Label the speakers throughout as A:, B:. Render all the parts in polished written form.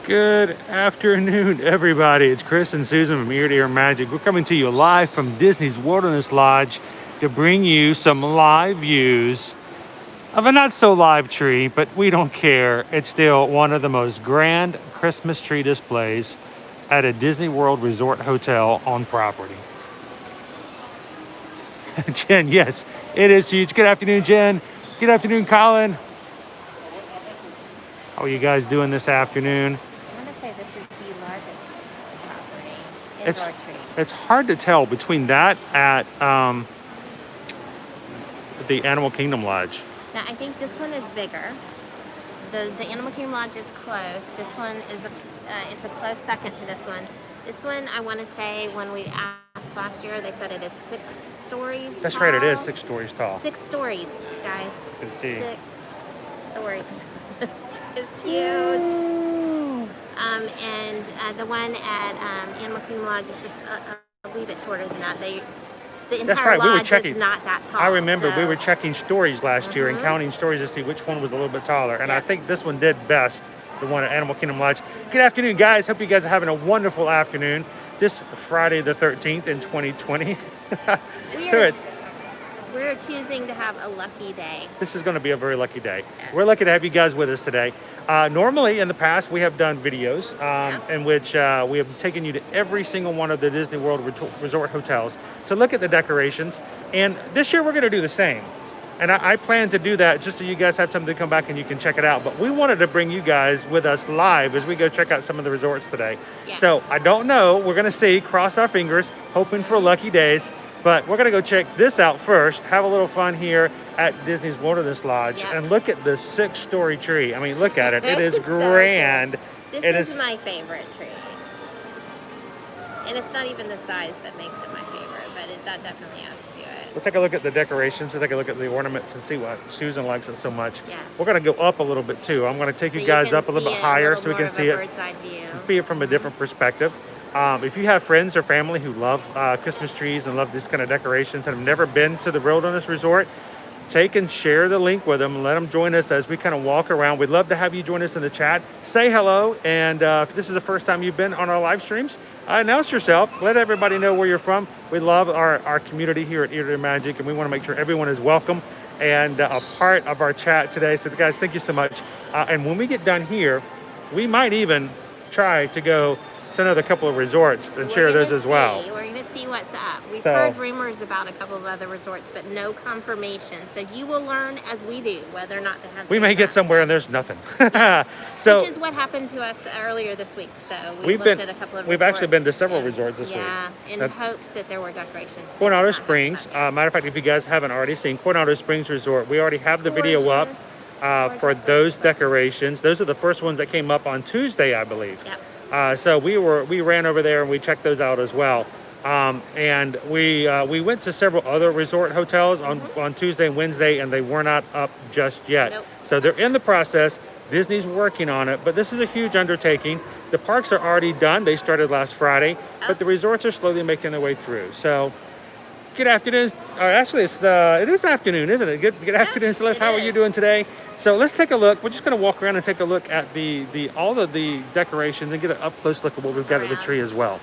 A: Good afternoon, everybody. It's Chris and Susan from Ear to Ear Magic. We're coming to you live from Disney's Wilderness Lodge to bring you some live views of a not so live tree, but we don't care. It's still one of the most grand Christmas tree displays at a Disney World Resort hotel on property. Jen, yes, it is huge. Good afternoon, Jen. Good afternoon, Colin. How are you guys doing this afternoon?
B: I want to say this is the largest property,
A: It's
B: indoor tree.
A: it's hard to tell between that at the Animal Kingdom Lodge.
B: Now, I think this one is bigger. The Animal Kingdom Lodge is close. This one is it's a close second to this one. This one, I want to say, when we asked last year, they said it is 6 stories
A: That's
B: tall.
A: right, it is 6 stories tall.
B: 6 stories, guys.
A: You can see.
B: 6 stories. It's huge. And the one at Animal Kingdom Lodge is just a wee bit shorter than that. The
A: That's
B: entire
A: right, we were
B: lodge
A: checking.
B: is not that tall.
A: I remember we
B: so-
A: were checking stories last year and counting stories to see which one was a little bit taller. And I
B: Yep.
A: think this one did best, the one at Animal Kingdom Lodge. Good afternoon, guys. Hope you guys are having a wonderful afternoon. This Friday the 13th in 2020.
B: We're choosing to have a lucky day.
A: This is going to be a very lucky day.
B: Yes.
A: We're lucky to have you guys with us today. Normally, in the past, we have done videos in which we have taken you to every single one of the Disney World Resort hotels to look at the decorations. And this year, we're going to do the same. And I plan to do that just so you guys have something to come back and you can check it out. But we wanted to bring you guys with us live as we go check out some of the resorts today.
B: Yes.
A: So I don't know. We're going to see. Cross our fingers, hoping for lucky days. But we're going to go check this out first, have a little fun here at Disney's Wilderness Lodge,
B: Yep.
A: and look at this 6-story tree. I mean, look at it. It is
B: It's so
A: grand.
B: This
A: It
B: is
A: is-
B: my favorite tree. And it's not even the size that makes it my favorite, but that definitely adds to it.
A: We'll take a look at the decorations. We'll take a look at the ornaments and see what Susan likes it so much.
B: Yes.
A: We're going to go up a little bit, too. I'm going to take
B: So
A: you guys
B: can
A: up a little
B: see
A: bit
B: it
A: higher
B: little
A: so we
B: more
A: can
B: of
A: see
B: a
A: it.
B: bird's eye view.
A: See it from a different perspective. If you have friends or family who love Christmas trees and love this kind of decorations and have never been to the Wilderness Resort, take and share the link with them and let them join us as we kind of walk around. We'd love to have you join us in the chat. Say hello, and if this is the first time you've been on our live streams, announce yourself. Let everybody know where you're from. We love our community here at Ear to Ear Magic, and we want to make sure everyone is welcome and a part of our chat today. So guys, thank you so much. And when we get done here, we might even try to go to another couple of resorts and share those as well.
B: We're going to see what's up. We've
A: So-
B: heard rumors about a couple of other resorts, but no confirmation. So you will learn as we do whether or not they have.
A: We may
B: trees
A: get
B: up.
A: somewhere and there's nothing. So
B: Which is what happened to us earlier this week. So
A: we've
B: looked
A: been
B: at a couple of
A: we've actually
B: resorts
A: been to several
B: and-
A: resorts this week.
B: Yeah, in
A: That-
B: hopes that there were decorations. They
A: Coronado
B: did not have
A: Springs.
B: that yet.
A: Matter of fact, if you guys haven't already seen Coronado Springs Resort, we already have the video up
B: Gorgeous.
A: for
B: Gorgeous,
A: those
B: gorgeous.
A: decorations. Those are the first ones that came up on Tuesday, I believe.
B: Yep.
A: So we ran over there and we checked those out as well. And we went to several other resort hotels on Tuesday and Wednesday, and they were not up just yet.
B: Nope.
A: So they're in the process. Disney's working on it, but this is a huge undertaking. The parks are already done. They started last Friday, but the resorts are slowly making their way through. So good afternoon. Actually, it is afternoon, isn't it? Good afternoon, Celeste.
B: it
A: How are you
B: is.
A: doing today? So let's take a look. We're just going to walk around and take a look at all of the decorations and get an up close look at what we've got at the tree as well.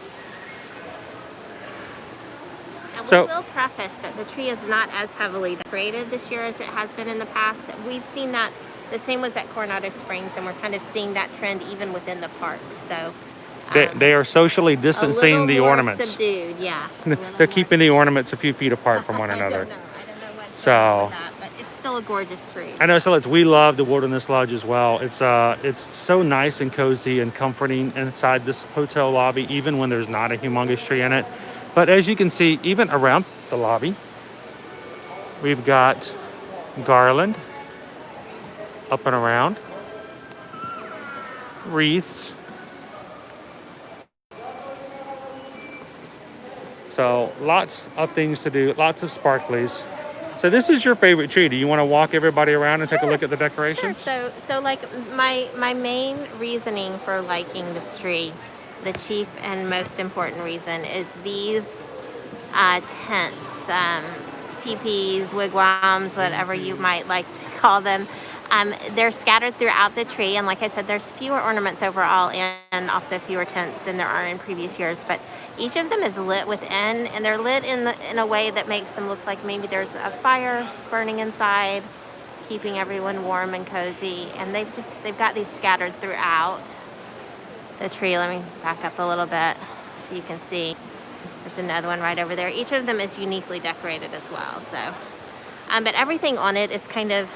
B: And
A: So-
B: we will preface that the tree is not as heavily decorated this year as it has been in the past. We've seen that the same was at Coronado Springs, and we're kind of seeing that trend even within the parks. So
A: They are socially
B: a
A: distancing
B: little
A: the
B: more
A: ornaments.
B: subdued, yeah. A little
A: They're
B: more
A: keeping the ornaments a few feet apart from one
B: I
A: another.
B: don't know what's
A: So-
B: going on with that, but it's still a gorgeous tree.
A: I know, Celeste, we love the Wilderness Lodge as well. It's so nice and cozy and comforting inside this hotel lobby, even when there's not a humongous tree in it. But as you can see, even around the lobby, we've got garland up and around, wreaths. So lots of things to do, lots of sparklies. So this is your favorite tree. Do you want to walk everybody around and take a look at the
B: Sure.
A: decorations?
B: So like my main reasoning for liking this tree, the chief and most important reason is these tents, teepees, wigwams, whatever you might like to call them. They're scattered throughout the tree, and like I said, there's fewer ornaments overall and also fewer tents than there are in previous years. But each of them is lit within, and they're lit in a way that makes them look like maybe there's a fire burning inside, keeping everyone warm and cozy. And they've got these scattered throughout the tree. Let me back up a little bit so you can see. There's another one right over there. Each of them is uniquely decorated as well. So, but everything on it is kind of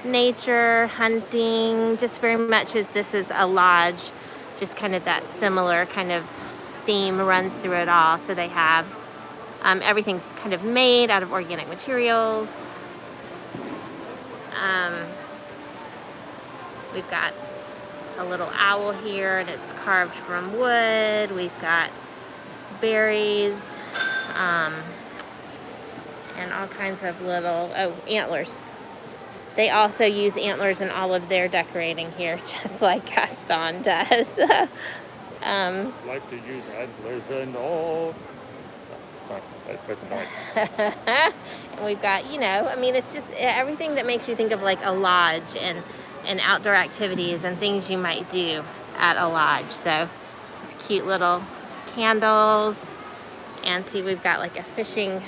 B: nature, hunting, just very much as this is a lodge, just kind of that similar kind of theme runs through it all. So they have, everything's kind of made out of organic materials. We've got a little owl here, and it's carved from wood. We've got berries, and all kinds of little, antlers. They also use antlers in all of their decorating here, just like Gaston does.
A: Like to use antlers and all. That wasn't right.
B: And we've got, it's just everything that makes you think of like a lodge and outdoor activities and things you might do at a lodge. So these cute little candles, and see, we've got like a fishing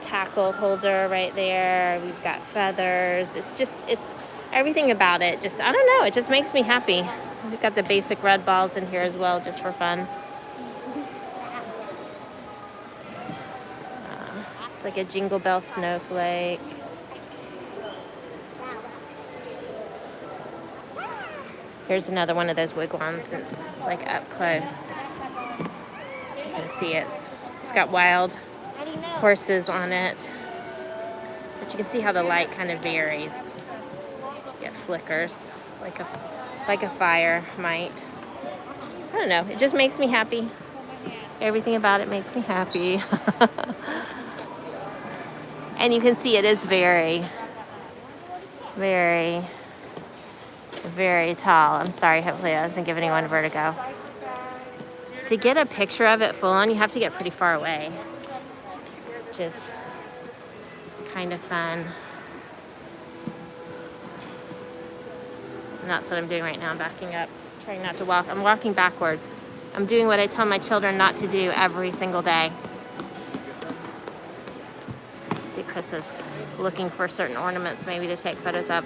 B: tackle holder right there. We've got feathers. It's everything about it. Just, I don't know, it just makes me happy. We've got the basic red balls in here as well, just for fun. It's like a Jingle Bell snowflake. Here's another one of those wigwams that's like up close. You can see it's got wild horses on it, but you can see how the light kind of varies. It flickers like a fire might. I don't know, it just makes me happy. Everything about it makes me happy. And you can see it is very, very, very tall. I'm sorry, hopefully that doesn't give anyone vertigo. To get a picture of it full on, you have to get pretty far away, which is kind of fun. And that's what I'm doing right now. I'm backing up, trying not to walk. I'm walking backwards. I'm doing what I tell my children not to do every single day. See, Chris is looking for certain ornaments maybe to take photos of.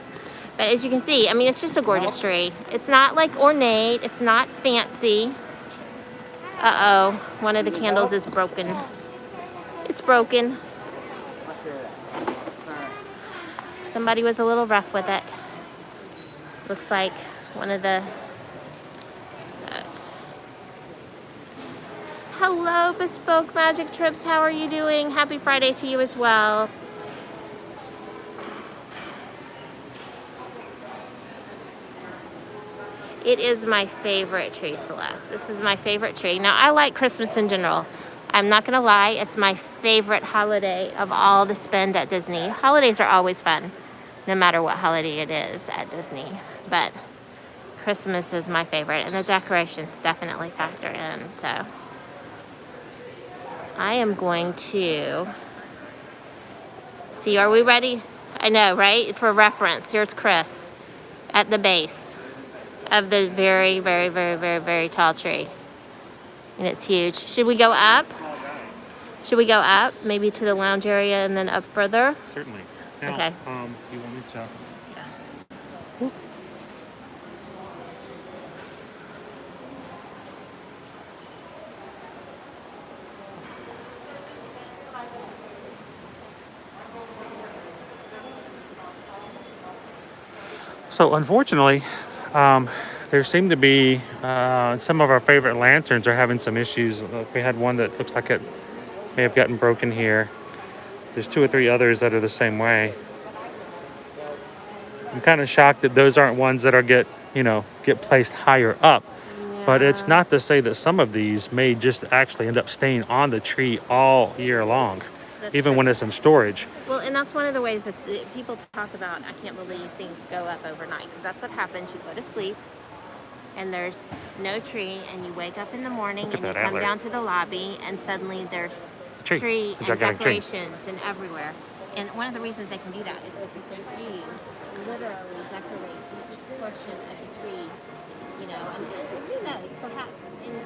B: But as you can see, it's just a gorgeous tree. It's not like ornate. It's not fancy. Uh-oh, one of the candles is broken. It's broken. Somebody was a little rough with it. Looks like one of the... Hello, Bespoke Magic Trips. How are you doing? Happy Friday to you as well. It is my favorite tree, Celeste. This is my favorite tree. Now, I like Christmas in general. I'm not going to lie. It's my favorite holiday of all to spend at Disney. Holidays are always fun, no matter what holiday it is at Disney. But Christmas is my favorite, and the decorations definitely factor in. So I am going to see, are we ready? I know, right? For reference, here's Chris at the base of the very, very, very, very, very tall tree. And it's huge. Should we go up? Should we go up? Maybe to the lounge area and then up further?
A: Certainly. Now,
B: okay.
A: You want me to...
B: Yeah.
A: So unfortunately, there seem to be some of our favorite lanterns are having some issues. We had one that looks like it may have gotten broken here. There's 2 or 3 others that are the same way. I'm kind of shocked that those aren't ones that are get placed higher up.
B: Yeah.
A: But it's not to say that some of these may just actually end up staying on the tree all year long.
B: That's
A: even
B: true.
A: when it's in storage.
B: Well, and that's one of the ways that people talk about, I can't believe things go up overnight, because that's what happens. You go to sleep, and there's no tree, and you wake up in the morning, and you come
A: antler.
B: down to the lobby, and suddenly there's
A: Tree.
B: and decorations and everywhere. And one of the reasons they can do that is because they do literally decorate each portion of the tree, you know, and who knows, perhaps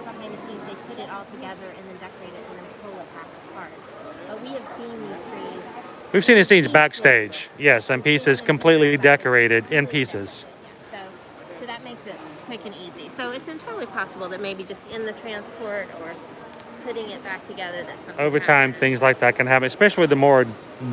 B: behind the scenes they put it all together and then decorate it and then pull it back apart. But we have seen these trees.
A: We've seen the scenes backstage, yes, and pieces completely decorated in pieces.
B: Yeah, so that makes it quick and easy. So it's entirely possible that maybe just in the transport or putting it back together that something
A: Over time,
B: happens.
A: things like that can happen, especially with the more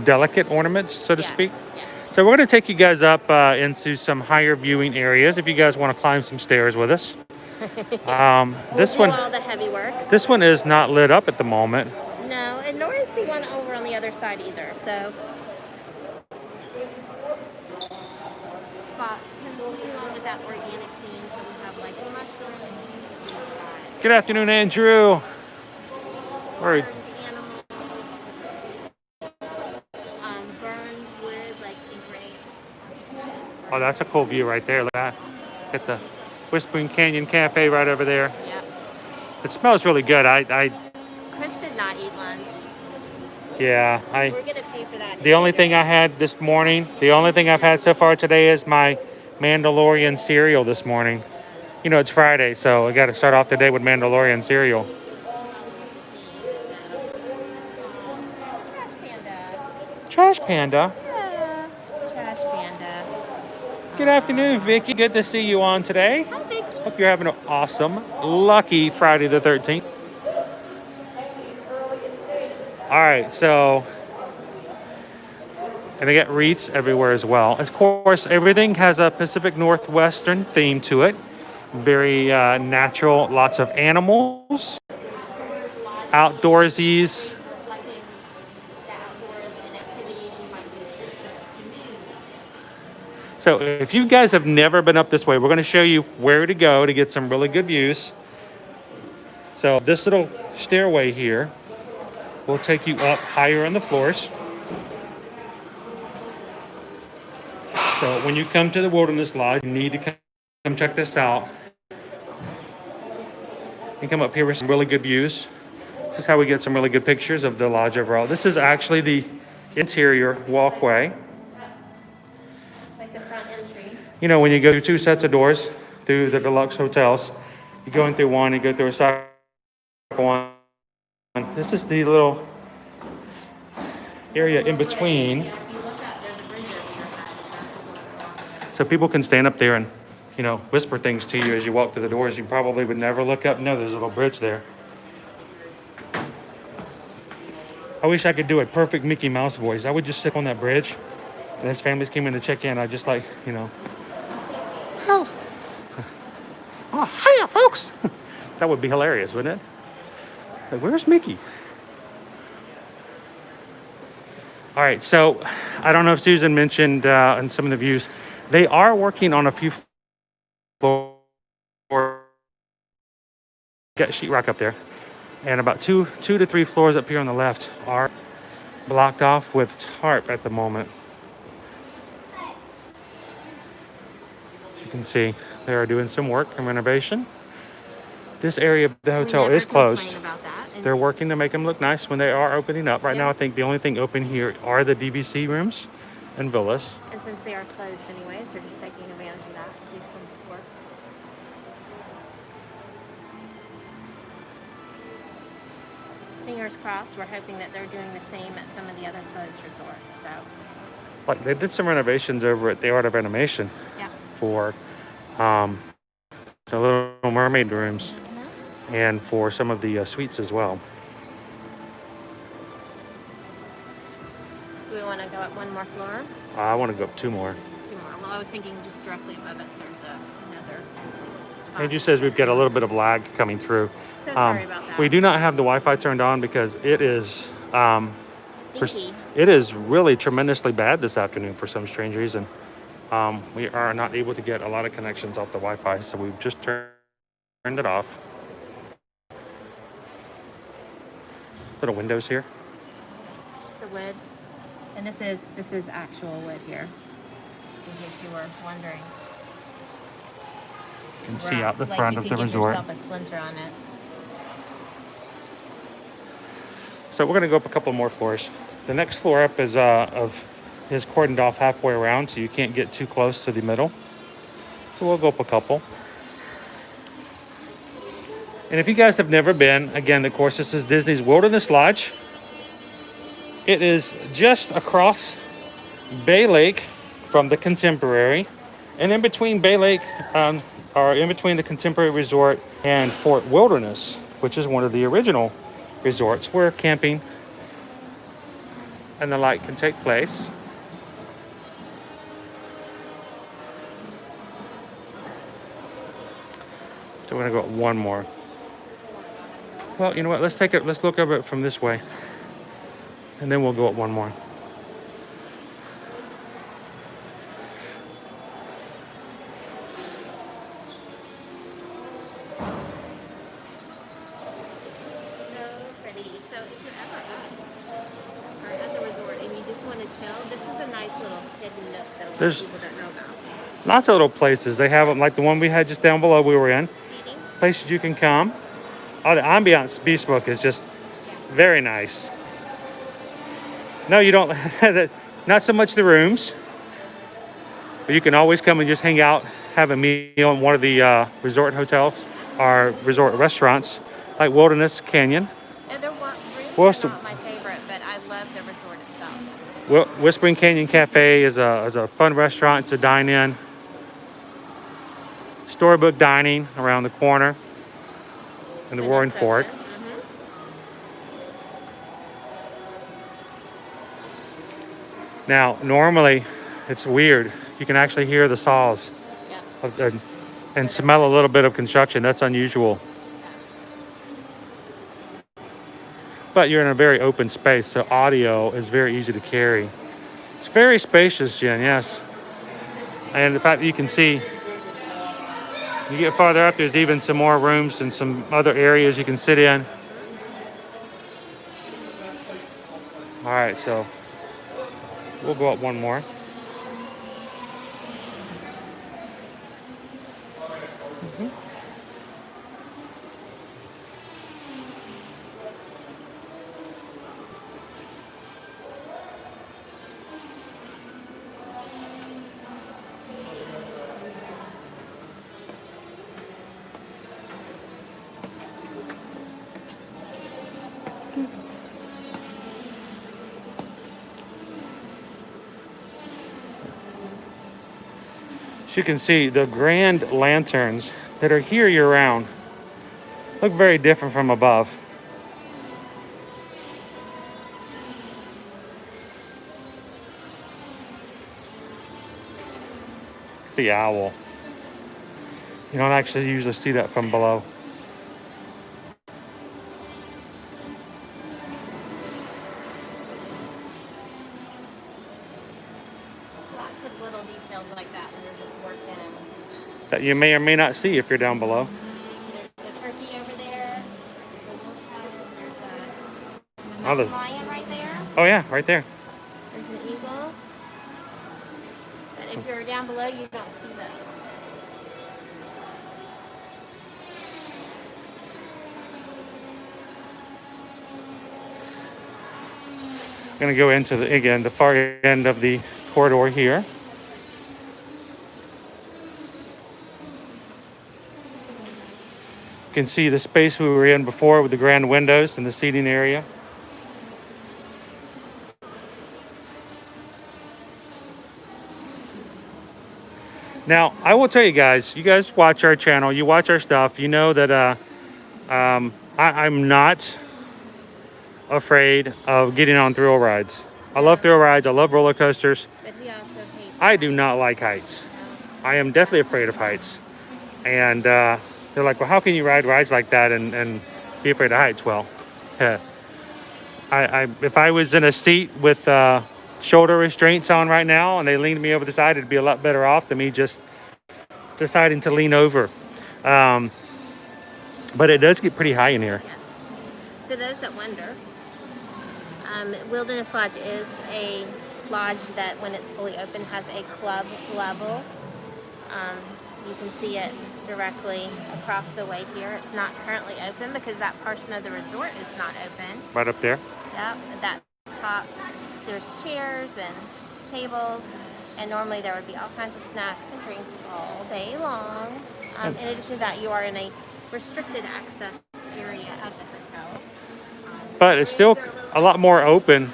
A: delicate ornaments, so to
B: Yes,
A: speak.
B: yes.
A: So we're going to take you guys up into some higher viewing areas if you guys want to climb some stairs with us. This
B: We'll
A: one,
B: do all the heavy work.
A: this one is not lit up at the moment.
B: No, and nor is the one over on the other side either. So, but continuing on with that organic theme, so we have like mushrooms,
A: Good afternoon, Andrew. We're
B: burned animals, burned wood, like engraved.
A: Oh, that's a cool view right there. Look at that. Get the Whispering Canyon Cafe right over there.
B: Yep.
A: It smells really good.
B: Chris did not eat lunch.
A: Yeah,
B: We're gonna pay for that.
A: the only thing I had this morning, the only thing I've had so far today is my Mandalorian cereal this morning. You know, it's Friday, so I got to start off the day with Mandalorian cereal.
B: Trash panda.
A: Trash Panda.
B: Yeah. Trash panda.
A: Good afternoon, Vicky. Good to see you on today.
B: Hi, Vicky.
A: Hope you're having an awesome, lucky Friday the 13th. All right, so, and they got wreaths everywhere as well. Of course, everything has a Pacific Northwestern theme to it. Very natural, lots of animals, outdoorsies. So if you guys have never been up this way, we're going to show you where to go to get some really good views. So this little stairway here will take you up higher on the floors. So when you come to the Wilderness Lodge, you need to come check this out. You come up here with some really good views. This is how we get some really good pictures of the lodge overall. This is actually the interior walkway.
B: It's like the front entry.
A: You know, when you go through two sets of doors through the deluxe hotels, you go in through one, you go through a side one. This is the little area in between.
B: Yeah, if you look up, there's a bridge over your head.
A: So people can stand up there and, you know, whisper things to you as you walk through the doors. You probably would never look up. No, there's a little bridge there. I wish I could do a perfect Mickey Mouse voice. I would just sit on that bridge, and as families came in to check in, I'd just like, you know, oh, hiya, folks. That would be hilarious, wouldn't it? Like, where's Mickey? All right, so I don't know if Susan mentioned in some of the views, they are working on a few floors. Got sheetrock up there, and about two to three floors up here on the left are blocked off with tarp at the moment. As you can see, they are doing some work and renovation. This area of the hotel
B: We never
A: is closed.
B: complain about that. And
A: They're working to make them look nice when they are opening up. Right now, I think the only thing open here are the DVC rooms and villas.
B: And since they are closed anyways, they're just taking advantage of that to do some work. Fingers crossed, we're hoping that they're doing the same at some of the other closed resorts. So,
A: Like, they did some renovations over at the Art of Animation
B: yeah.
A: for the Little Mermaid rooms and for some of the suites as well.
B: Do we want to go up one more floor?
A: I want to go up two more.
B: Two more. Well, I was thinking just directly above us, there's another spot.
A: Andrew says we've got a little bit of lag coming through.
B: So sorry about that.
A: We do not have the Wi-Fi turned on because it is
B: Stinky.
A: it is really tremendously bad this afternoon for some strange reason. We are not able to get a lot of connections off the Wi-Fi, so we've just turned it off. Little windows here.
B: The wood. And this is actual wood here. Just in case you were wondering.
A: You can see out the front of the resort.
B: You could give yourself a splinter on it.
A: So we're going to go up a couple more floors. The next floor up is cordoned off halfway around, so you can't get too close to the middle. So we'll go up a couple. And if you guys have never been, again, of course, this is Disney's Wilderness Lodge. It is just across Bay Lake from the Contemporary, and in between Bay Lake, or in between the Contemporary Resort and Fort Wilderness, which is one of the original resorts where camping and the like can take place. So we're gonna go up one more. Well, you know what? Let's look over it from this way, and then we'll go up one more.
B: So if you're ever at the resort and you just want to chill, this is a nice little hidden nook that a lot of people don't know about.
A: Lots of little places. They have them like the one we had just down below we were in.
B: Seating.
A: Places you can come. Oh, the ambiance bespoke is just very nice. No, you don't. Not so much the rooms. But you can always come and just hang out, have a meal in one of the resort hotels or resort restaurants like Wilderness Canyon.
B: Their rooms are not my favorite, but I love the resort itself.
A: Whispering Canyon Cafe is a fun restaurant to dine in. Storybook dining around the corner in the Roaring Fork. Now, normally, it's weird. You can actually hear the saws and smell a little bit of construction. That's unusual. But you're in a very open space, so audio is very easy to carry. It's very spacious, Jen, yes. And the fact that you can see, you get farther up, there's even some more rooms and some other areas you can sit in. All right, so we'll go up one more. As you can see, the grand lanterns that are here year-round look very different from above. The owl. You don't actually usually see that from below.
B: Little details like that that are just worked in.
A: That you may or may not see if you're down below.
B: There's a turkey over there.
A: Oh,
B: There's a lion right there.
A: Oh yeah, right there.
B: There's an eagle. But if you're down below, you don't see those.
A: I'm gonna go into the far end of the corridor here. You can see the space we were in before with the grand windows and the seating area. Now, I will tell you guys watch our channel, you watch our stuff, you know that I'm not afraid of getting on thrill rides. I love thrill rides, I love roller coasters.
B: But he also hates
A: I do not like heights. I am definitely afraid of heights. And they're like, well, how can you ride rides like that and be afraid of heights? Well, if I was in a seat with shoulder restraints on right now and they leaned me over the side, it'd be a lot better off than me just deciding to lean over. But it does get pretty high in here.
B: Yes. So those that wonder, Wilderness Lodge is a lodge that when it's fully open has a club level You can see it directly across the way here. It's not currently open because that portion of the resort is not open.
A: Right up there.
B: Yep, at that top, there's chairs and tables, and normally there would be all kinds of snacks and drinks all day long. In addition to that, you are in a restricted access area of the hotel.
A: But it's still a lot more open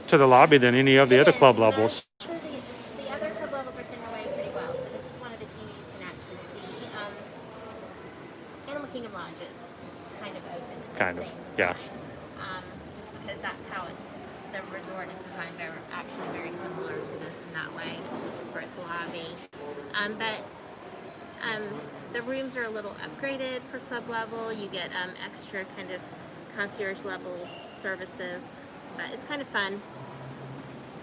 A: to the lobby than any of the other club levels.
B: So the other club levels are hidden away pretty well. So this is one of the few you can actually see. Animal Kingdom Lodge is kind of open.
A: Kind of, yeah.
B: Just because that's how the resort is designed. They're actually very similar to this in that way, for its lobby. The rooms are a little upgraded for club level. You get extra kind of concierge level services, but it's kind of fun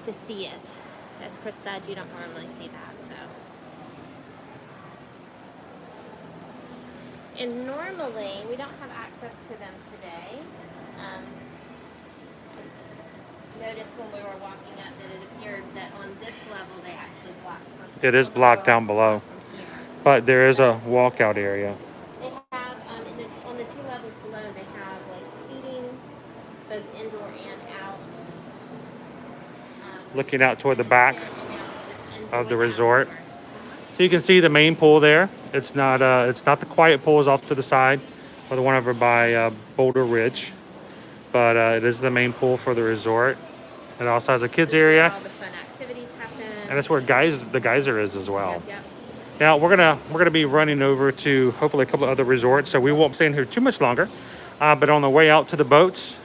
B: to see it. As Chris said, you don't normally see that. So, and normally we don't have access to them today. Noticed when we were walking up that it appeared that on this level they actually blocked.
A: It is blocked down below, but there is a walkout area.
B: They have on the 2 levels below. They have like seating, both indoor and out.
A: Looking out toward the back of the resort, so you can see the main pool there. It's not the quiet pools off to the side, or the one over by Boulder Ridge, but it is the main pool for the resort. It also has a kids area.
B: All the fun activities happen.
A: And that's where the geyser is as well.
B: Yep.
A: Now we're gonna be running over to hopefully a couple of other resorts, so we won't stay in here too much longer. But on the way out to the boats,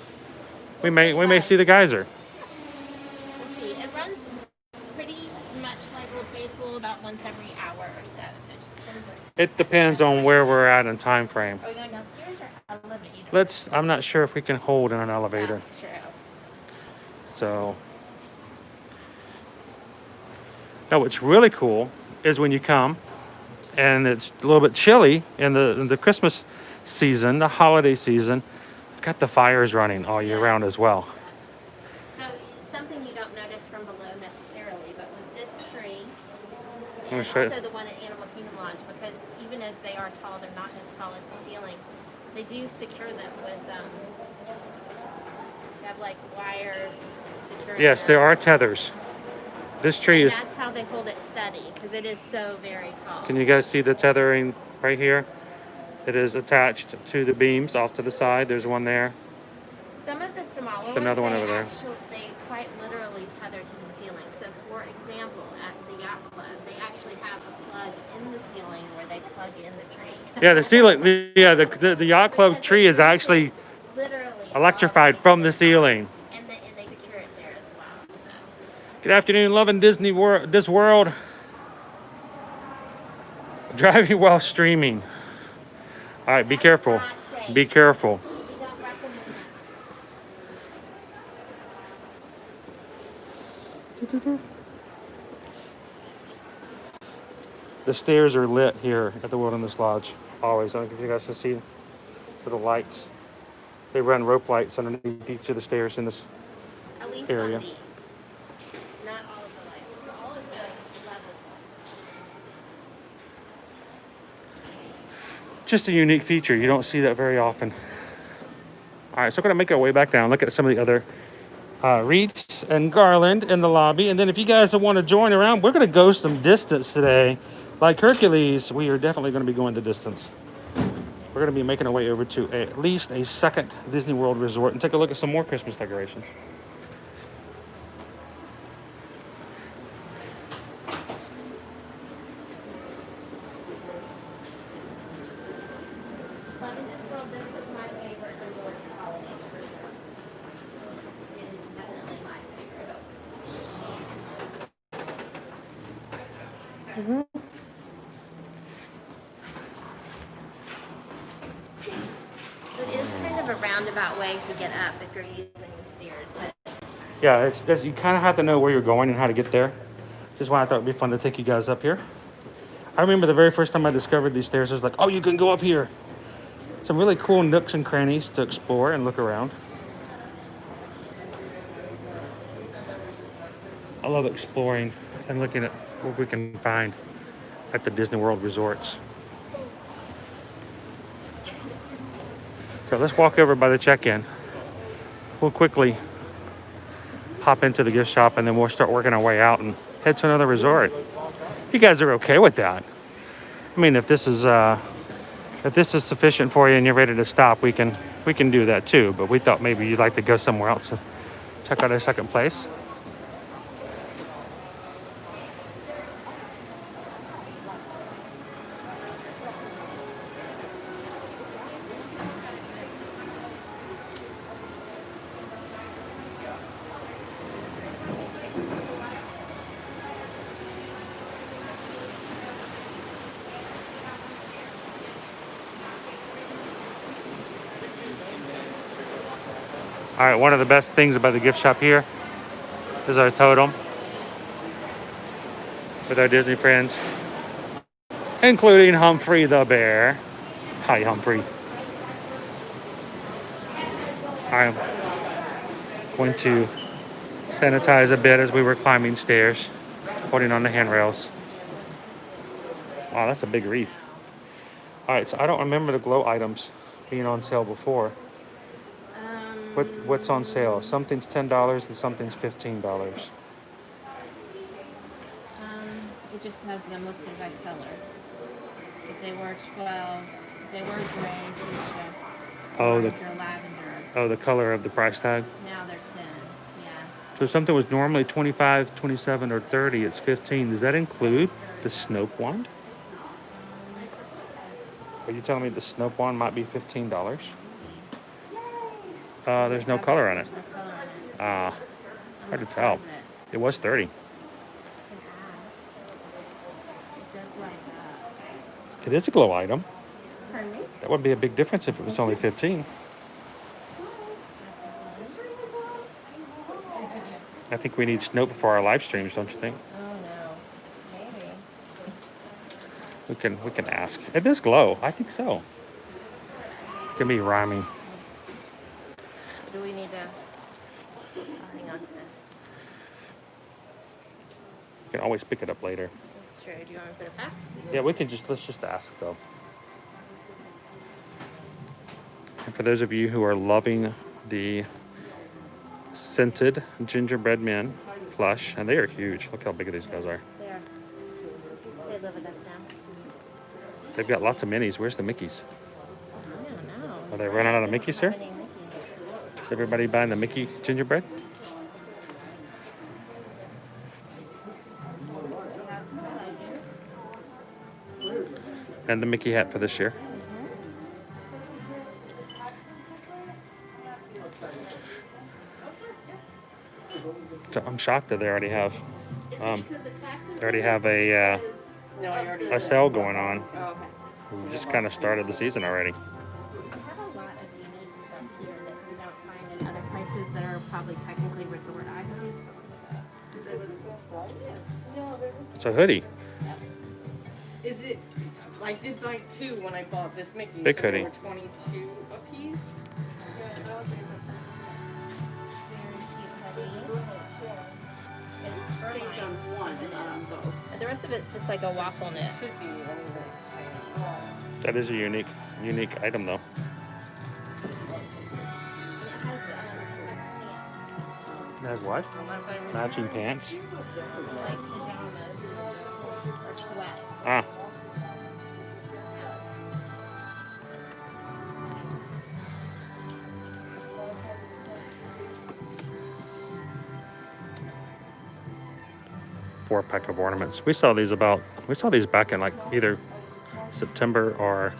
A: we may see the geyser.
B: We'll see. It runs pretty much like Old Faithful, about once every hour or so. So it just depends.
A: It depends on where we're at in time frame.
B: Are we going downstairs or elevator?
A: I'm not sure if we can hold in an elevator.
B: That's true.
A: So, now what's really cool is when you come and it's a little bit chilly in the Christmas season, the holiday season, we've got the fires running all year round as well.
B: So something you don't notice from below necessarily, but with this tree,
A: Let me
B: and
A: show you.
B: also the one at Animal Kingdom Lodge, because even as they are tall, they're not as tall as the ceiling. They do secure them with they have like wires securing
A: Yes,
B: them.
A: there are tethers. This tree
B: And
A: is.
B: that's how they hold it steady, because it is so very tall.
A: Can you guys see the tethering right here? It is attached to the beams off to the side. There's one there.
B: Some of the smaller
A: There's another one over there.
B: They quite literally tether to the ceiling. So, for example, at the yacht club, they actually have a plug in the ceiling where they plug in the tree.
A: Yeah, the ceiling. Yeah, the yacht club tree is actually
B: literally
A: electrified from the ceiling.
B: and they secure it there as well. So,
A: Good afternoon, loving Disney World. This world. Driving while streaming. All right, be careful. Be careful.
B: we don't recommend that.
A: The stairs are lit here at the Wilderness Lodge. Always. I don't know if you guys can see little lights. They run rope lights underneath each of the stairs in this
B: At least
A: area.
B: on these. Not all of the lights. All of the levels.
A: Just a unique feature. You don't see that very often. All right, so we're going to make our way back down, look at some of the other wreaths and garland in the lobby. And then if you guys want to join around, we're going to go some distance today. Like Hercules, we are definitely going to be going the distance. We're going to be making our way over to at least a second Disney World resort and take a look at some more Christmas decorations.
B: Loving this world, this is my favorite resort of holidays for sure. It is definitely my favorite. So it is kind of a roundabout way to get up if you're using the stairs, but
A: Yeah, you kind of have to know where you're going and how to get there. Just why I thought it'd be fun to take you guys up here. I remember the very first time I discovered these stairs, I was like, oh, you can go up here. Some really cool nooks and crannies to explore and look around. I love exploring and looking at what we can find at the Disney World resorts. So let's walk over by the check-in. We'll quickly hop into the gift shop and then we'll start working our way out and head to another resort. If you guys are okay with that. I mean, if this is sufficient for you and you're ready to stop, we can do that too. But we thought maybe you'd like to go somewhere else and check out a second place. All right, one of the best things about the gift shop here is our totem with our Disney friends, including Humphrey the bear. Hi, Humphrey. I'm going to sanitize a bit as we were climbing stairs, holding on the handrails. Wow, that's a big wreath. All right, so I don't remember the glow items being on sale before. What's on sale? Something's $10 and something's $15.
B: It just has them listed by color. If they were 12, if they were gray, fuchsia, orange, or lavender.
A: The color of the price tag.
B: Now they're 10. Yeah.
A: So if something was normally 25, 27, or 30, it's 15. Does that include the Snoke wand? Are you telling me the Snoke wand might be $15? There's no color on it. Hard to tell. It was 30.
B: It does light up.
A: It is a glow item.
B: Pardon me?
A: That would be a big difference if it was only 15. I think we need Snoke for our live streams, don't you think?
B: Oh no. Maybe.
A: We can ask. It does glow. I think so. It can be rhyming.
B: Do we need to hang on to this?
A: You can always pick it up later.
B: That's true. Do you want to put it back?
A: Yeah, let's just ask though. And for those of you who are loving the scented gingerbread men plush, and they are huge. Look how big these guys are.
B: They are. They live with us now.
A: They've got lots of minis. Where's the Mickeys?
B: I don't know.
A: Are they running out of Mickeys here?
B: How many Mickeys?
A: Is everybody buying the Mickey gingerbread? And the Mickey hat for this year. So I'm shocked that they already have a sale going on. We just kind of started the season already.
B: We have a lot of unique stuff here that we don't find in other places that are probably technically resort items.
A: It's a hoodie.
C: Is it? I did buy two when I bought this Mickey.
A: Big
C: so
A: hoodie.
C: They were 22 a piece.
B: Very cute hoodie.
C: I think on one, not on both.
B: The rest of it's just like a waffle knit.
C: Should be anyway.
A: That is a unique item though. It has what?
C: Unless I remember.
A: Matching pants.
B: Like pajamas or sweats.
A: Ah. Four-pack of ornaments. We saw these back in like either September or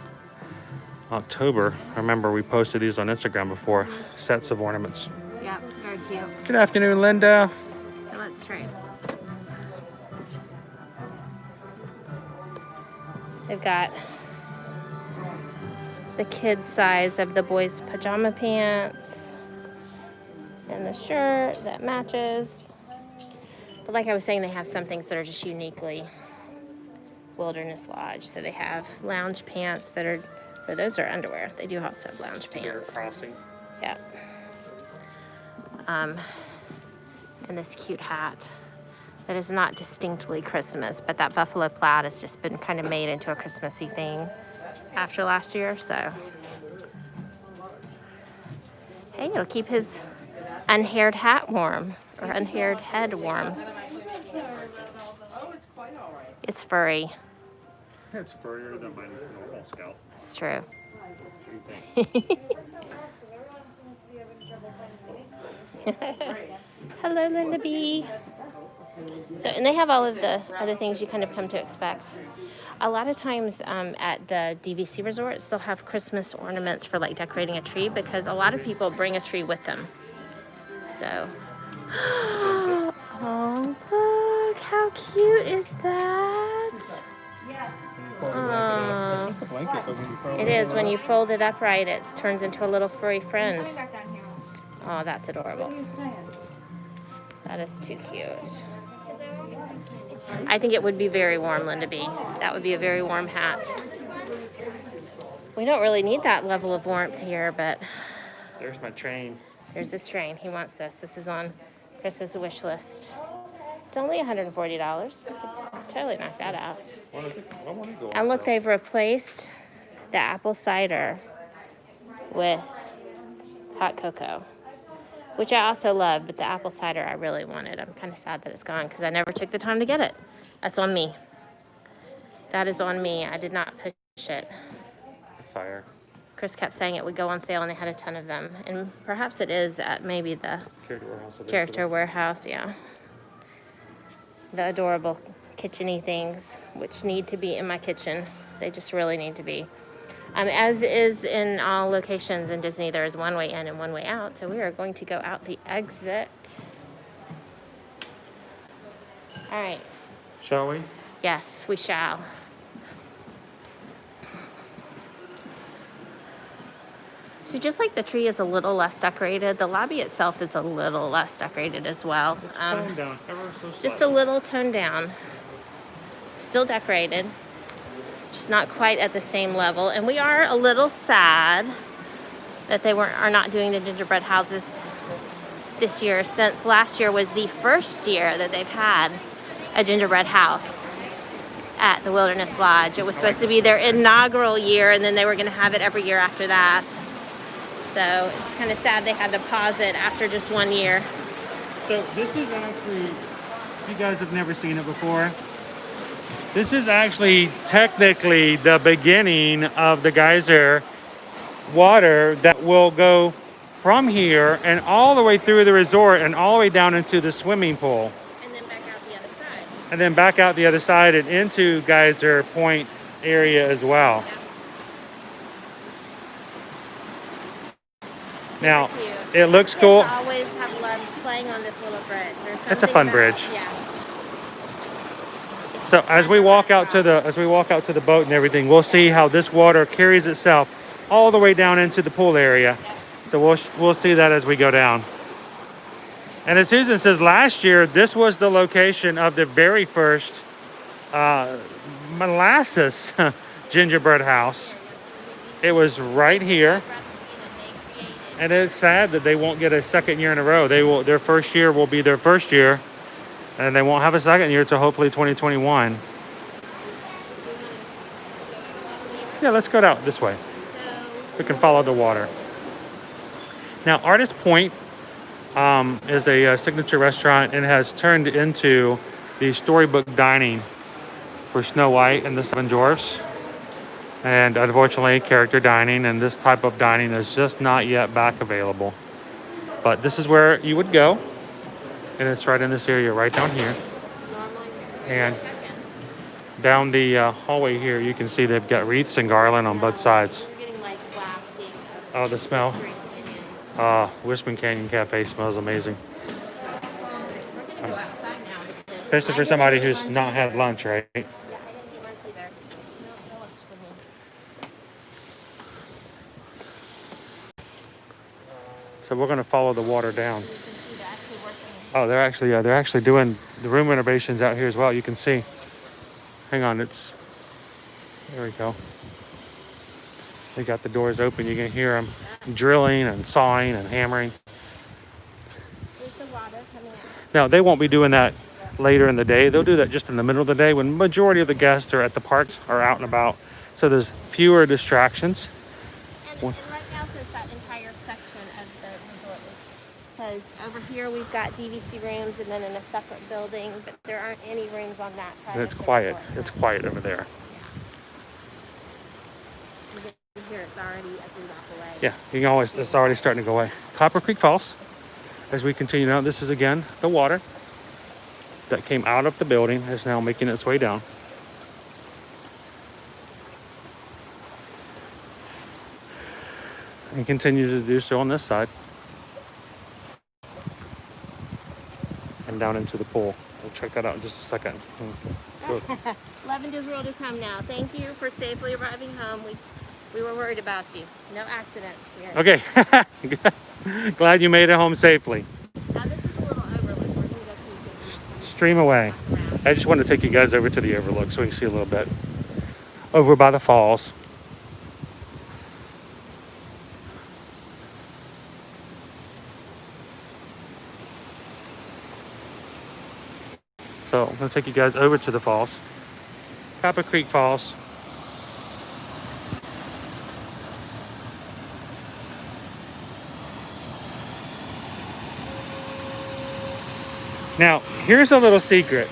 A: October. I remember we posted these on Instagram before. Sets of ornaments.
B: Yep, very cute.
A: Good afternoon, Linda.
B: Now let's trade. They've got the kid size of the boys' pajama pants and the shirt that matches. But like I was saying, they have some things that are just uniquely Wilderness Lodge. So they have lounge pants that are, but those are underwear. They do also have lounge pants.
A: Crossing.
B: Yeah. And this cute hat that is not distinctly Christmas, but that buffalo plaid has just been kind of made into a Christmassy thing after last year, so. Hey, it'll keep his unhaired hat warm, or unhaired head warm. It's furry.
A: It's furrier than my normal scalp.
B: It's true.
A: What do you think?
B: Hello, Linda B. So, and they have all of the other things you kind of come to expect. A lot of times at the DVC resorts, they'll have Christmas ornaments for like decorating a tree because a lot of people bring a tree with them. So, oh, look, how cute is that? Oh, it is. When you fold it up right, it turns into a little furry friend. Oh, that's adorable. That is too cute. I think it would be very warm, Linda B. That would be a very warm hat. We don't really need that level of warmth here, but
A: There's my train.
B: there's this train. He wants this. This is on Chris's wish list. It's only $140. We could totally knock that out.
A: I want to go.
B: And look, they've replaced the apple cider with hot cocoa, which I also love, but the apple cider I really wanted. I'm kind of sad that it's gone because I never took the time to get it. That's on me. That is on me. I did not push it.
A: Fire.
B: Chris kept saying it would go on sale and they had a ton of them. And perhaps it is at maybe the Character Warehouse, yeah. The adorable kitchen-y things, which need to be in my kitchen. They just really need to be. As is in all locations in Disney, there is one way in and one way out. So we are going to go out the exit. All right.
A: Shall we?
B: Yes, we shall. So just like the tree is a little less decorated, the lobby itself is a little less decorated as well.
A: Toned down ever so slightly.
B: Just a little toned down. Still decorated. Just not quite at the same level. And we are a little sad that they are not doing the gingerbread houses this year, since last year was the first year that they've had a gingerbread house at the Wilderness Lodge. It was supposed to be their inaugural year, and then they were going to have it every year after that. So it's kind of sad they had to pause it after just 1 year.
A: So this is actually, if you guys have never seen it before, this is actually technically the beginning of the geyser water that will go from here and all the way through the resort and all the way down into the swimming pool.
B: And then back out the other side.
A: And then back out the other side and into Geyser Point area as well. Now, it looks cool.
B: Kids always have loved playing on this little bridge.
A: It's a fun bridge.
B: Yeah.
A: So as we walk out to the boat and everything, we'll see how this water carries itself all the way down into the pool area. So we'll see that as we go down. And as Susan says, last year this was the location of the very first molasses gingerbread house. It was right here. And it's sad that they won't get a second year in a row. Their first year will be their first year, and they won't have a second year until hopefully 2021. Yeah, let's go out this way. We can follow the water. Now, Artist Point is a signature restaurant and has turned into the storybook dining for Snow White and the Seven Dwarfs. And unfortunately, character dining and this type of dining is just not yet back available. But this is where you would go. And it's right in this area, right down here. And down the hallway here, you can see they've got wreaths and garland on both sides. Oh, the smell. Whispering Canyon Cafe smells amazing. Especially for somebody who's not had lunch, right? So we're going to follow the water down. Oh, they're actually doing the room renovations out here as well. You can see. Hang on, there we go. They got the doors open. You can hear them drilling and sawing and hammering. Now, they won't be doing that later in the day. They'll do that just in the middle of the day when majority of the guests are at the parks or out and about. So there's fewer distractions.
B: And right now, since that entire section of the resort is closed, over here we've got DVC rooms and then in a separate building, but there aren't any rooms on that side.
A: It's
B: of the
A: quiet.
B: resort.
A: It's quiet over there.
B: Yeah. And here it's already a 3 block away.
A: Yeah, you can always, it's already starting to go away. Copper Creek Falls. As we continue now, this is again the water that came out of the building is now making its way down. And continues to do so on this side. And down into the pool. We'll check that out in just a second. Good.
B: Love and Disney World has come now. Thank you for safely arriving home. We were worried about you. No accidents here.
A: Okay. Glad you made it home safely.
B: Now this is a little overlook. We're going to go through
A: Stream away. I just wanted to take you guys over to the overlook so we can see a little bit. Over by the falls. So I'm going to take you guys over to the falls. Copper Creek Falls. Now, here's a little secret.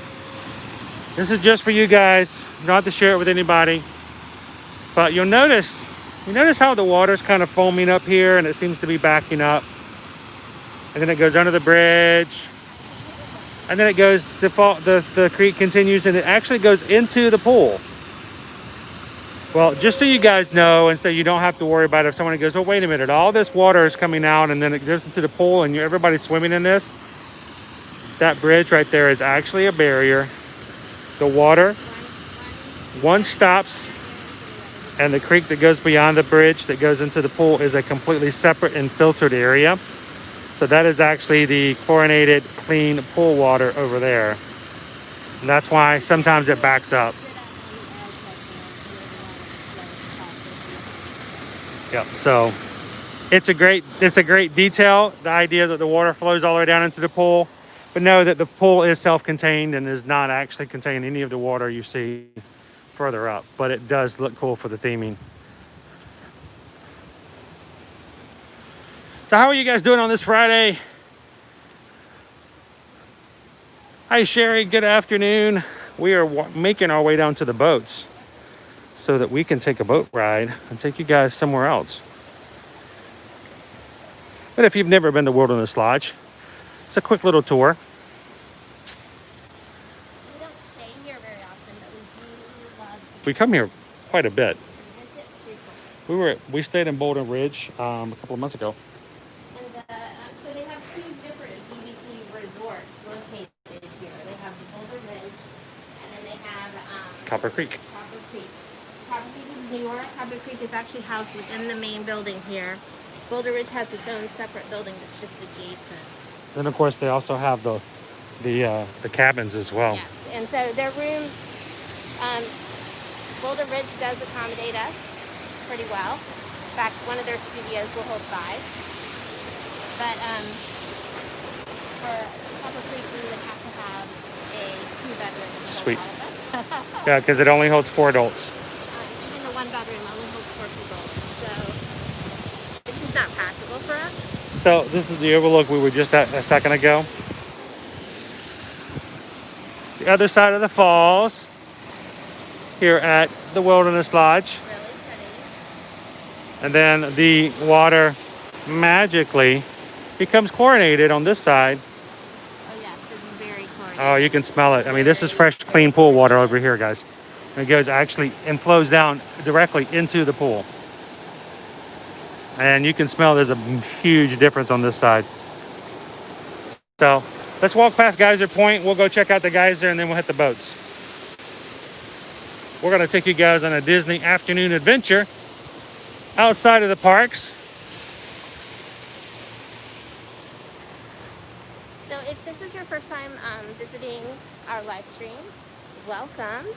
A: This is just for you guys, not to share it with anybody. But you notice how the water's kind of foaming up here and it seems to be backing up. And then it goes under the bridge. And then it goes, the creek continues and it actually goes into the pool. Well, just so you guys know, and so you don't have to worry about it if someone goes, oh, wait a minute, all this water is coming out and then it goes into the pool and everybody's swimming in this. That bridge right there is actually a barrier. The water, one stops, and the creek that goes beyond the bridge that goes into the pool is a completely separate and filtered area. So that is actually the chlorinated, clean pool water over there. And that's why sometimes it backs up. Yep, so it's a great detail, the idea that the water flows all the way down into the pool. But know that the pool is self-contained and does not actually contain any of the water you see further up. But it does look cool for the theming. So how are you guys doing on this Friday? Hi, Sherry. Good afternoon. We are making our way down to the boats so that we can take a boat ride and take you guys somewhere else. But if you've never been to Wilderness Lodge, it's a quick little tour.
B: We don't stay here very often, but we do love to
A: We come here quite a bit.
B: visit frequently.
A: We stayed in Boulder Ridge a couple of months ago.
B: And so they have 2 different DVC resorts located here. They have the Boulder Ridge, and then they have
A: Copper Creek.
B: Copper Creek. Copper Creek is newer. Copper Creek is actually housed within the main building here. Boulder Ridge has its own separate building that's just adjacent.
A: Then of course they also have the cabins as well.
B: Yes, and so their rooms, Boulder Ridge does accommodate us pretty well. In fact, one of their studios will hold 5. But for Copper Creek, we would have to have a 2-bedroom to hold
A: Sweet.
B: all of us.
A: Yeah, because it only holds 4 adults.
B: Even the 1-bedroom only holds 4 people, so it's just not practical for us.
A: So this is the overlook we were just at a second ago. The other side of the falls here at the Wilderness Lodge.
B: Really pretty.
A: And then the water magically becomes chlorinated on this side.
B: Oh yes, it's very chlorinated.
A: Oh, you can smell it. I mean, this is fresh, clean pool water over here, guys. And it goes actually and flows down directly into the pool. And you can smell there's a huge difference on this side. So let's walk past Geyser Point. We'll go check out the geyser and then we'll hit the boats. We're going to take you guys on a Disney afternoon adventure outside of the parks.
B: So if this is your first time visiting our live stream, welcome.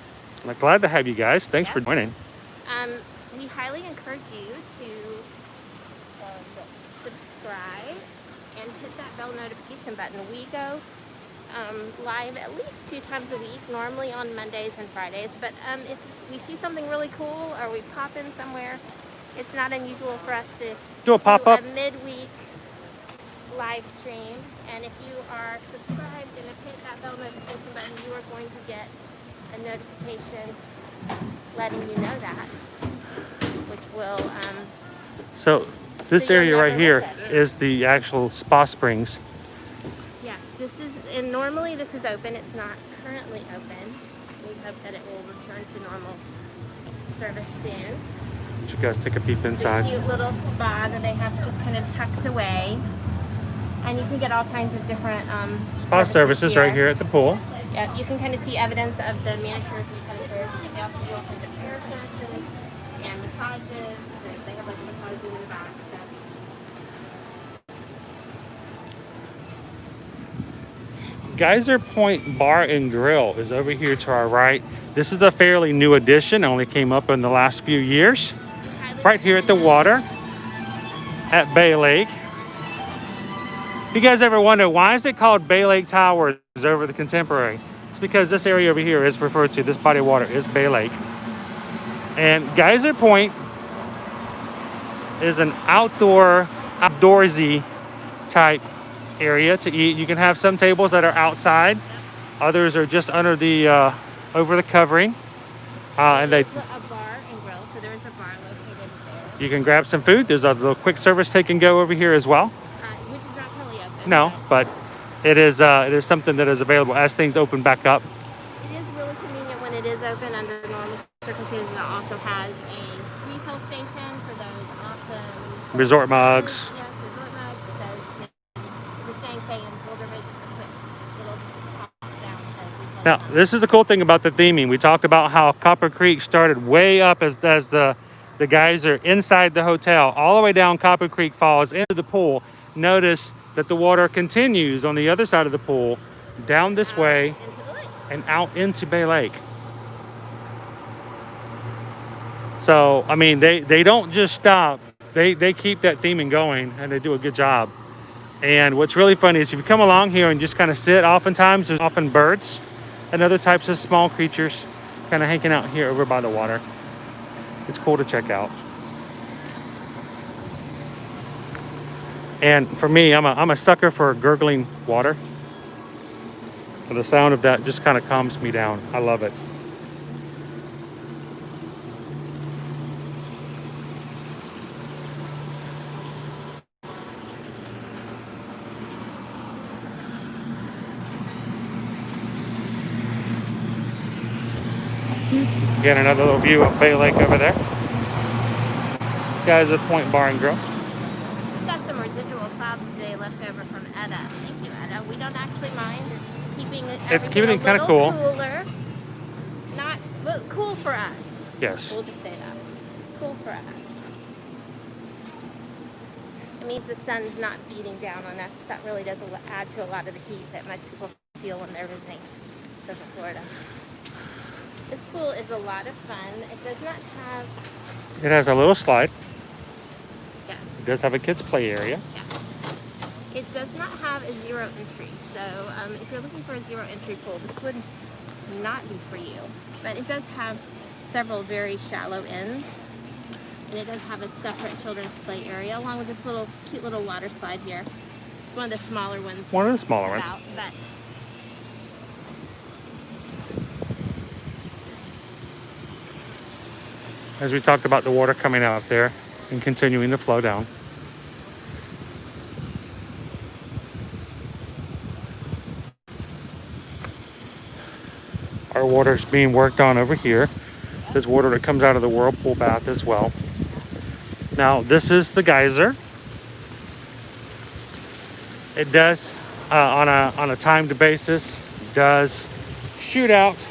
A: I'm glad to have you guys. Thanks for joining.
B: We highly encourage you to subscribe and hit that bell notification button. We go live at least 2 times a week, normally on Mondays and Fridays. But if we see something really cool or we pop in somewhere, it's not unusual for us to
A: Do a pop-up.
B: a midweek live stream. And if you are subscribed and have hit that bell notification button, you are going to get a notification letting you know that, which will
A: So this
B: So you'll
A: area right
B: never
A: here
B: miss it.
A: is the actual spa springs.
B: yes, this is, and normally this is open. It's not currently open. We hope that it will return to normal service soon.
A: Did you guys take a peep
B: It's a
A: inside?
B: cute little spa that they have just kind of tucked away. And you can get all kinds of different
A: Spa services right here at the pool.
B: Yeah, you can kind of see evidence of the manicures and pedicures. They also do all kinds of hair services and massages. And they have like a massage room in the back. So
A: Geyser Point Bar and Grill is over here to our right. This is a fairly new addition, only came up in the last few years. Right here at the water at Bay Lake. If you guys ever wonder, why is it called Bay Lake Towers over the Contemporary? It's because this area over here is referred to, this body of water is Bay Lake. And Geyser Point is an outdoorsy type area to eat. You can have some tables that are outside. Others are just under the, over the covering. And they,
B: there's a bar and grill, so there is a bar located there,
A: you can grab some food. There's a little quick service take and go over here as well.
B: which is not currently open.
A: No, but it is something that is available as things open back up.
B: It is really convenient when it is open under normal circumstances. It also has a refill station for those awesome
A: Resort mugs.
B: Yes, resort mugs. So if you're staying, say, in Boulder Ridge, it's a quick little just pop down to refill.
A: Now, this is the cool thing about the theming. We talked about how Copper Creek started way up as the geyser inside the hotel, all the way down Copper Creek Falls into the pool. Notice that the water continues on the other side of the pool, down this way,
B: Into the lake.
A: and out into Bay Lake. So, I mean, they don't just stop. They keep that theming going, and they do a good job. And what's really funny is if you come along here and just kind of sit, oftentimes there's often birds and other types of small creatures kind of hanging out here over by the water. It's cool to check out. And for me, I'm a sucker for gurgling water. And the sound of that just kind of calms me down. I love it. Again, another little view of Bay Lake over there. Guys at Point Bar and Grill.
B: We've got some residual clouds today left over from Etta. Thank you, Etta. We don't actually mind. It's keeping
A: it kinda
B: a
A: cool.
B: little cooler. Not well, cool for us.
A: Yes.
B: We'll just say that. Cool for us. It means the sun's not beating down on us. That really does add to a lot of the heat that most people feel when they're visiting Central Florida. This pool is a lot of fun. It does not have...
A: It has a little slide.
B: Yes.
A: It does have a kids play area.
B: Yes. It does not have a zero entry. So if you're looking for a zero entry pool, this would not be for you. But it does have several very shallow ends. And it does have a separate children's play area along with this little cute little water slide here. It's one of the smaller ones.
A: One of the smaller ones.
B: But
A: As we talked about the water coming out there and continuing to flow down. Our water's being worked on over here. There's water that comes out of the whirlpool bath as well. Now, this is the geyser. It does, on a timed basis, does shoot out.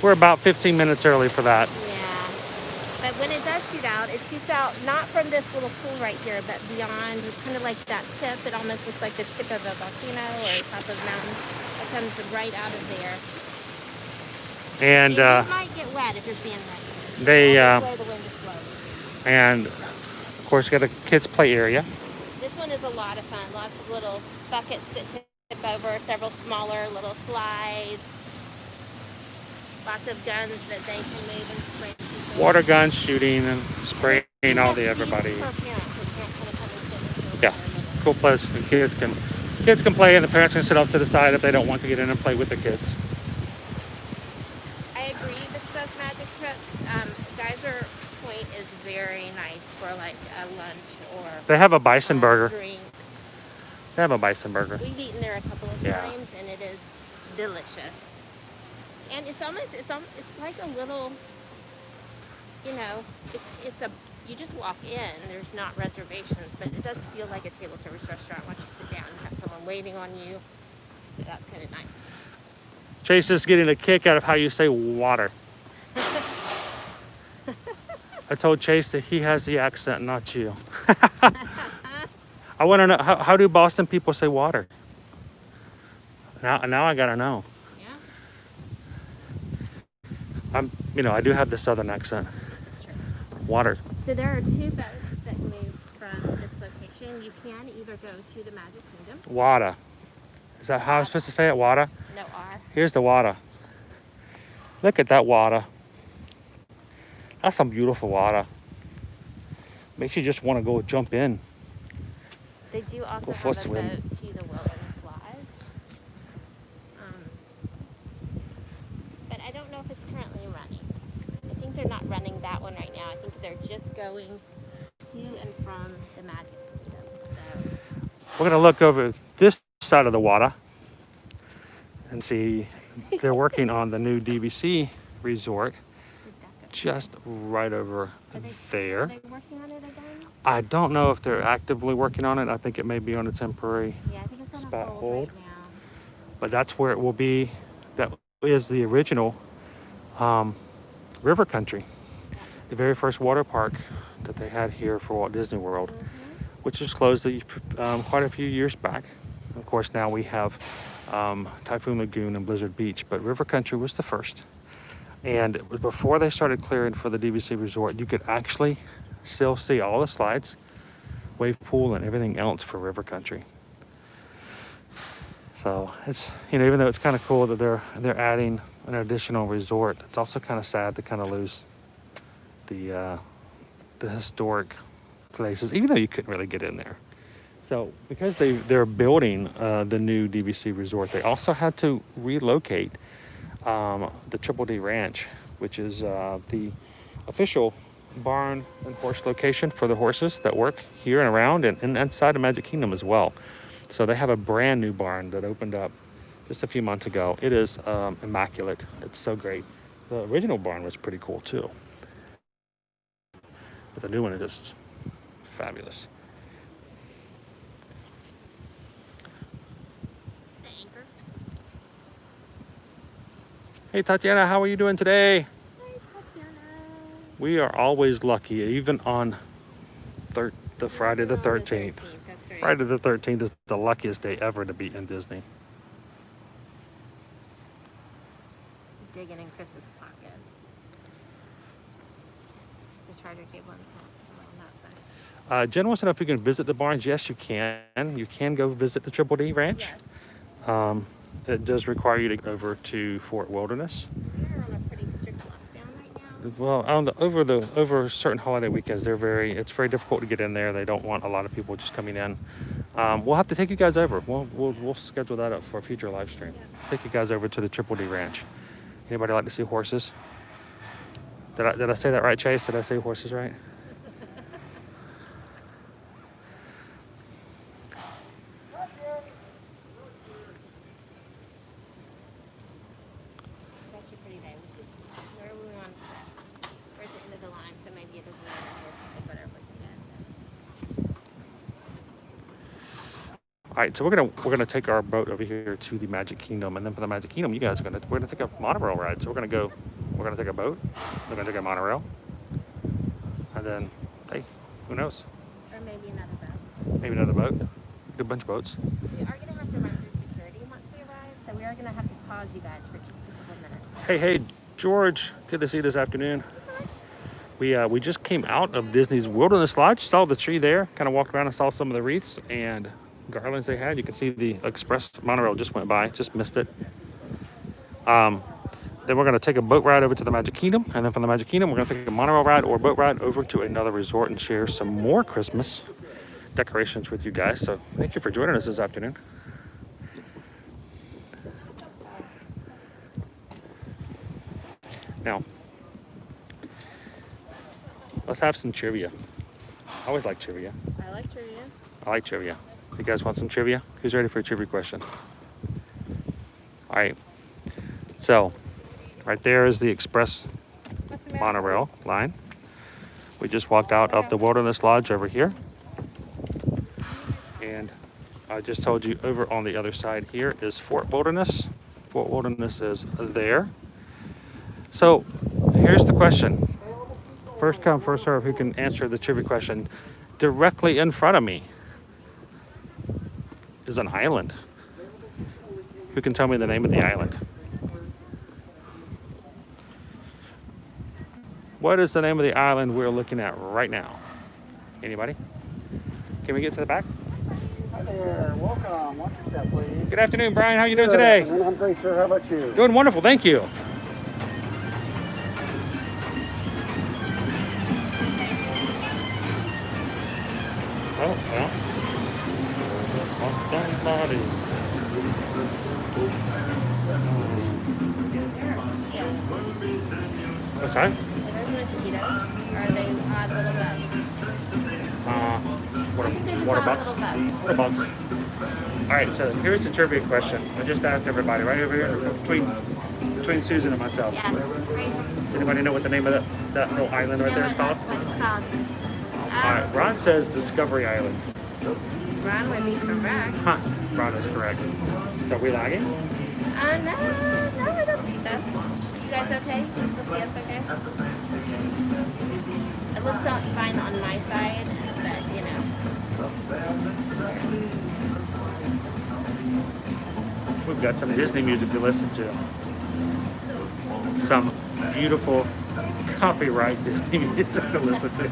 A: We're about 15 minutes early for that.
B: yeah. But when it does shoot out, it shoots out not from this little pool right here, but beyond. It's kind of like that tip. It almost looks like the tip of a volcano or top of a mountain. It comes right out of there.
A: And
B: you might get wet if you're standing right here.
A: they,
B: That's the way the wind is blowing.
A: and of course, got a kids play area.
B: This one is a lot of fun. Lots of little buckets that over several smaller little slides. Lots of guns that they can move and spray people.
A: Water guns, shooting and spraying all the
B: Yes,
A: everybody.
B: for parents. The parents want to come and sit and
A: Yeah, cool place. The kids can play, and the parents can sit off to the side if they don't want to get in and play with the kids.
B: I agree. Bespoke magic trips. Geyser Point is very nice for like a lunch or
A: They have a bison burger.
B: drink.
A: They have a bison burger.
B: We've eaten there a couple of
A: Yeah.
B: times, and it is delicious. And it's like a little, you know, you just walk in. There's not reservations, but it does feel like a table service restaurant. Once you sit down, you have someone waiting on you. So that's kind of nice.
A: Chase is getting a kick out of how you say water. I told Chase that he has the accent, not you. I want to know, how do Boston people say water? Now I gotta know.
B: Yeah.
A: I do have the southern accent.
B: That's true.
A: Water.
B: So there are two boats that move from this location. You can either go to the Magic Kingdom.
A: Water. Is that how I'm supposed to say it? Water?
B: No R.
A: Here's the water. Look at that water. That's some beautiful water. Makes you just want to go jump in.
B: They do also
A: Go
B: have
A: for a
B: a
A: swim.
B: boat to the Wilderness Lodge. But I don't know if it's currently running. I think they're not running that one right now. I think they're just going to and from the Magic Kingdom. So
A: We're gonna look over this side of the water and see they're working on the new DVC resort just right over
B: Are
A: there.
B: they working on it again?
A: I don't know if they're actively working on it. I think it may be on a temporary,
B: Yeah, I think it's on
A: Spot
B: a hold
A: hold.
B: right now.
A: but that's where it will be. That is the original river country, the very first water park that they had here for Walt Disney World, which was closed quite a few years back. Of course, now we have Typhoon Lagoon and Blizzard Beach, but River Country was the first. And it was before they started clearing for the DVC resort, you could actually still see all the slides, wave pool, and everything else for River Country. So it's, even though it's kind of cool that they're adding an additional resort, it's also kind of sad to kind of lose the historic places, even though you couldn't really get in there. So because they're building the new DVC resort, they also had to relocate the Triple D Ranch, which is the official barn and horse location for the horses that work here and around and inside the Magic Kingdom as well. So they have a brand new barn that opened up just a few months ago. It is immaculate. It's so great. The original barn was pretty cool too, but the new one is just fabulous.
B: The anchor.
A: Hey Tatiana, how are you doing today?
B: Hi, Tatiana.
A: We are always lucky, even on the Friday the
B: Oh,
A: 13th.
B: That's right.
A: Friday the 13th is the luckiest day ever to be in Disney.
B: Digging in Chris's pockets. Is the charger cable on that side?
A: Jen wants to know if you can visit the barns. Yes, you can. You can go visit the Triple D Ranch.
B: Yes.
A: It does require you to go over to Fort Wilderness.
B: We're on a pretty strict lockdown right now.
A: Well, over certain holiday weekends, it's very difficult to get in there. They don't want a lot of people just coming in. We'll have to take you guys over. We'll schedule that up for a future live stream.
B: Yeah.
A: Take you guys over to the Triple D Ranch. Anybody like to see horses? Did I say that right, Chase? Did I say horses right?
B: That's your pretty day. Where are we on set? We're at the end of the line, so maybe it doesn't matter if it's the butter looking at.
A: All right, so we're gonna take our boat over here to the Magic Kingdom, and then from the Magic Kingdom, we're gonna take a monorail ride. So we're gonna take a boat, we're gonna take a monorail, and then, hey, who knows?
B: Or maybe another boat.
A: Maybe another boat. A bunch of boats.
B: We are going to have to run through security once we arrive, so we are going to have to pause you guys for just a couple minutes.
A: Hey, George, good to see you this afternoon. We just came out of Disney's Wilderness Lodge, saw the tree there, kind of walked around and saw some of the wreaths, and garlands they had. You can see the express monorail just went by, just missed it. Then we're going to take a boat ride over to the Magic Kingdom, and then from the Magic Kingdom, we're going to take a monorail ride or boat ride over to another resort and share some more Christmas decorations with you guys. So thank you for joining us this afternoon. Now, let's have some trivia. I always like trivia.
B: I like trivia.
A: I like trivia. You guys want some trivia? Who's ready for a trivia question? All right. So, right there is the express monorail line. We just walked out of the Wilderness Lodge over here. And I just told you over on the other side here is Fort Wilderness. Fort Wilderness is there. So, here's the question. First come, first serve, who can answer the trivia question. Directly in front of me is an island. Who can tell me the name of the island? What is the name of the island we're looking at right now? Anybody? Can we get to the back?
D: Hi there, welcome. Watch your step, please.
A: Good afternoon, Brian. How are you doing today?
D: I'm great, sir. How about you?
A: Doing wonderful, thank you. Oh, well. Somebody. What's that?
B: Are those mosquitoes? Or are they odd little bugs?
A: Water bugs.
B: Little bugs.
A: Water bugs. All right, so here's the trivia question. I just asked everybody right over here between Susan and myself.
B: Yes. Right.
A: Does anybody know what the name of that little island right there is called?
B: What it's called.
A: All right, Ron says Discovery Island.
B: Ron would be correct.
A: Huh, Ron is correct. So are we lagging?
B: No, I don't think so. You guys okay? You still see us okay? It looks fine on my side, but you know.
A: We've got some Disney music to listen to. Some beautiful copyright Disney music to listen to.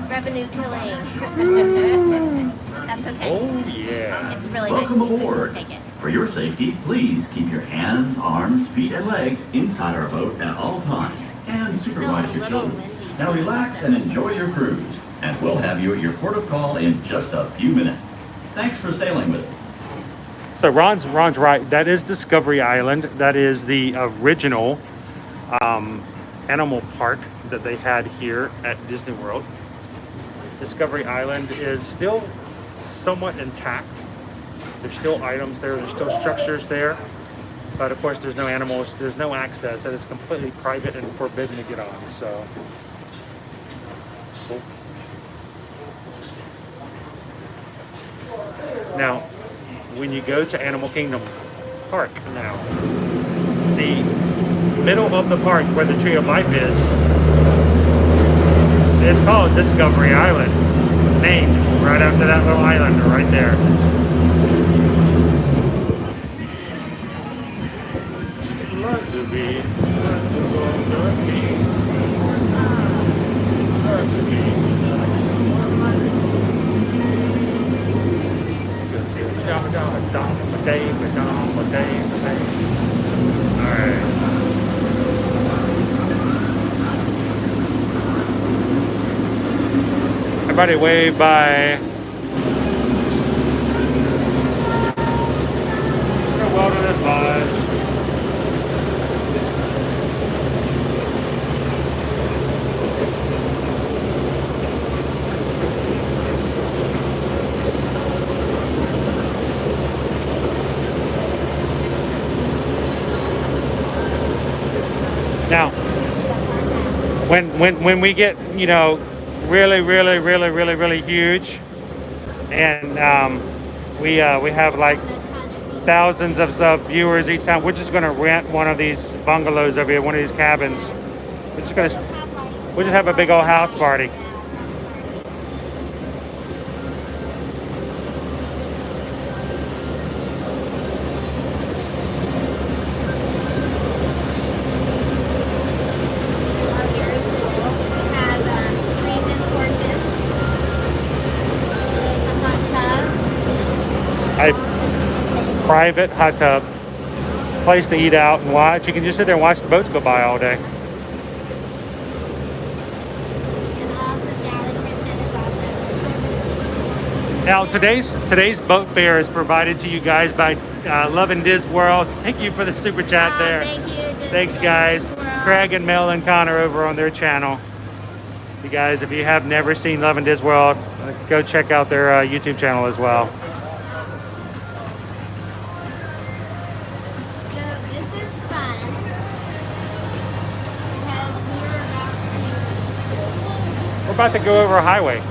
B: Revenue killing. That's okay.
A: Oh, yeah.
B: It's really
E: Welcome
B: nice music.
E: aboard.
B: Take it.
E: For your safety, please keep your hands, arms, feet, and legs inside our boat at all times and supervise your
B: Still a little
E: children.
B: windy,
E: Now
B: too.
E: relax and enjoy your cruise, and we'll have you at your port of call in just a few minutes. Thanks for sailing with us.
A: So Ron's right. That is Discovery Island. That is the original animal park that they had here at Disney World. Discovery Island is still somewhat intact. There's still items there. There's still structures there. But of course, there's no animals. There's no access. That is completely private and forbidden to get on. So. Cool. Now, when you go to Animal Kingdom Park now, the middle of the park where the Tree of Life is called Discovery Island, named right after that little island right there. Learn to be, learn to go, learn to be, learn to be. Alright. Everybody wave bye. Wilderness Lodge. Now, when we get, you know, really huge, and we have like thousands of viewers each time, we're just gonna rent one of these bungalows over here, one of these cabins. We'll just have a big old house party. a private hot tub, place to eat out and watch. You can just sit there and watch the boats go by all day. Now today's boat fare is provided to you guys by Loving Disney World. Thank you for the super chat there.
B: Thank you.
A: Thanks guys. Craig and Mel and Connor over on their channel. You guys, if you have never seen Loving Disney World, go check out their YouTube channel as well.
B: So this is fun because
A: We're about to go over a highway.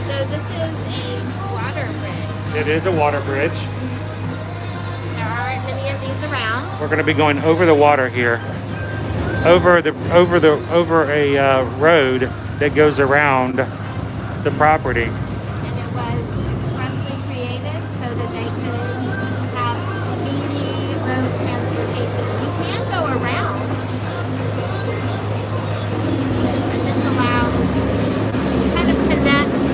B: So this is a water bridge.
A: It is a water bridge.
B: There aren't many of these around.
A: We're going to be going over the water here, over a road that goes around the property.
B: And it was expressly created so that they could have speedy road transportation. You can go around. And this allows, kind of connects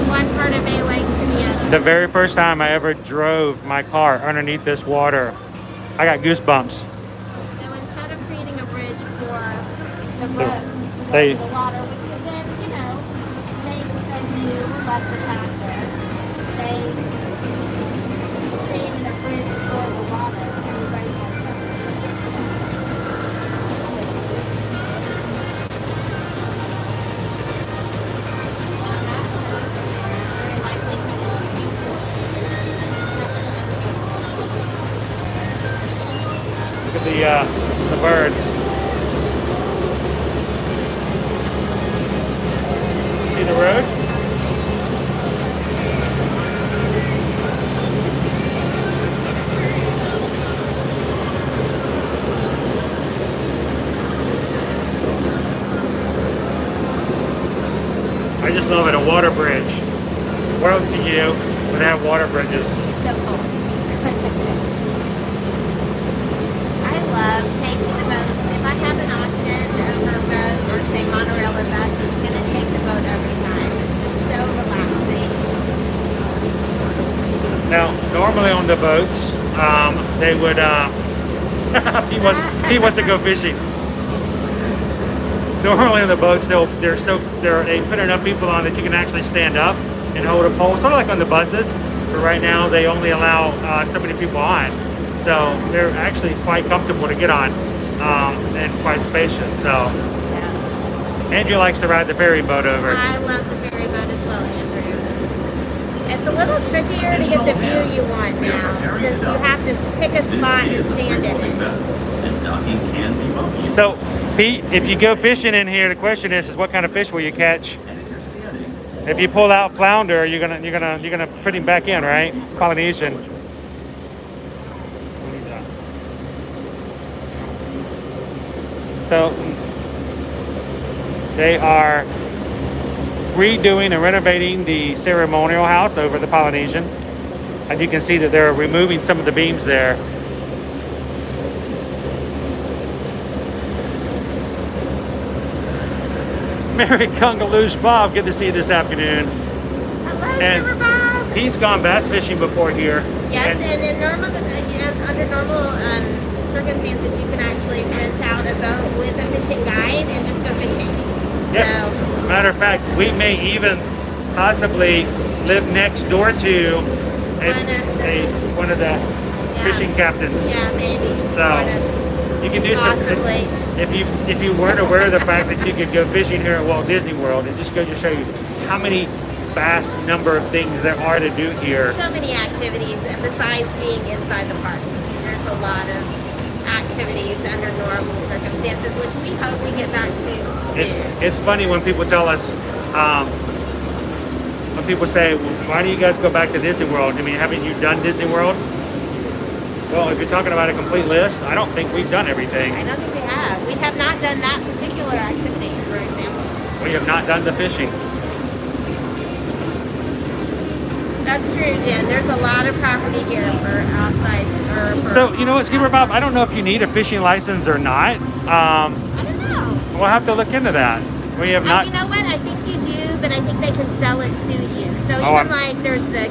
B: one part of a lake to the other.
A: The very first time I ever drove my car underneath this water, I got goosebumps.
B: So instead of creating a bridge for the road,
A: They-
B: the water, which would then, make a new less attractive, they created a bridge for the water and we raised that
A: Look at the birds. See the road? I just love it, a water bridge. Where else do you would have water bridges?
B: so cool. I love taking the boats. If I have an option over a boat or say monorail or bus, I'm going to take the boat every time. It's just so relaxing.
A: Now, normally on the boats, they would, he wants to go fishing. Normally on the boats, they put enough people on that you can actually stand up and hold a pole, sort of like on the buses. But right now, they only allow so many people on. So they're actually quite comfortable to get on and quite spacious. So Andrew likes to ride the ferry boat over.
B: I love the ferry boat as well, Andrew. It's a little trickier to get the view you want now, since you have to pick a spot and stand in it.
E: And docking can be bumpy.
A: So Pete, if you go fishing in here, the question is what kind of fish will you catch?
E: And if you're standing,
A: If you pull out flounder, you're gonna put him back in, right? Polynesian. So they are redoing and renovating the ceremonial house over the Polynesian. And you can see that they're removing some of the beams there. Merry Kungaloosh Bob, good to see you this afternoon.
B: Hello,
A: And
B: Silver Bob.
A: Pete's gone bass fishing before here.
B: Yes,
A: And-
B: and in under normal circumstances, you can actually rent out a boat with a fishing guide and just go fishing.
A: Yes.
B: So,
A: Matter of fact, we may even possibly live next door to one of the fishing captains.
B: yeah, maybe.
A: So,
B: Sort of.
A: You can do some.
B: Possibly.
A: If you weren't aware of the fact that you could go fishing here at Walt Disney World, it just goes to show you how many vast number of things there are to do here.
B: So many activities, and besides being inside the park, there's a lot of activities under normal circumstances, which we hope we get back to soon.
A: It's funny when people tell us, when people say, well, why do you guys go back to Disney World? I mean, haven't you done Disney World? Well, if you're talking about a complete list, I don't think we've done everything.
B: I don't think we have. We have not done that particular activity, for example.
A: We have not done the fishing.
B: That's true, Jen. There's a lot of property here for outside or for.
A: So, you know what, Skipper Bob, I don't know if you need a fishing license or not.
B: I don't know.
A: We'll have to look into that. We have not.
B: You know what? I think you do but I think they can sell it to you. So
A: Oh,
B: even like there's the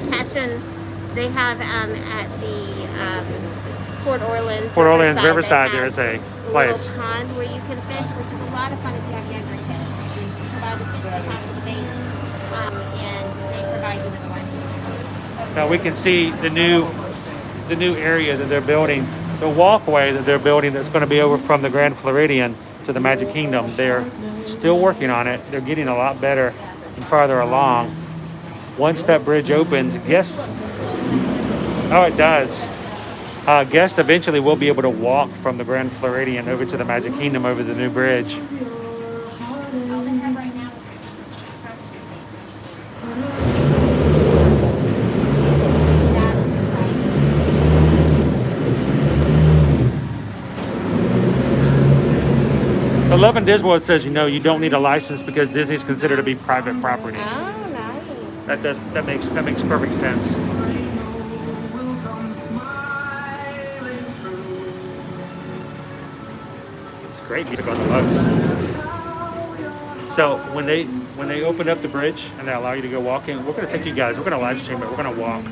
B: they have at the Port Orleans
A: Riverside,
B: they
A: there's a
B: little
A: place.
B: pond where you can fish, which is a lot of fun if you have younger kids. You provide the fish, they have the bait, and they provide you with license.
A: Now we can see the new area that they're building, the walkway that they're building that's going to be over from the Grand Floridian to the Magic Kingdom. They're still working on it. They're getting a lot better and farther along. Once that bridge opens, guests, oh, it does. Guests eventually will be able to walk from the Grand Floridian over to the Magic Kingdom over the new bridge.
B: All they have right now
A: The Love and Disney World says, you don't need a license because Disney's considered to be private property.
B: Oh, nice.
A: That makes perfect sense. It's great music on the boats. So when they open up the bridge and they allow you to go walking, we're going to take you guys. We're going to live stream it. We're going to walk.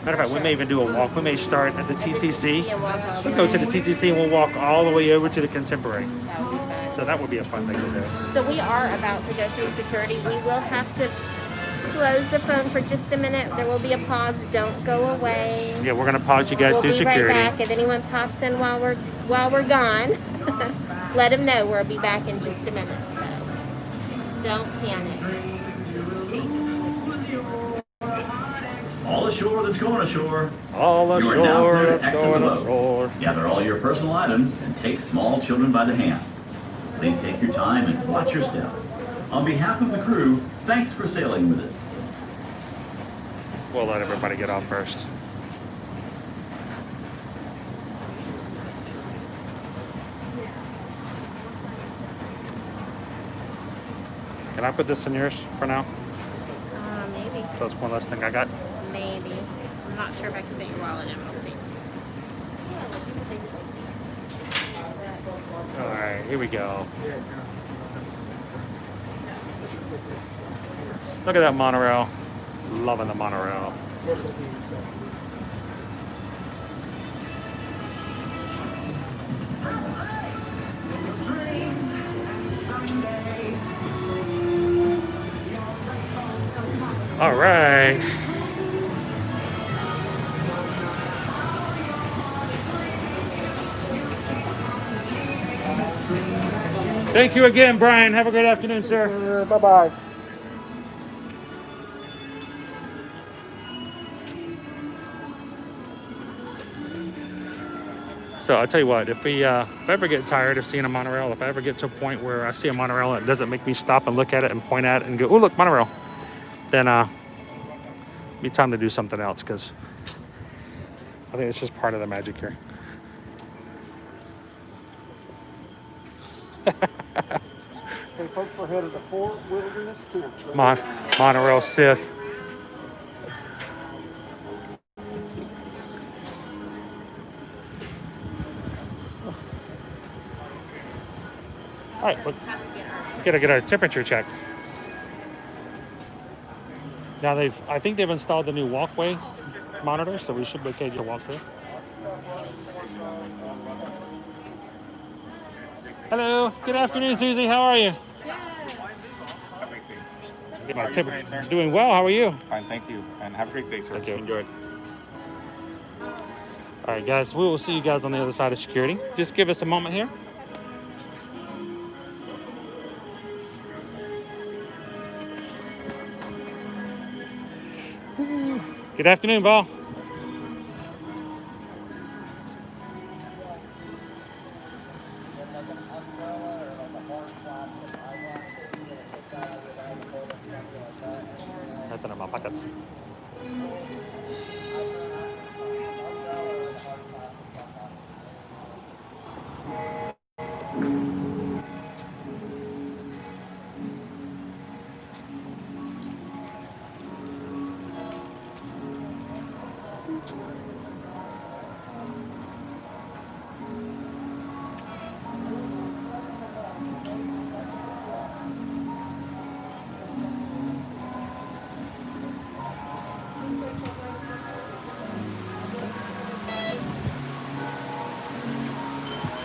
A: Matter of fact, we may even do a walk. We may start at the TTC. We'll go to the TTC and we'll walk all the way over to the Contemporary. So that would be a fun thing to do.
B: So we are about to go through security. We will have to close the phone for just a minute. There will be a pause. Don't go away.
A: Yeah, we're going to pause you guys
B: We'll
A: through
B: be
A: security.
B: right back. If anyone pops in while we're gone, let them know we'll be back in just a minute. So don't panic.
E: All ashore that's going ashore.
A: All
E: You are now
A: ashore,
E: clear to
A: let's
E: exit
A: go
E: the boat.
A: ashore.
E: Gather all your personal items and take small children by the hand. Please take your time and watch your step. On behalf of the crew, thanks for sailing with us.
A: We'll let everybody get off first. Can I put this in yours for now?
B: Maybe.
A: That's one less thing I got.
B: Maybe. I'm not sure if I can fit your wallet in. We'll see.
A: All right, here we go. Look at that monorail. Loving the monorail. All right. Thank you again, Brian. Have a great afternoon, sir.
D: Bye-bye.
A: So I'll tell you what, if I ever get tired of seeing a monorail, if I ever get to a point where I see a monorail and it doesn't make me stop and look at it and point at it and go, oh, look, monorail, then be time to do something else, because I think it's just part of the magic here.
D: Okay, folks, we're headed to Fort Wilderness Tour.
A: Monorail Sith. All right, look, gotta get our temperature checked. Now I think they've installed the new walkway monitor, so we should be okay to walk through. Hello, good afternoon, Susie. How are you? Get my temperature. Doing well. How are you?
F: Fine, thank you, and have a great day, sir.
A: Thank you.
F: Enjoy it.
A: All right, guys. We will see you guys on the other side of security. Just give us a moment here. Good afternoon, Paul. Ito na mga packets.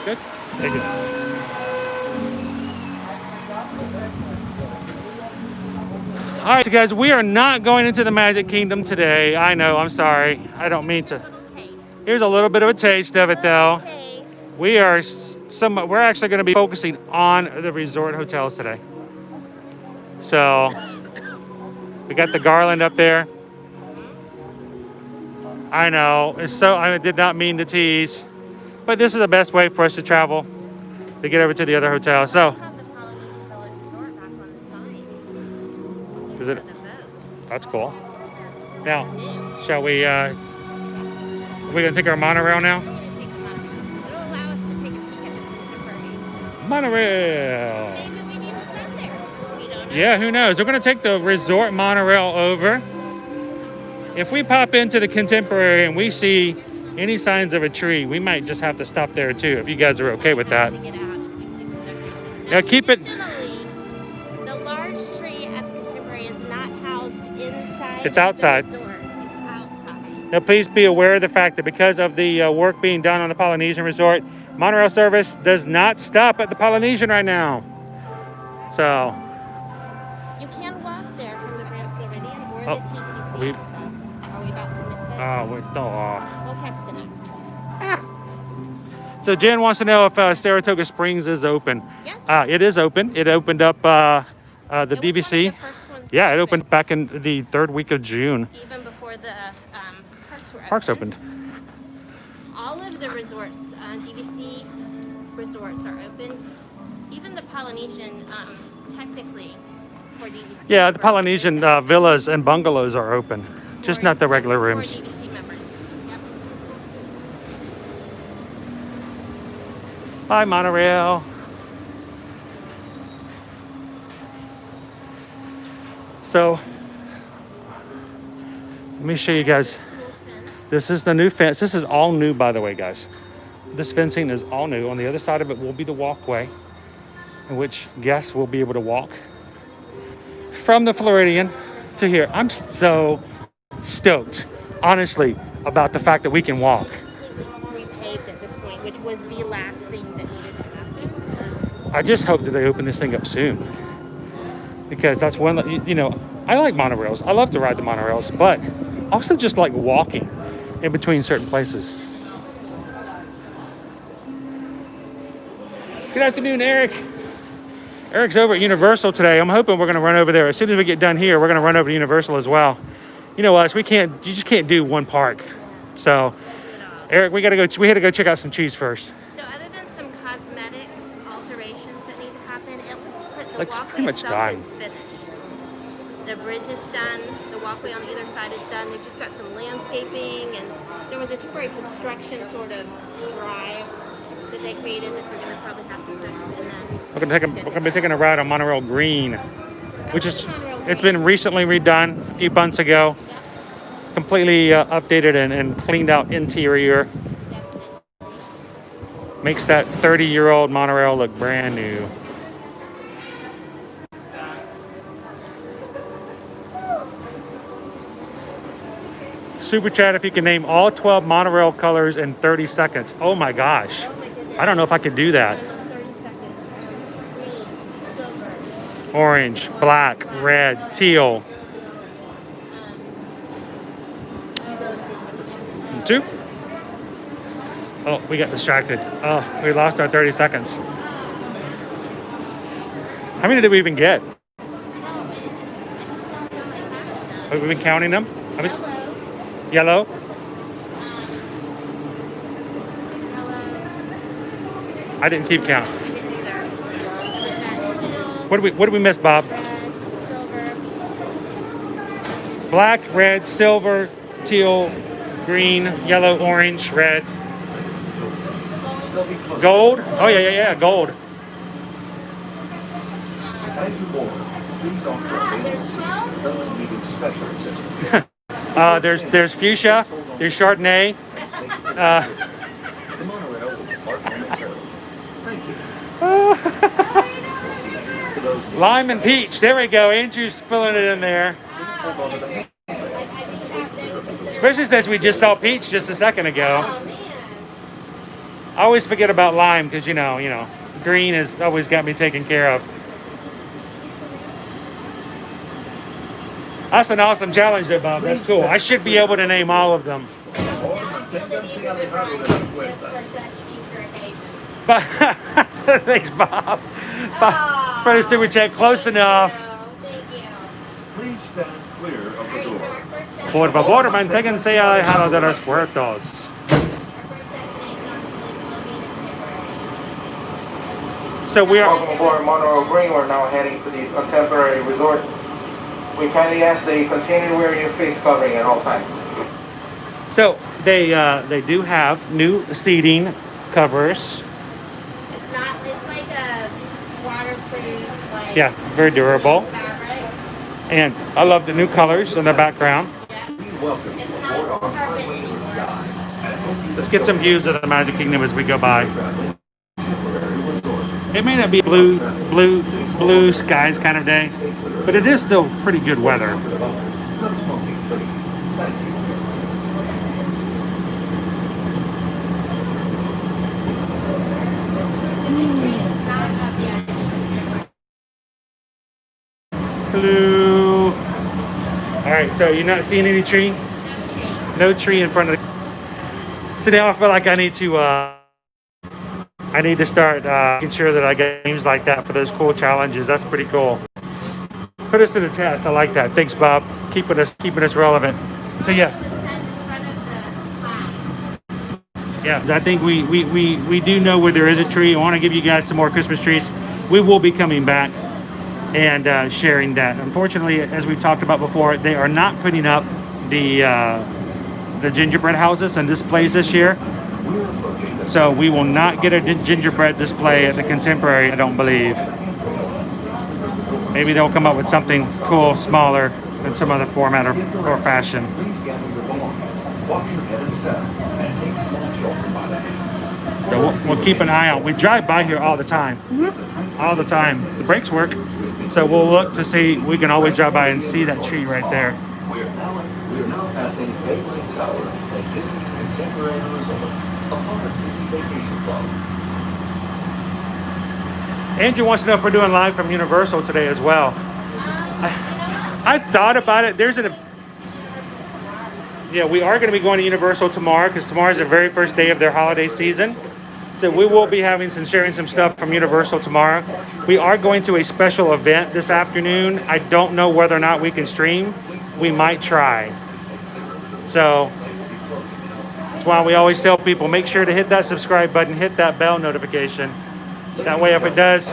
A: Good. Thank you. All right, so guys, we are not going into the Magic Kingdom today. I know, I'm sorry. I don't mean to.
B: Little taste.
A: Here's a little bit of a taste of it, though.
B: Taste.
A: We are we're actually going to be focusing on the resort hotels today. So we got the garland up there. I know, I did not mean to tease, but this is the best way for us to travel to get over to the other hotel. So
B: Have the Polynesian Village Resort back on the sign.
A: is it?
B: For the boats.
A: That's cool.
B: It's
A: Now,
B: new.
A: shall we? Are we gonna take our monorail now?
B: I'm gonna take the monorail. It'll allow us to take a peek at the contemporary.
A: Monorail.
B: Maybe we need to send there. We don't know.
A: Yeah, who knows? We're gonna take the resort monorail over. If we pop into the contemporary and we see any signs of a tree, we might just have to stop there too. If you guys are okay with that.
B: To get out if we see some decorations.
A: Yeah, keep it.
B: Traditionally, the large tree at the contemporary is not housed inside.
A: It's outside.
B: The resort. It's outside.
A: Now, please be aware of the fact that because of the work being done on the Polynesian Resort, monorail service does not stop at the Polynesian right now. So,
B: You can walk there from the Grand Floridian or
A: Oh,
B: the TTC.
A: we-
B: Are we about to miss it? We'll catch the next.
A: So Jen wants to know if Saratoga Springs is open.
B: Yes.
A: It is open. It opened up the
B: It was
A: DVC.
B: one of the first ones
A: Yeah,
B: to
A: it
B: open,
A: opened back in the third week of June.
B: even before the parks were open.
A: Parks opened.
B: All of the resorts, DVC resorts are open. Even the Polynesian, technically, for DVC.
A: Yeah, the
B: members,
A: Polynesian
B: is open.
A: villas and bungalows are open, just
B: For-
A: not the regular
B: For
A: rooms.
B: DVC members. Yep.
A: Bye, monorail. So, let me show you guys. This is the new fence. This is all new, by the way, guys. This fencing is all new. On the other side of it will be the walkway in which guests will be able to walk from the Floridian to here. I'm so stoked, honestly, about the fact that we can walk.
B: Completely repaved at this point, which was the last thing that needed to happen.
A: I just hope that they open this thing up soon, because that's one, I like monorails. I love to ride the monorails, but also just like walking in between certain places. Good afternoon, Eric. Eric's over at Universal today. I'm hoping we're going to run over there. As soon as we get done here, we're going to run over to Universal as well. You know us, you just can't do one park. So, Eric, we had to go check out some cheese first.
B: So other than some cosmetic alterations that need to happen, the
A: Looks
B: walkway
A: pretty much
B: itself
A: done.
B: is finished. The bridge is done. The walkway on either side is done. They've just got some landscaping, and there was a temporary construction sort of drive that they created that they're going to probably have to fix. And then
A: We're gonna be taking a ride on Monorail Green, which is
B: Monorail
A: it's
B: Green.
A: been recently redone a few months ago, completely updated and cleaned out interior. Makes that 30-year-old monorail look brand new. Super chat if you can name all 12 monorail colors in 30 seconds. Oh my gosh.
B: Oh my goodness.
A: I don't know if I could do that.
B: 30 seconds. Green, silver,
A: Orange, black, red, teal. Two. Oh, we got distracted. Oh, we lost our 30 seconds. How many did we even get? Have we been counting them?
B: yellow,
A: Yellow.
B: yellow,
A: I didn't keep count.
B: I didn't either.
A: What did we miss, Bob?
B: Red, silver,
A: Black, red, silver, teal, green, yellow, orange, red, gold. Oh yeah, gold. There's fuchsia, there's Chardonnay. Lime and peach. There we go. Andrew's filling it in there. Especially since we just saw peach just a second ago.
B: oh man.
A: I always forget about lime because you know, green has always got me taken care of. That's an awesome challenge there, Bob. That's cool. I should be able to name all of them. But thanks, Bob. For the super chat, close enough.
B: Thank you.
E: Please stand clear of the
B: Alright, so
E: door.
B: our first destination.
A: Por favor, manténganse alejado de los puertos.
B: Our first destination obviously will be the Contemporary.
A: So we are.
D: Welcome aboard Monroe Green. We're now heading to the Contemporary Resort. We kindly ask that you continue to wear your face covering at all times.
A: So they do have new seating covers.
B: It's not. It's like a waterproof, like
A: Yeah, very durable.
B: fabric.
A: And I love the new colors in the background.
B: Yeah.
E: Welcome
B: It's
E: aboard
B: not
E: our
B: carpet
E: Travelmation
B: anymore.
E: guide. And I hope you
A: Let's get some views of the Magic Kingdom as we go by.
E: Travel Contemporary Resort.
A: It may not be blue skies kind of day, but it is still pretty good weather.
E: No smoking, please. Thank you.
B: The big tree is not up yet.
A: Hello. All right, so you're not seeing any tree? No tree in front of the. So now I feel like I need to start making sure that I get games like that for those cool challenges. That's pretty cool. Put us to the test. I like that. Thanks, Bob. Keeping us relevant. So yeah,
B: It was set in front of the class.
A: yeah. I think we do know where there is a tree. I want to give you guys some more Christmas trees. We will be coming back and sharing that. Unfortunately, as we've talked about before, they are not putting up the gingerbread houses in this place this year. So we will not get a gingerbread display at the Contemporary, I don't believe. Maybe they'll come up with something cool, smaller, in some other format or fashion.
E: Please gather your belongings. Watch your head and step. And take small children by the hand.
A: So we'll keep an eye out. We drive by here all the time. All the time. The brakes work. So we'll look to see, we can always drive by and see that tree right there.
E: We are now passing Gateway Tower at Disney's Contemporary Resort, a part of Disney Vacation Planner.
A: Andrew wants to know if we're doing live from Universal today as well. I thought about it. Yeah, we are going to be going to Universal tomorrow because tomorrow's the very first day of their holiday season. So we will be sharing some stuff from Universal tomorrow. We are going to a special event this afternoon. I don't know whether or not we can stream. We might try. So that's why we always tell people, make sure to hit that subscribe button, hit that bell notification. That way if it does,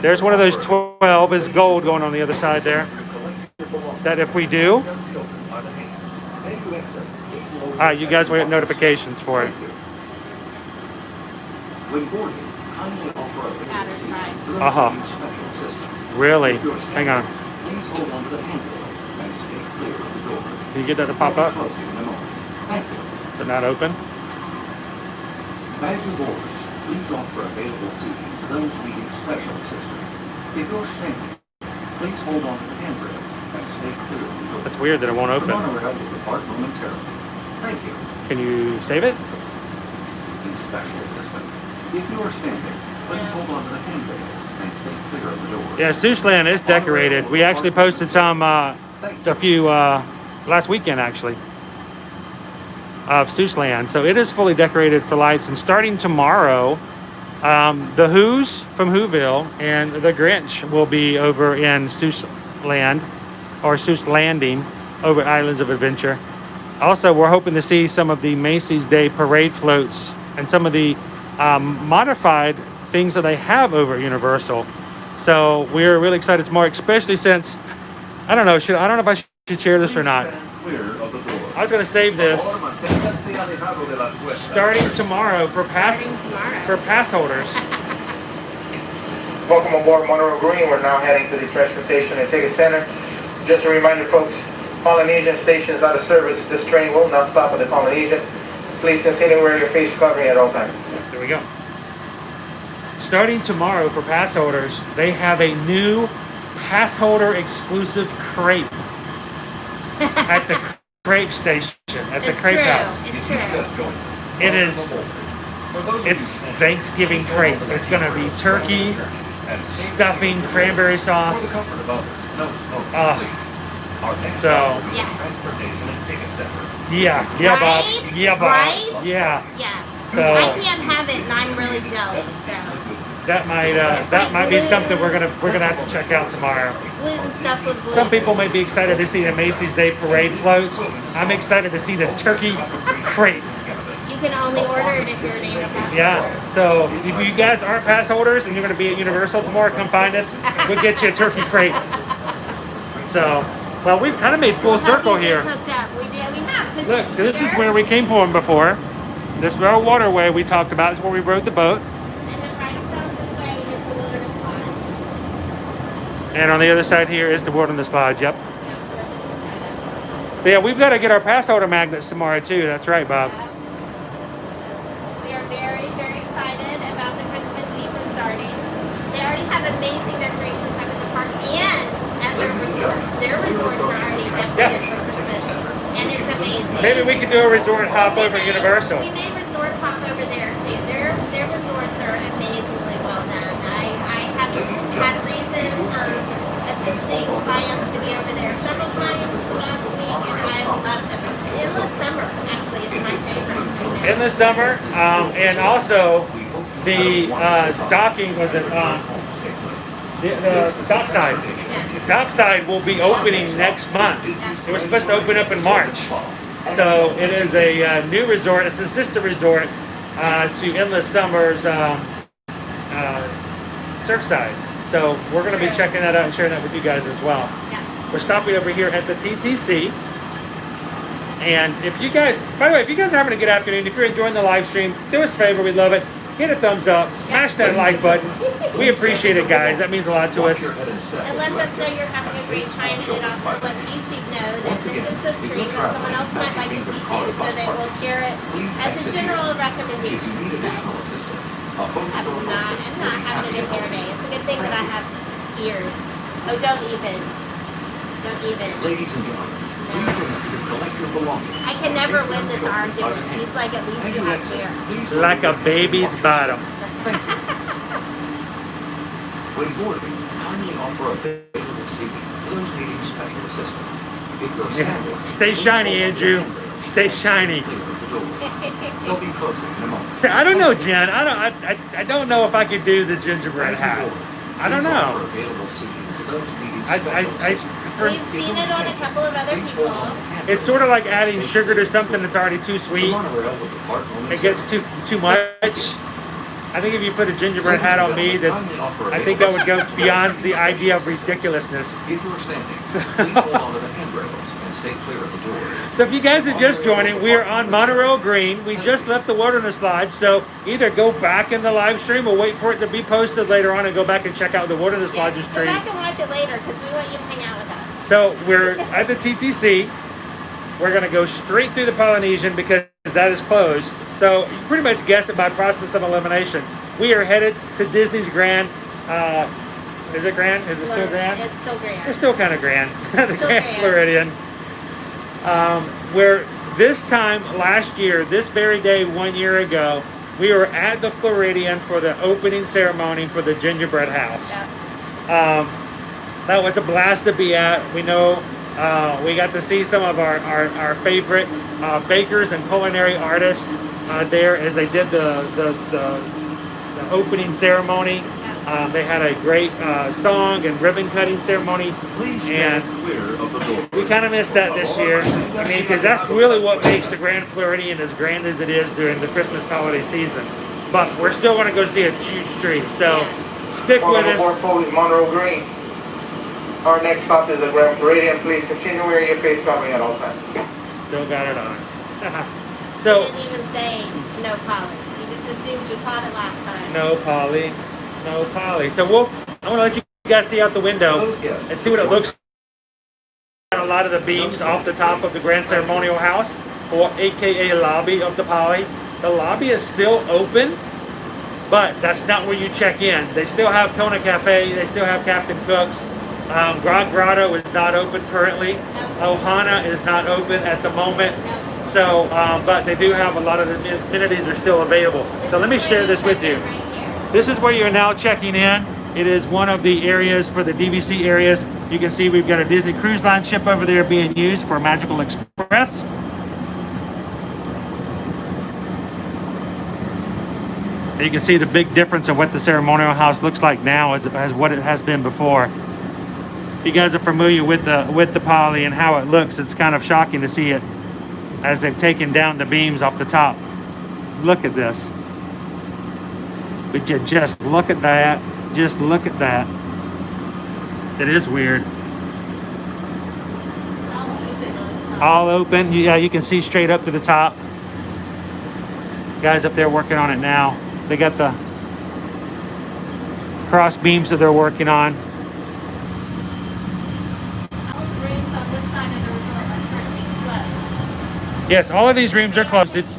A: there's one of those 12 is gold going on the other side there. That if we do, you guys will get notifications for it.
E: When boarding, kindly off-road.
B: Pattern price.
E: Special system.
A: Really? Hang on.
E: Please hold on to the handrail and stay clear of the door.
A: Can you get that to pop up?
E: Closing in a moment. Thank you.
A: Did not open?
E: Bags and boarders, please offer available seating to those needing special assistance. If you're standing, please hold on to the handrail and stay clear of the door.
A: That's weird that it won't
E: The
A: open.
E: monorail will depart momentarily. Thank you.
A: Can you save it?
E: In special assistance, if you are standing, please hold on to the handrails and stay clear of the door.
A: Yeah, Seussland is decorated. We actually posted some, a few, last weekend actually, of Seussland. So it is fully decorated for lights. And starting tomorrow, the Who's from Whoville and the Grinch will be over in Seussland, or Seuss Landing, over at Islands of Adventure. Also, we're hoping to see some of the Macy's Day Parade floats and some of the modified things that they have over at Universal. So we're really excited tomorrow, especially since, I don't know if I should share this or not.
E: Clear of the door.
A: I was going to save this. Starting tomorrow for pass holders.
D: Welcome aboard Monroe Green. We're now heading to the Transportation and Ticket Center. Just a reminder, folks, Polynesian station is out of service. This train will not stop at the Polynesian. Please continue wearing your face covering at all times.
A: There we go. Starting tomorrow for pass holders, they have a new pass holder exclusive crepe at the crepe station, at the
B: It's
A: crepe
B: true.
A: house.
B: It's true.
A: It is It's Thanksgiving crepe. It's gonna be turkey, stuffing, cranberry sauce. So
B: Yes.
A: yeah,
B: Right?
A: Bob. Yeah, Bob.
B: Right?
A: Yeah.
B: Yes.
A: So
B: I can't have it, and I'm really jelly. So
A: that might be something we're gonna have to check out tomorrow.
B: gluten stuff with gluten.
A: Some people may be excited to see the Macy's Day Parade floats. I'm excited to see the turkey crepe.
B: You can only order it if you're an annual pass
A: Yeah.
B: holder.
A: So if you guys aren't pass holders and you're gonna be at Universal tomorrow, come find us. We'll get you a turkey crepe. So, well, we've kind of made full circle
B: Help you
A: here.
B: get hooked up. We have. 'cause
A: Look, this is
B: here,
A: where we came from before. This rail waterway we talked about is where we rode the boat.
B: And then right across this way is the Wilderness Lodge.
A: And on the other side here is the Wilderness Lodge, yep. But yeah, we've got to get our pass holder magnets tomorrow too. That's right, Bob.
B: We are very, very excited about the Christmas season starting. They already have amazing decorations up at the park and at their resorts. Their resorts are already decorated for Christmas, and it's amazing.
A: Maybe we could do a resort hop over
B: We may-
A: Universal.
B: We may resort hop over there too. Their resorts are amazingly well done. I haven't had reason for assisting clients to be over there several times last week, and I love them. Endless Summer actually is my favorite right now.
A: In the summer, and also the docking with the dockside.
B: Yes.
A: Dockside will be opening next month. It was supposed to open up in March. So it is a new resort. It's a sister resort to Endless Summer's Surfside. So we're going to be checking that out and sharing that with you guys as well.
B: Yeah.
A: We're stopping over here at the TTC. And if you guys, by the way, if you guys are having a good afternoon, if you're enjoying the live stream, do us a favor, we love it. Hit a thumbs up, smash that like button. We appreciate it, guys. That means a lot to us.
B: It lets us know you're having a great time, and it also lets YouTube know that this is a stream that someone else might like to see too, so they will share it as a general recommendation. So I'm not having a good hair day. It's a good thing that I have ears. Oh, don't even.
E: Ladies and gentlemen, please remember to collect your belongings.
B: I can never win this argument. He's like, at least you have hair.
A: Like a baby's bottom.
E: When boarding, kindly offer available seating to those needing special assistance. If you're
A: Yeah. Stay shiny, Andrew. Stay shiny.
E: They'll be closing in a moment.
A: See, I don't know, Jen. I don't know if I could do the gingerbread hat. I don't know.
E: Available seating to those needing
B: We've seen it on a couple of other people.
A: It's sort of like adding sugar to something that's already too sweet. It gets too much. I think if you put a gingerbread hat on me, that I think that would go beyond the idea of ridiculousness.
E: If you're standing, please hold on to the handrails and stay clear of the doors.
A: So if you guys are just joining, we are on Monorail Green. We just left the Wilderness Lodge, so either go back in the live stream or wait for it to be posted later on and go back and check out the Wilderness Lodge's
B: Go
A: tree.
B: back and watch it later because we want you to hang out with us.
A: So we're at the TTC. We're going to go straight through the Polynesian because that is closed. So you pretty much guess it by process of elimination. We are headed to Disney's Grand. Is it Grand? Is it still Grand?
B: It's still grand.
A: It's still kind of Grand. The
B: Still
A: Grand
B: grand.
A: Floridian. Where this time last year, this very day 1 year ago, we were at the Floridian for the opening ceremony for the gingerbread house.
B: Yeah.
A: That was a blast to be at. We know we got to see some of our favorite bakers and culinary artists there as they did the opening ceremony. They had a great song and ribbon cutting ceremony, and
E: Clear of the door.
A: we kind of missed that this year. I mean, because that's really what makes the Grand Floridian as grand as it is during the Christmas holiday season. But we're still going to go see a huge tree, so stick with us.
D: Monroe Green. Our next stop is the Grand Floridian. Please continue wearing your face covering at all times.
A: Still got it on.
B: You
A: So,
B: didn't even say no Polly. You just assumed you caught it last time.
A: no Polly, no Polly. So I want to let you guys see out the window and see what it looks like. A lot of the beams off the top of the Grand Ceremonial House, or AKA lobby of the Poly. The lobby is still open, but that's not where you check in. They still have Kona Cafe. They still have Captain Cook's. Grog Grotto is not open currently. Ohana is not open at the moment. So, but they do have a lot of the amenities are still available. So let me share this with you. This is where you're now checking in. It is one of the areas for the DVC areas. You can see we've got a Disney Cruise Line ship over there being used for Magical Express. You can see the big difference of what the ceremonial house looks like now as what it has been before. If you guys are familiar with the poly and how it looks, it's kind of shocking to see it as they've taken down the beams off the top. Look at this. But you just look at that. Just look at that. It is weird. All open. Yeah, you can see straight up to the top. Guys up there working on it now. They got the cross beams that they're working on. Yes, all of these rooms are closed. It's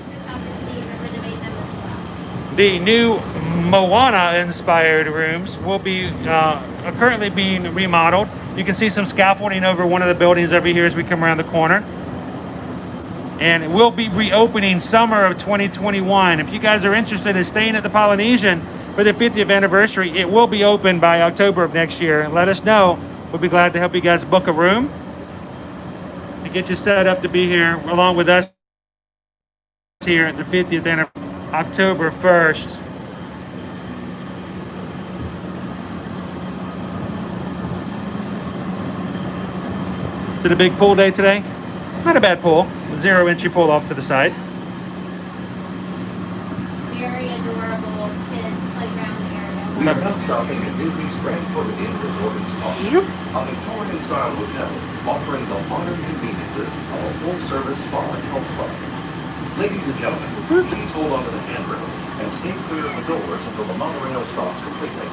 A: the new Moana-inspired rooms will be currently being remodeled. You can see some scaffolding over one of the buildings over here as we come around the corner. And it will be reopening summer of 2021. If you guys are interested in staying at the Polynesian for the 50th anniversary, it will be open by October of next year. Let us know. We'll be glad to help you guys book a room and get you set up to be here along with us here at the 50th anniversary, October 1st. Is it a big pool day today? Not a bad pool. 0 entry pool off to the side.
B: Very adorable kids playground area.
E: We are now stopping at Disney's Grand Floridian Resort and Spa, a Victorian-style hotel offering the modern conveniences of a full-service spa and health club. Ladies and gentlemen, please hold on to the handrails and stay clear of the doors until the monorail stops completely.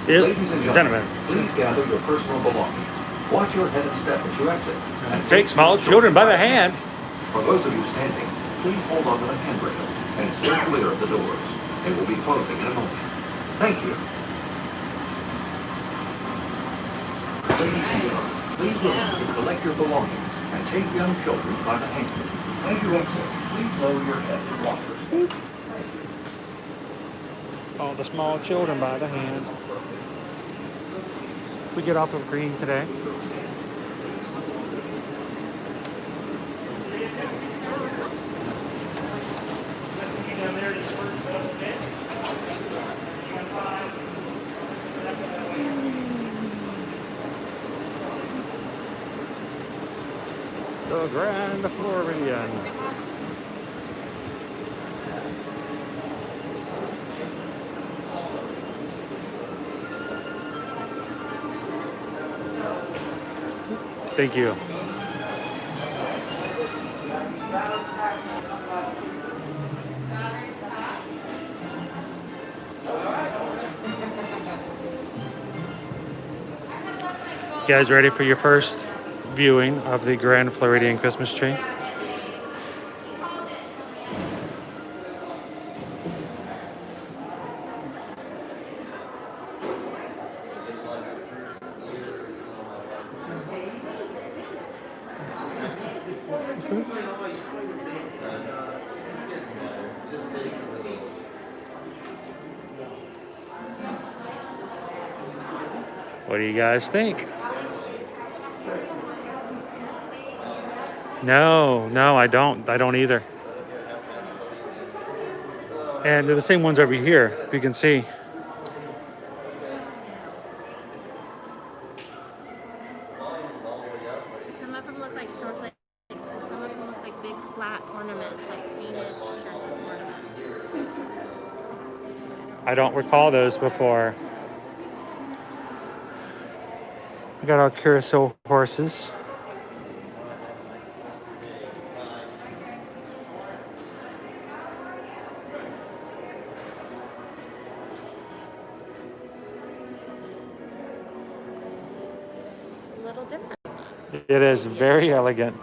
E: Ladies and gentlemen, please gather your personal belongings. Watch your head and step as you exit. And
A: Take small children by the hand.
E: For those of you standing, please hold on to the handrail and stay clear of the doors. They will be closing in a moment. Thank you. Ladies and gentlemen, please remember to collect your belongings and take young children by the hand. As you exit, please lower your head and watch.
A: All the small children by the hand. We get off of green today. The Grand Floridian. Thank you. You guys ready for your first viewing of the Grand Floridian Christmas tree? What do you guys think? No, I don't. I don't either. And they're the same ones over here, if you can see.
B: So some of them look like snowflakes, and some of them look like big flat ornaments, like painted pictures of ornaments.
A: I don't recall those before. We got our carousel horses.
B: It's a little different.
A: It is very elegant.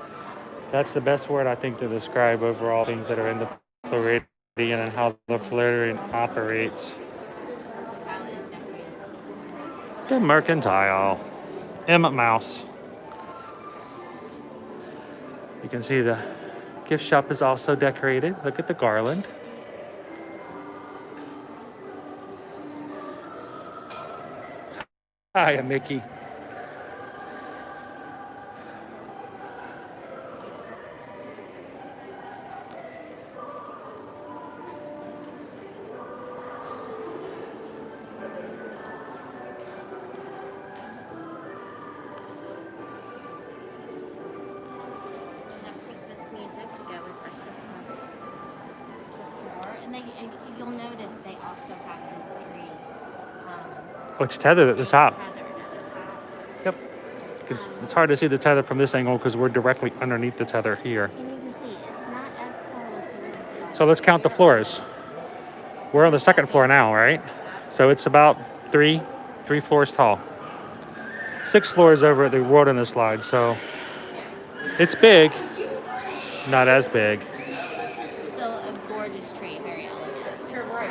A: That's the best word I think to describe overall things that are in the Floridian and how the Floridian operates. The Mercantile. Emmett Mouse. You can see the Gift shop is also decorated. Look at the garland. Hi, I'm Mickey.
B: Have Christmas music to go with our Christmas decor. And you'll notice they also have this tree.
A: Oh, it's tethered at the top.
B: Tethered at the top.
A: Yep. It's hard to see the tether from this angle because we're directly underneath the tether here.
B: And you can see it's not as tall as the little one.
A: So let's count the floors. We're on the second floor now, right? So it's about three floors tall. 6 floors over at the wilderness lodge. So it's big, not as big.
B: Still a gorgeous tree, very elegant.
C: You're right.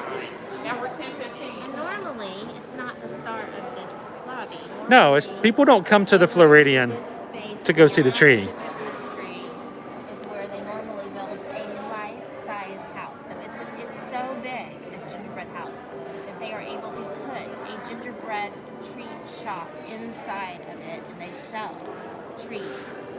C: Now we're 10:15.
B: And normally, it's not the start of this lobby.
A: No, it's people don't come to the Floridian
B: This space
A: to go see the tree.
B: behind the Christmas tree is where they normally build a life-size house. So it's so big, this gingerbread house, that they are able to put a gingerbread treat shop inside of it, and they sell treats.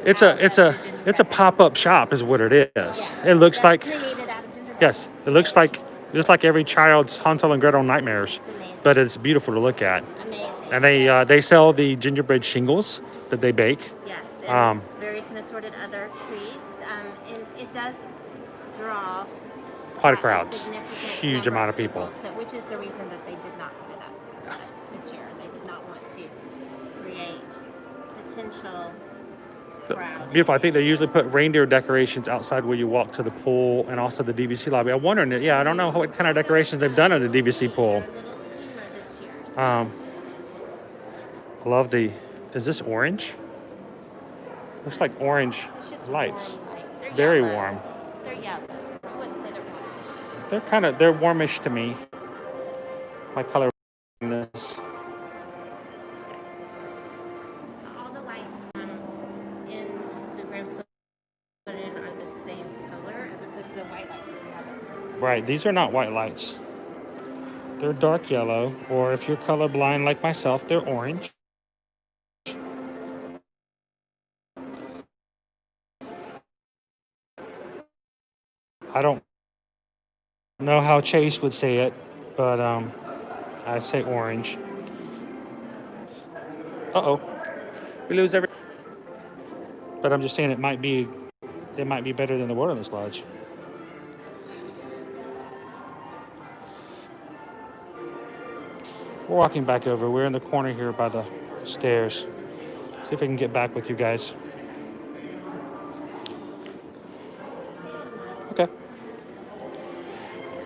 A: It's
B: out of the
A: a
B: gingerbread house.
A: pop-up shop is what it is.
B: Yes,
A: It looks
B: that's
A: like
B: created out of gingerbread.
A: yes, it looks like just like every child's Hansel and Gretel nightmares.
B: It's amazing.
A: But it's beautiful to look at.
B: Amazing.
A: And they sell the gingerbread shingles that they bake.
B: Yes, and
A: Um,
B: various and assorted other treats. And it does draw
A: Quite a crowd.
B: significant
A: Huge
B: number
A: amount of people.
B: So, which is the reason that they did not put it up this year. They did not want to create potential crowd.
A: Beautiful. I think they usually put reindeer decorations outside where you walk to the pool and also the DVC lobby. I'm wondering, yeah, I don't know what kind of decorations they've done at the DVC pool.
B: They're a little tamer this year. So
A: I love is this orange? Looks like orange
B: it's just
A: lights.
B: warm lights. They're
A: Very
B: yellow.
A: warm.
B: They're yellow. I wouldn't say they're orange.
A: They're warmish to me. My color this.
B: All the lights in the Grand Floridian are the same color as opposed to the white lights that we have at
A: Right, these are not white lights. They're dark yellow, or if you're colorblind like myself, they're orange. I don't know how Chase would say it, but I say orange. Uh-oh. We lose every... But I'm just saying it might be better than the Wilderness Lodge. We're walking back over. We're in the corner here by the stairs. See if I can get back with you guys. Okay.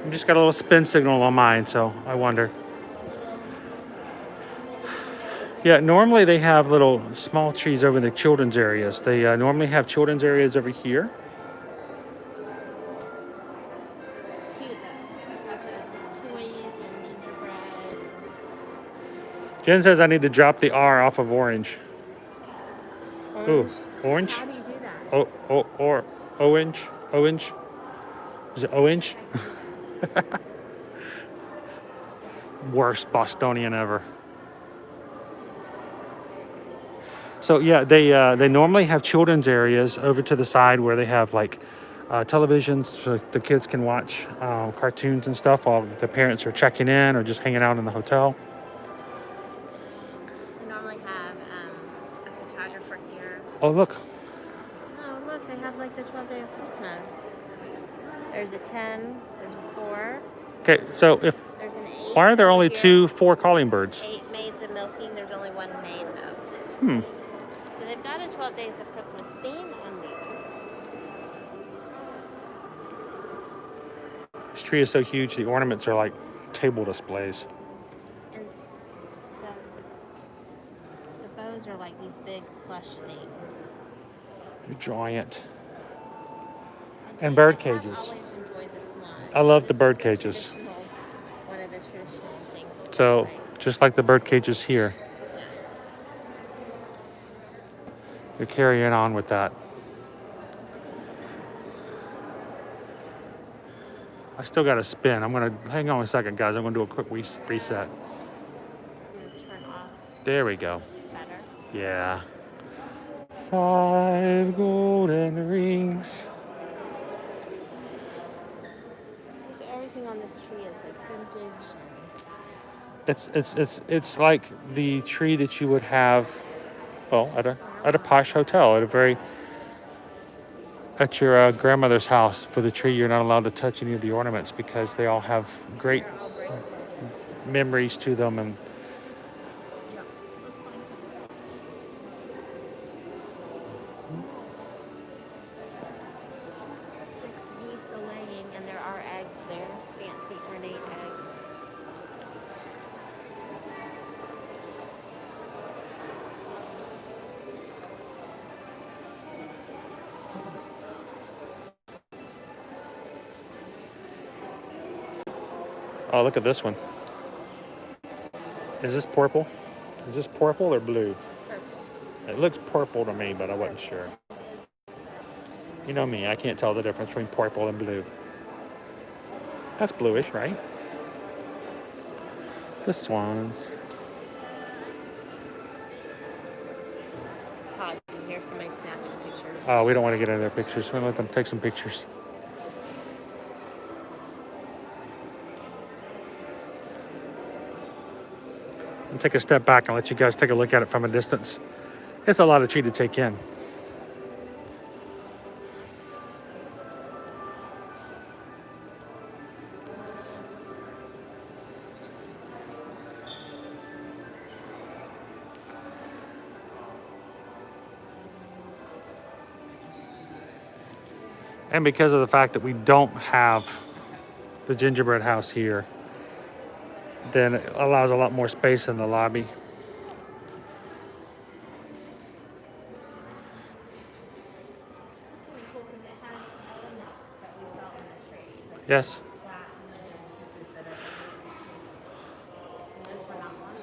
A: I just got a little spin signal on mine, so I wonder. Yeah, normally they have little small trees over in the children's areas. They normally have children's areas over here.
B: It's cute though. Like the toys and gingerbread.
A: Jen says I need to drop the R off of orange. Ooh, orange?
B: How do you do that?
A: Or orange? Orange? Is it orange? Worst Bostonian ever. So yeah, they normally have children's areas over to the side where they have like televisions so the kids can watch cartoons and stuff while the parents are checking in or just hanging out in the hotel.
B: They normally have a photographer here.
A: Oh look,
B: Oh, look, they have like the 12th day of Christmas. There's a 10, there's a 4,
A: okay. So if
B: there's an 8.
A: why are there only
B: here.
A: 4 calling birds?
B: 8 maids of milking, there's only 1 maid though.
A: Hmm.
B: So they've got a 12 days of Christmas theme on these.
A: This tree is so huge. The ornaments are like table displays.
B: And the bows are like these big plush things.
A: Giant. And bird cages.
B: I always enjoy this one.
A: I love the
B: This
A: bird
B: is
A: cages.
B: one of the traditional things. that
A: So
B: they like.
A: just like the bird cages here,
B: Yes.
A: they're carrying on with that. I still got to spin. I'm going to, hang on a second, guys. I'm going to do a quick reset.
B: Turn off.
A: There we go.
B: It's better.
A: Yeah. 5 golden rings.
B: So everything on this tree is like vintage.
A: It's like the tree that you would have, well, at a posh hotel, at your grandmother's house. For the tree, you're not allowed to touch any of the ornaments because they all have great memories to them. And
B: Geese are laying, and there are eggs there. Fancy ornate eggs.
A: oh, look at this one. Is this purple? Is this purple or blue?
B: Purple.
A: It looks purple to me, but I wasn't sure. You know me, I can't tell the difference between purple and blue. That's bluish, right? The swans.
B: Pause and hear somebody snapping pictures.
A: Oh, we don't want to get into their pictures. We're going to let them take some pictures. And take a step back and let you guys take a look at it from a distance. It's a lot of tree to take in. And because of the fact that we don't have the gingerbread house here, then it allows a lot more space in the lobby.
B: It's really cool because it has elements that we saw on the tree. Like
A: Yes.
B: flat pieces that are those were not one.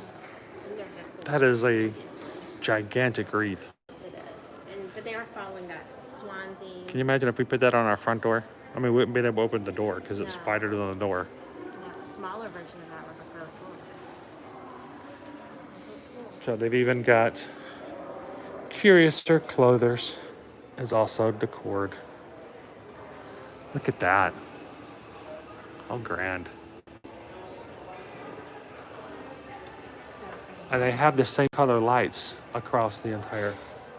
B: And they're decorated.
A: That is a gigantic wreath.
B: It is. But they are following that swan theme.
A: Can you imagine if we put that on our front door? I mean, we wouldn't be able to open the door because it's
B: No.
A: wider than the door.
B: Yeah, a smaller version of that would look really cool.
A: So they've even got Curiouser Clothers is also decored. Look at that. How grand.
B: So pretty.
A: And they have the same color lights across the entire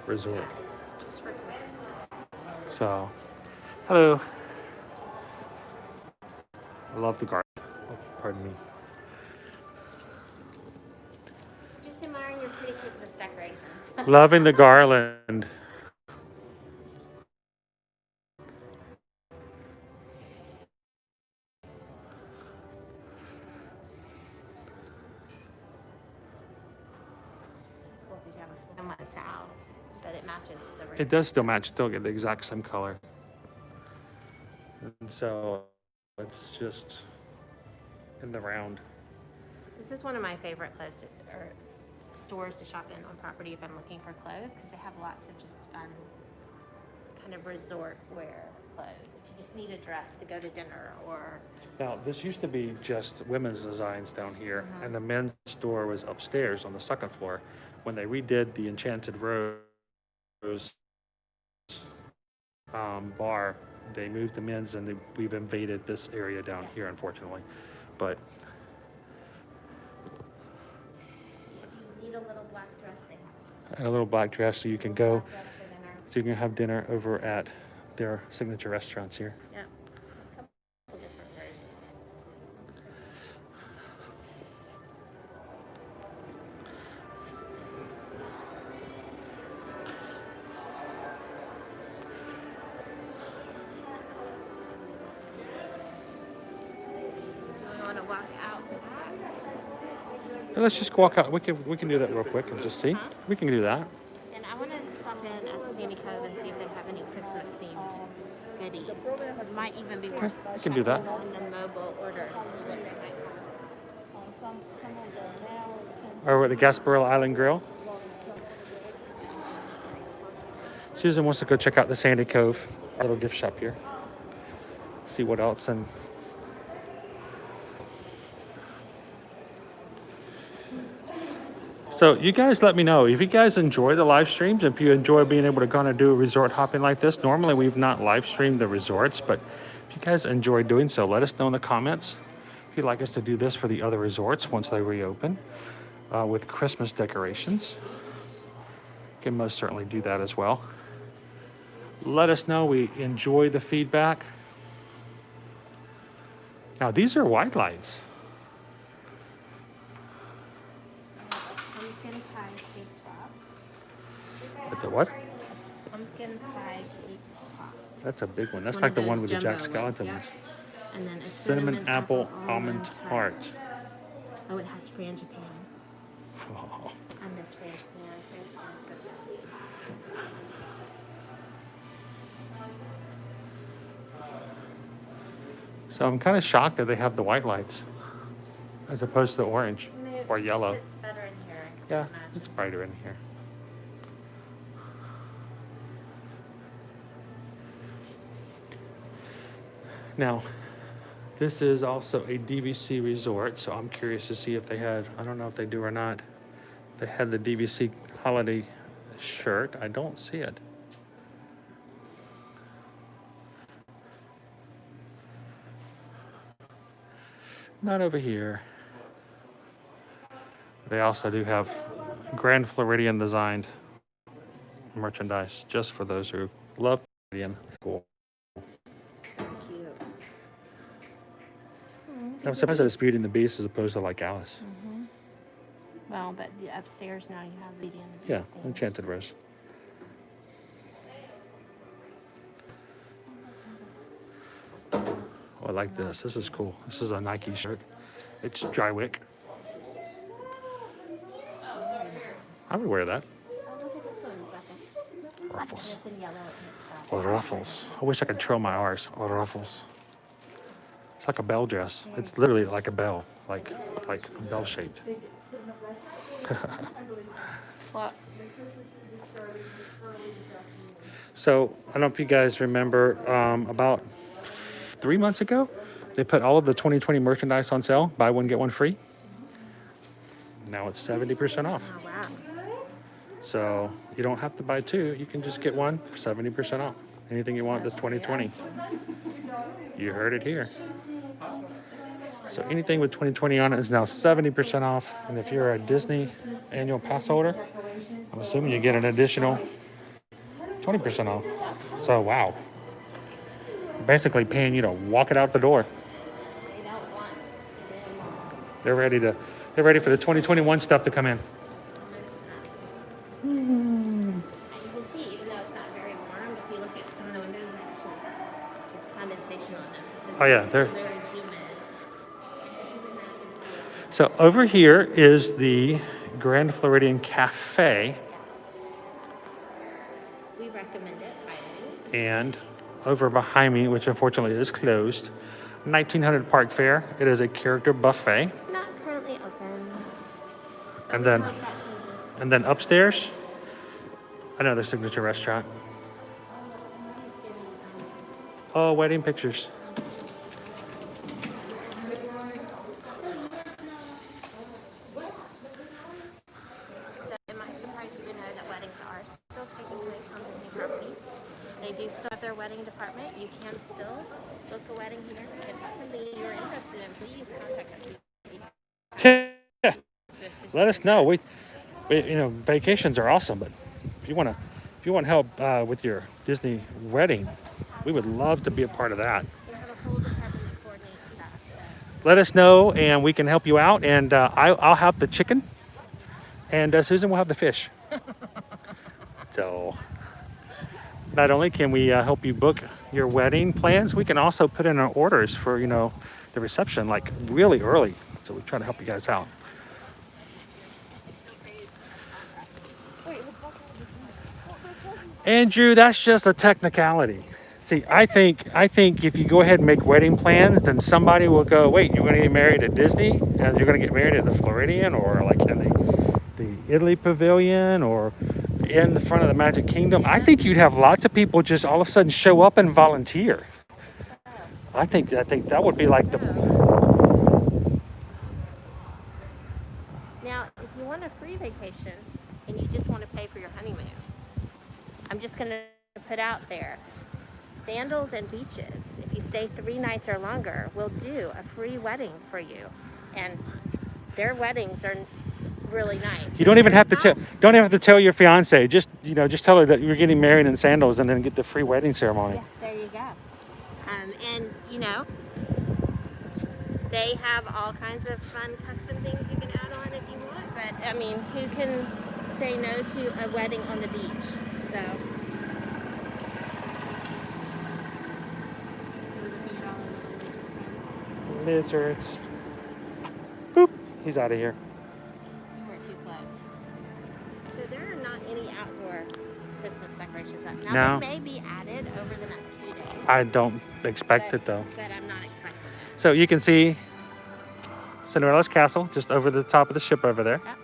A: resort.
B: Yes, just for consistency.
A: So, hello. I love the garden. Oh, pardon me.
B: Just admiring your pretty Christmas decorations.
A: Loving the garland.
B: Well, because you have a full month's out, but it matches the ring.
A: It does still get the exact same color. And so it's just in the round.
B: This is one of my favorite clothes or stores to shop in on property if I'm looking for clothes because they have lots of just fun kind of resort wear clothes. If you just need a dress to go to dinner or
A: Now, this used to be just women's designs down here, and the men's store was upstairs on the second floor. When they redid the Enchanted Rose bar, they moved the men's, and we've invaded this area down here, unfortunately. But
B: if you need a little black dress, they have
A: and a little black dress, so you can go,
B: black dress for dinner.
A: so you can have dinner over at their signature restaurants here.
B: Yeah. A couple different versions. Do we want to walk out the back?
A: And let's just walk out. We can do that real quick and just see.
B: Huh?
A: We can do that.
B: And I want to stop in at Sandy Cove and see if they have any Christmas themed goodies. It might even be worth
A: we can do that.
B: in the mobile order to see what they might have.
A: Over at the Gasparilla Island Grill. Susan wants to go check out the Sandy Cove, our little gift shop here. See what else, and So you guys let me know if you guys enjoy the live streams, if you enjoy being able to kind of do a resort hopping like this. Normally we've not live streamed the resorts, but if you guys enjoy doing so, let us know in the comments. If you'd like us to do this for the other resorts once they reopen with Christmas decorations, you can most certainly do that as well. Let us know. We enjoy the feedback. Now these are white lights.
B: Pumpkin pie cake pop.
A: It's a what?
B: Pumpkin pie cake pop.
A: That's a big one. That's
B: It's
A: like
B: of
A: the
B: those
A: one with the
B: jumbo
A: Jack Skellington
B: ones,
A: ones.
B: yeah. And then a
A: Cinnamon apple almond tart.
B: Oh, it has frangipane.
A: Oh.
B: I miss frangipane. Frangipane is so good.
A: So I'm kind of shocked that they have the white lights as opposed to the orange or yellow.
B: It's better in here. I can
A: Yeah,
B: imagine.
A: it's brighter in here. Now, this is also a DVC resort, so I'm curious to see if they had, I don't know if they do or not, they had the DVC holiday shirt. I don't see it. Not over here. They also do have Grand Floridian designed merchandise just for those who love Floridian. Cool.
B: Cute.
A: I'm surprised that it's Beauty and the Beast as opposed to like Alice.
B: Well, but the upstairs now you have Beauty and the Beast.
A: Yeah,
B: things.
A: Enchanted Rose. Oh, I like this. This is cool. This is a Nike shirt. It's dry wick. I would wear that.
B: Oh, look at this one, Becca.
A: Ruffles.
B: It's in yellow and it's
A: Oh, ruffles. I wish I could trail my R's. Oh, ruffles. It's like a bell dress. It's literally like a bell, like bell shaped.
B: What?
A: So I don't know if you guys remember, about 3 months ago, they put all of the 2020 merchandise on sale. Buy one, get one free. Now it's 70% off.
B: Oh, wow.
A: So you don't have to buy two. You can just get one for 70% off. Anything you want this 2020. You heard it here. So anything with 2020 on it is now 70% off. And if you're a Disney annual pass holder, I'm assuming you get an additional 20% off. So wow. Basically paying you to walk it out the door.
B: They don't want it in.
A: They're ready for the 2021 stuff to come in.
B: And you can see, even though it's not very warm, if you look at some of the windows, there's condensation on them.
A: Oh yeah, they're
B: Very humid.
A: so over here is the Grand Floridian Cafe,
B: Yes. We recommend it highly.
A: and over behind me, which unfortunately is closed, 1900 Park Fair. It is a character buffet,
B: Not currently open.
A: and then
B: Hope that changes.
A: and then upstairs, another signature restaurant. Oh, wedding pictures.
B: So it might surprise you to know that weddings are still taking place on Disney property. They do still have their wedding department. You can still book a wedding here. If that's something you're interested in, please contact us.
A: Let us know. We vacations are awesome, but if you want help with your Disney wedding, we would love to be a part of that.
B: They have a whole department that coordinates that. So.
A: Let us know, and we can help you out. And I'll have the chicken, and Susan will have the fish. So not only can we help you book your wedding plans, we can also put in our orders for the reception like really early. So we try to help you guys out. Andrew, that's just a technicality. See, I think if you go ahead and make wedding plans, then somebody will go, wait, you're going to get married at Disney, and you're going to get married at the Floridian, or like in the Italy Pavilion, or in the front of the Magic Kingdom. I think you'd have lots of people just all of a sudden show up and volunteer. I think that would be like the.
B: Now, if you want a free vacation and you just want to pay for your honeymoon, I'm just going to put out there, Sandals and Beaches, if you stay 3 nights or longer, will do a free wedding for you. And their weddings are really nice.
A: You don't even have to tell your fiance. Just just tell her that you're getting married in Sandals, and then get the free wedding ceremony.
B: Yeah, there you go. And they have all kinds of fun custom things you can add on if you want. But I mean, who can say no to a wedding on the beach? So.
A: Lizards. Boop. He's out of here.
B: We're too close. So there are not any outdoor Christmas decorations up.
A: No.
B: Now they may be added over the next few days.
A: I don't expect it though.
B: But I'm not expecting it.
A: So you can see Cinderella's castle just over the top of the ship over there.
B: Yep.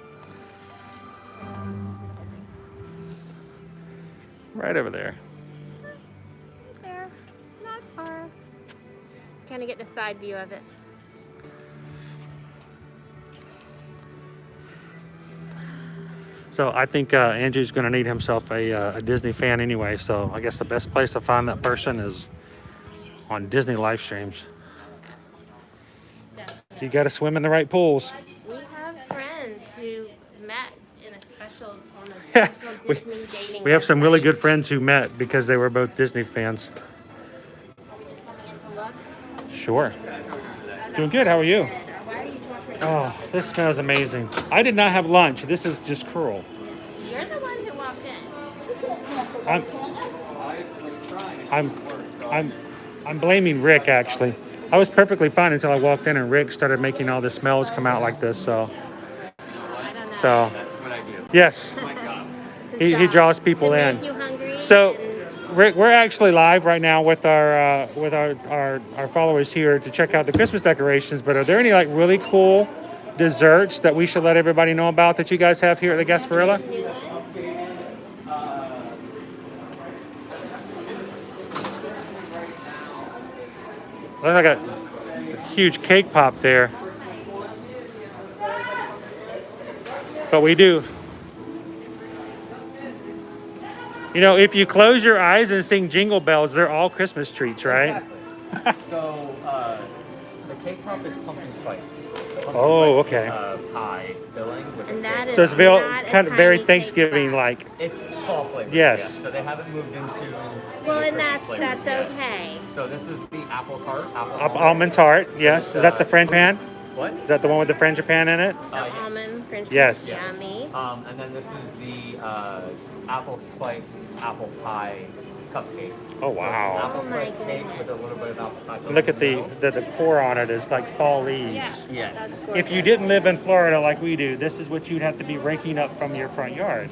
A: Right over there.
B: Right there. Not far. Kind of getting a side view of it.
A: So I think Andrew's going to need himself a Disney fan anyway. So I guess the best place to find that person is on Disney live streams. You got to swim in the right pools.
B: We have friends who met in a special on a
A: Yeah,
B: special
A: we-
B: Disney dating.
A: We have some really
B: website.
A: good friends who met because they were both Disney fans.
B: Are we just coming in to look?
A: Sure. Doing good. How are you?
B: Why are you torturing
A: Oh,
B: yourself?
A: this smells amazing. I did not have lunch. This is just cruel.
B: You're the one who walked in.
A: I'm blaming Rick actually. I was perfectly fine until I walked in and Rick started making all the smells come out like this. So
B: I don't know.
F: That's what I do.
A: yes,
F: My job.
B: It's his
A: he
B: job
A: draws people
B: to
A: in.
B: Make you hungry
A: So
B: and
A: Rick, we're actually live right now with our followers here to check out the Christmas decorations. But are there any like really cool desserts that we should let everybody know about that you guys have here at the Gasparilla?
B: new ones.
A: Looks like a huge cake pop there. But we do. You know, if you close your eyes and sing Jingle Bells, they're all Christmas treats, right?
G: Exactly. So the cake pop is pumpkin spice. Pumpkin
A: Oh,
G: spice,
A: okay.
G: Pie filling with
B: And
G: the
B: that
G: cake.
B: is
A: So it's
B: not a
A: kind of very
B: tiny cake
A: Thanksgiving-like.
G: It's fall flavor.
A: Yes.
G: So they haven't moved into.
B: Well,
G: the
B: and
G: Christmas flavors
B: that's
G: yet.
B: okay.
G: So this is the apple tart.
A: Almond tart, yes. Is that the frangipane?
G: What?
A: Is that the one with the frangipane in it?
B: The
G: Yes.
B: almond fringe
A: Yes.
B: cake, yummy.
G: And then this is the apple spiced apple pie cupcake.
A: Oh,
G: So it's
A: wow.
G: an apple
B: Oh my
G: spiced cake
B: goodness.
G: with a little bit of apple pie. filling
A: Look at
G: in
A: the
G: middle.
A: decor on it is like fall leaves.
B: Yeah,
G: Yes.
B: that's gorgeous.
A: If you didn't live in Florida like we do, this is what you'd have to be raking up from your front yard.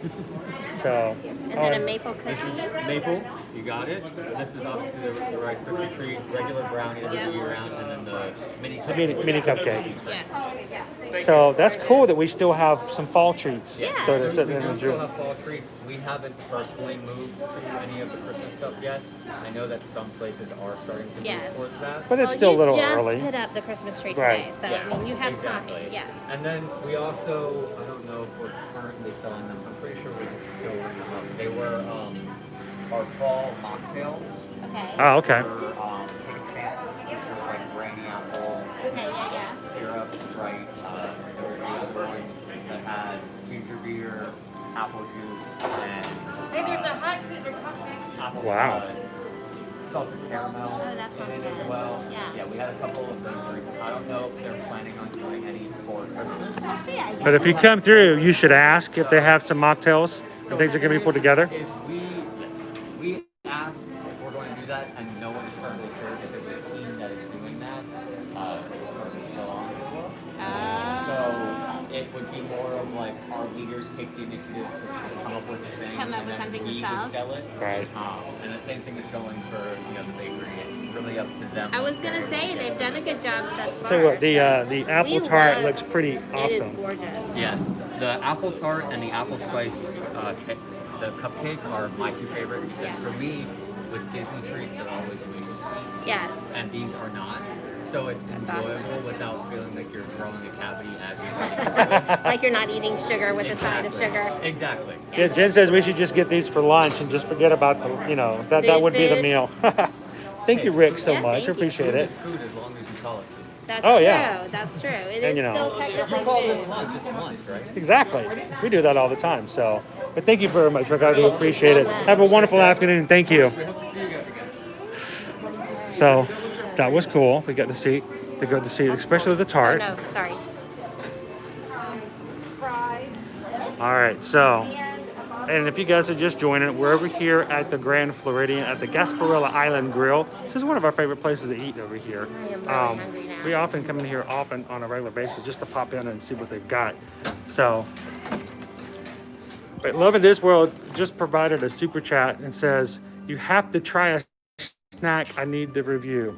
A: So,
B: And then a maple cookie.
G: This is maple, you got it. This is obviously the Rice Krispie treat, regular brownie that we do year round, and then the mini
A: the
G: cupcake.
A: mini cupcake.
B: Yes.
A: So that's cool that we still have some fall treats.
G: Yes,
A: So
G: we
A: that's
G: do still have fall treats. We haven't personally moved to any of the Christmas stuff yet. I know that some places are starting to
B: Yes.
G: move towards that.
A: But it's
B: Well,
A: still a little
B: you just
A: early.
B: put up the Christmas tree
A: Right.
B: today, so
G: Yeah,
B: I mean you have
G: exactly.
B: time. Yes.
G: And then we also, I don't know if we're currently selling them. I'm pretty sure we're still bringing them up. They were our fall mocktails.
B: Okay.
A: Oh, okay.
G: Take a chance. These are like brandy apple.
B: Okay. Yeah.
G: Syrup, Sprite. There was the other one that had ginger beer, apple juice, and
C: Hey, there's a hot seat. There's hot seat.
G: apple
A: Wow.
G: salted caramel
B: Oh, that sounds
G: in it as
B: good.
G: well.
B: Yeah.
G: We had a couple of those drinks. I don't know if they're planning on doing any for Christmas.
B: So, yeah,
A: But if you come through, you should ask if they have some mocktails and things that can be put together.
G: Is we asked if we're going to do that, and no one is currently sure because the team that is doing that is currently still on the book. So it would be more of like our leaders take the initiative to come up with the thing,
B: Come up
G: and
B: with
G: then
B: something
G: we
B: yourselves.
G: would sell it.
A: Right.
G: And the same thing is going for the bakery. It's really up to them.
B: I was gonna say they've done a good job thus far.
A: Tell you what, the
B: so
A: apple
B: we
A: tart
B: love-
A: looks pretty
B: It is
A: awesome.
B: gorgeous.
G: Yeah, the apple tart and the apple spiced the cupcake are my two favorite because for me, with Disney treats, they're always way too sweet.
B: Yes.
G: And these are not. So it's enjoyable
B: awesome.
G: without feeling like you're growing a cavity as you're eating it.
B: Like you're not eating sugar with a side of sugar.
G: Exactly.
A: Yeah, Jen says we should just get these for lunch and just forget about the, that would be the
B: Food.
A: meal. Thank you, Rick, so
B: Yeah,
A: much.
B: thank you.
A: Appreciate
G: Food
A: it.
G: is food as long as you call it food.
B: That's
A: Oh,
B: true.
A: yeah.
B: That's true. It
A: And,
B: is
A: you know.
B: still
G: If you
B: technically
G: call this
B: food.
G: lunch, it's lunch, right?
A: Exactly. We do that all the time. So, but thank you very much, Rick. I do
B: Thank you
A: appreciate
B: so
A: it.
B: much.
A: Have a wonderful afternoon. Thank you.
G: We hope to see you guys again.
A: So, that was cool. We got to see, especially the
B: Oh,
A: tart.
B: no, sorry.
A: All right, so, and if you guys are just joining, we're over here at the Grand Floridian at the Gasparilla Island Grill. This is one of our favorite places to eat over here.
B: I am really hungry now.
A: We often come in here often on a regular basis just to pop in and see what they've got. So, but Love in This World just provided a super chat and says, you have to try a snack I need to review.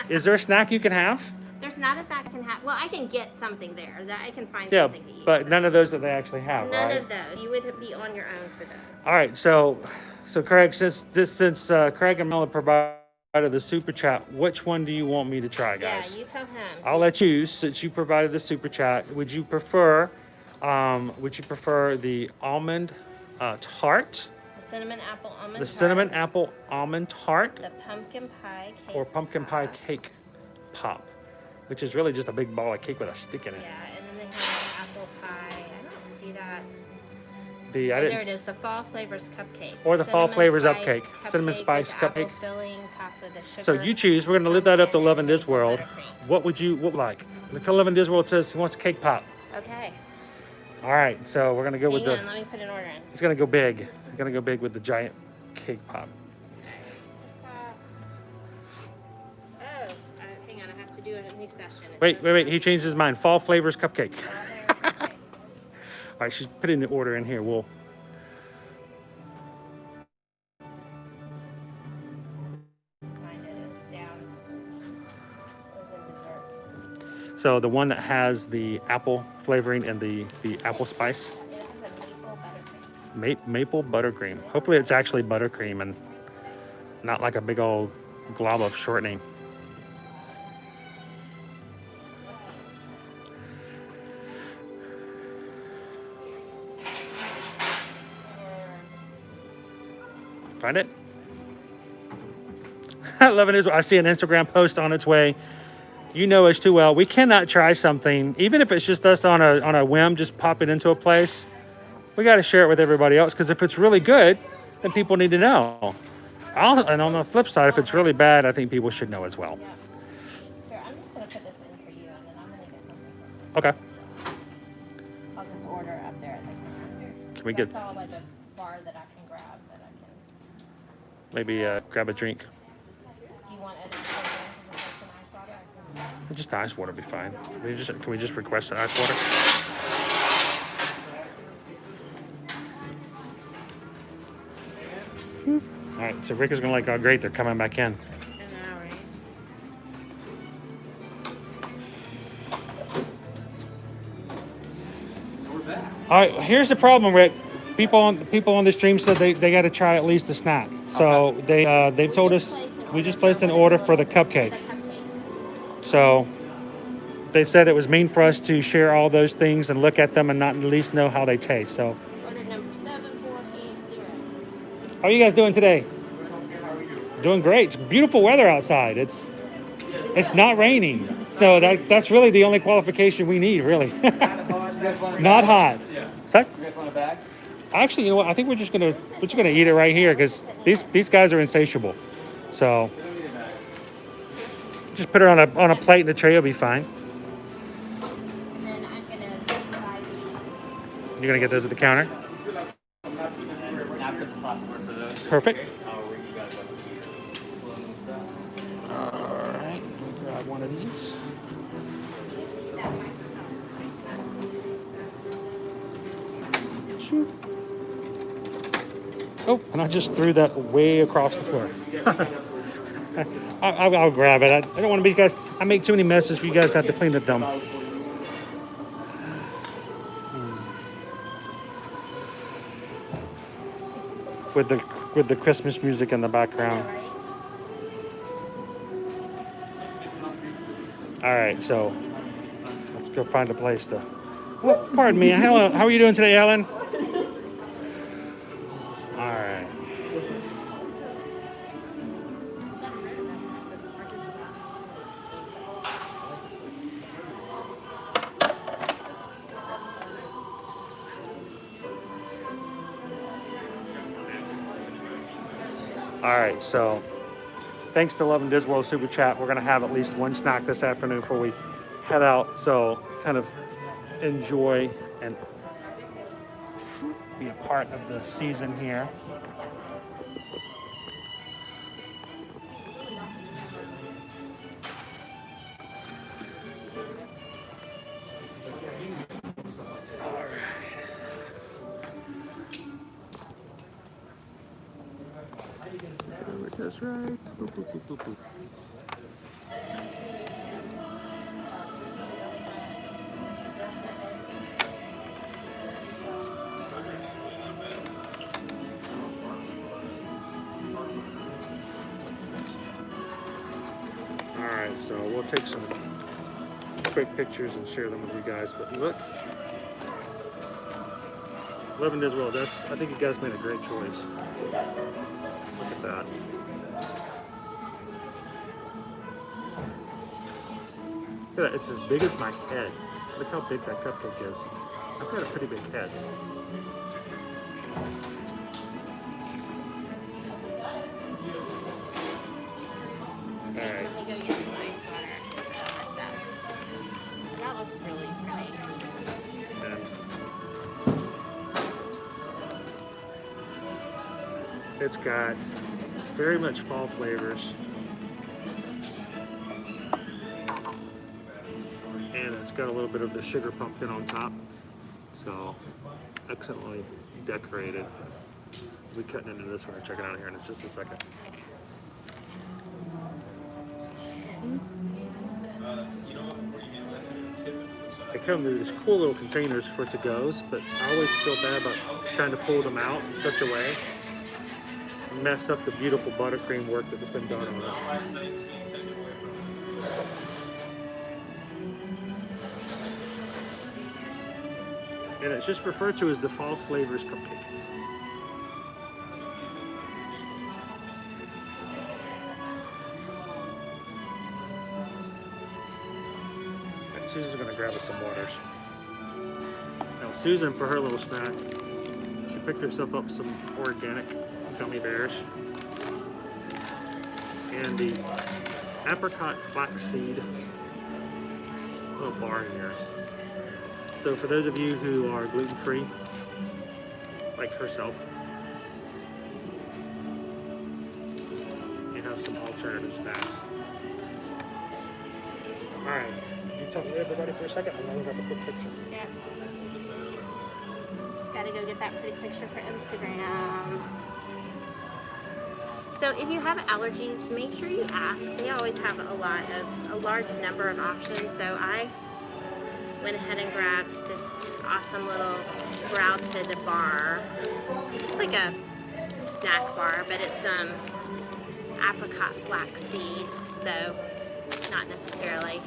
A: Is there a snack you can have?
B: There's not a snack I can have. Well, I can get something there. That I can find
A: Yeah,
B: something to eat.
A: but
B: so.
A: none of those that they actually have,
B: None
A: right?
B: of those. You would be on your own for those.
A: All right, so Craig, since Craig and Mela provided the super chat, which one do you want me to try, guys?
B: Yeah, you tell him.
A: I'll let you, since you provided the super chat. Would you prefer the almond tart,
B: The cinnamon apple almond
A: the
B: tart,
A: cinnamon apple almond tart,
B: the pumpkin pie cake,
A: or pumpkin pie
B: pop.
A: cake pop, which is really just a big ball of cake with a stick in it?
B: Yeah, and then they have the apple pie. I don't see that.
A: I
B: Oh,
A: didn't
B: there it is, the fall flavors cupcake.
A: Or the fall flavors
B: Cinnamon
A: cupcake.
B: spiced
A: Cinnamon spice
B: with apple
A: cupcake.
B: filling topped with a sugar.
A: So you choose. We're going to live that up to
B: pumpkin,
A: Love in
B: and
A: This
B: maple
A: World.
B: buttercream.
A: What would you like? Love in This World says he wants a cake pop.
B: Okay.
A: All right, so we're gonna go with
B: Hang
A: the.
B: on, let me put an order in.
A: He's gonna go big. He's gonna go big with the giant cake pop.
B: Oh, hang on, I have to do a new session. It
A: Wait,
B: says-
A: wait, wait. He changed his mind. Fall flavors cupcake.
B: Oh, there, okay.
A: All right, she's putting the order in here. We'll.
B: Find it, it's down. It was in desserts.
A: So the one that has the apple flavoring and the apple spice,
B: It has a maple buttercream.
A: maple buttercream. Hopefully it's actually buttercream and not like a big old glob of shortening. Find it? Love it. I see an Instagram post on its way. You know us too well. We cannot try something, even if it's just us on a whim, just pop it into a place. We got to share it with everybody else, because if it's really good, then people need to know. And on the flip side, if it's really bad, I think people should know as well.
B: Here, I'm just gonna put this in for you, and then I'm gonna get something from
A: Okay.
B: I'll just order up there at the counter.
A: Can we
B: I
A: get
B: saw like a bar that I can grab that I can.
A: maybe grab a drink?
B: Do you want other soda? Is it just an ice water? I can-
A: Just ice water would be fine. Can we just request an ice water? All right, so Rick is gonna like, oh great, they're coming back in.
B: I know, right?
G: We're back.
A: All right, here's the problem, Rick. People on the stream said they got to try at least a snack. So they've told us we just placed an order for the cupcake. So they said it was mean for us to share all those things and look at them and not at least know how they taste. So
B: Order number 7480.
A: how are you guys doing today? Doing great. It's beautiful weather outside. It's not raining. So that's really the only qualification we need, really. Not hot. Set?
G: You guys want a bag?
A: Actually, you know what? I think we're just gonna eat it right here, because these guys are insatiable. So just put it on a plate and a tray. Will be fine.
B: And then I'm gonna buy these.
A: You're gonna get those at the counter.
G: Napkins and plasticware for those.
A: Perfect.
G: I'll ring you guys up.
A: All right. Let me grab one of these. Shoot. Oh, and I just threw that way across the floor. I'll grab it. I don't want to be guys. I make too many messes for you guys to have to clean it down. With the with the Christmas music in the background. All right, so let's go find a place to. Well, pardon me. How are you doing today, Ellen? All right. All right, so thanks to Love and Disney World Super Chat, we're going to have at least one snack this afternoon before we head out. So kind of enjoy and be a part of the season here. That's right. Boop, boop, boop, boop, boop. All right, so we'll take some quick pictures and share them with you guys. But look, Love and Disney World. I think you guys made a great choice. Look at that. Look at that, it's as big as my head. Look how big that cupcake is. I've got a pretty big head. Alright.
B: Let me go get some ice water. That looks really pretty.
A: And it's got very much fall flavors. And it's got a little bit of the sugar pumpkin on top. So, excellently decorated. We'll be cutting into this one and check it out here in just a second. They come in these cool little containers for to-goes, but I always feel bad about trying to pull them out in such a way and mess up the beautiful buttercream work that has been done on it. And it's just referred to as the Fall Flavors Cupcake. And Susan's gonna grab us some waters. Now Susan, for her little snack, she picked herself up some organic gummy bears and the apricot flaxseed little bar here. So for those of you who are gluten-free, like herself, you have some alternative snacks. All right, you talk to everybody for a second, and then we'll have a quick picture.
B: Yeah. Just gotta go get that pretty picture for Instagram. So if you have allergies, make sure you ask. They always have a large number of options. So I went ahead and grabbed this awesome little sprouted bar. It's just like a snack bar, but it's apricot flaxseed, so not necessarily.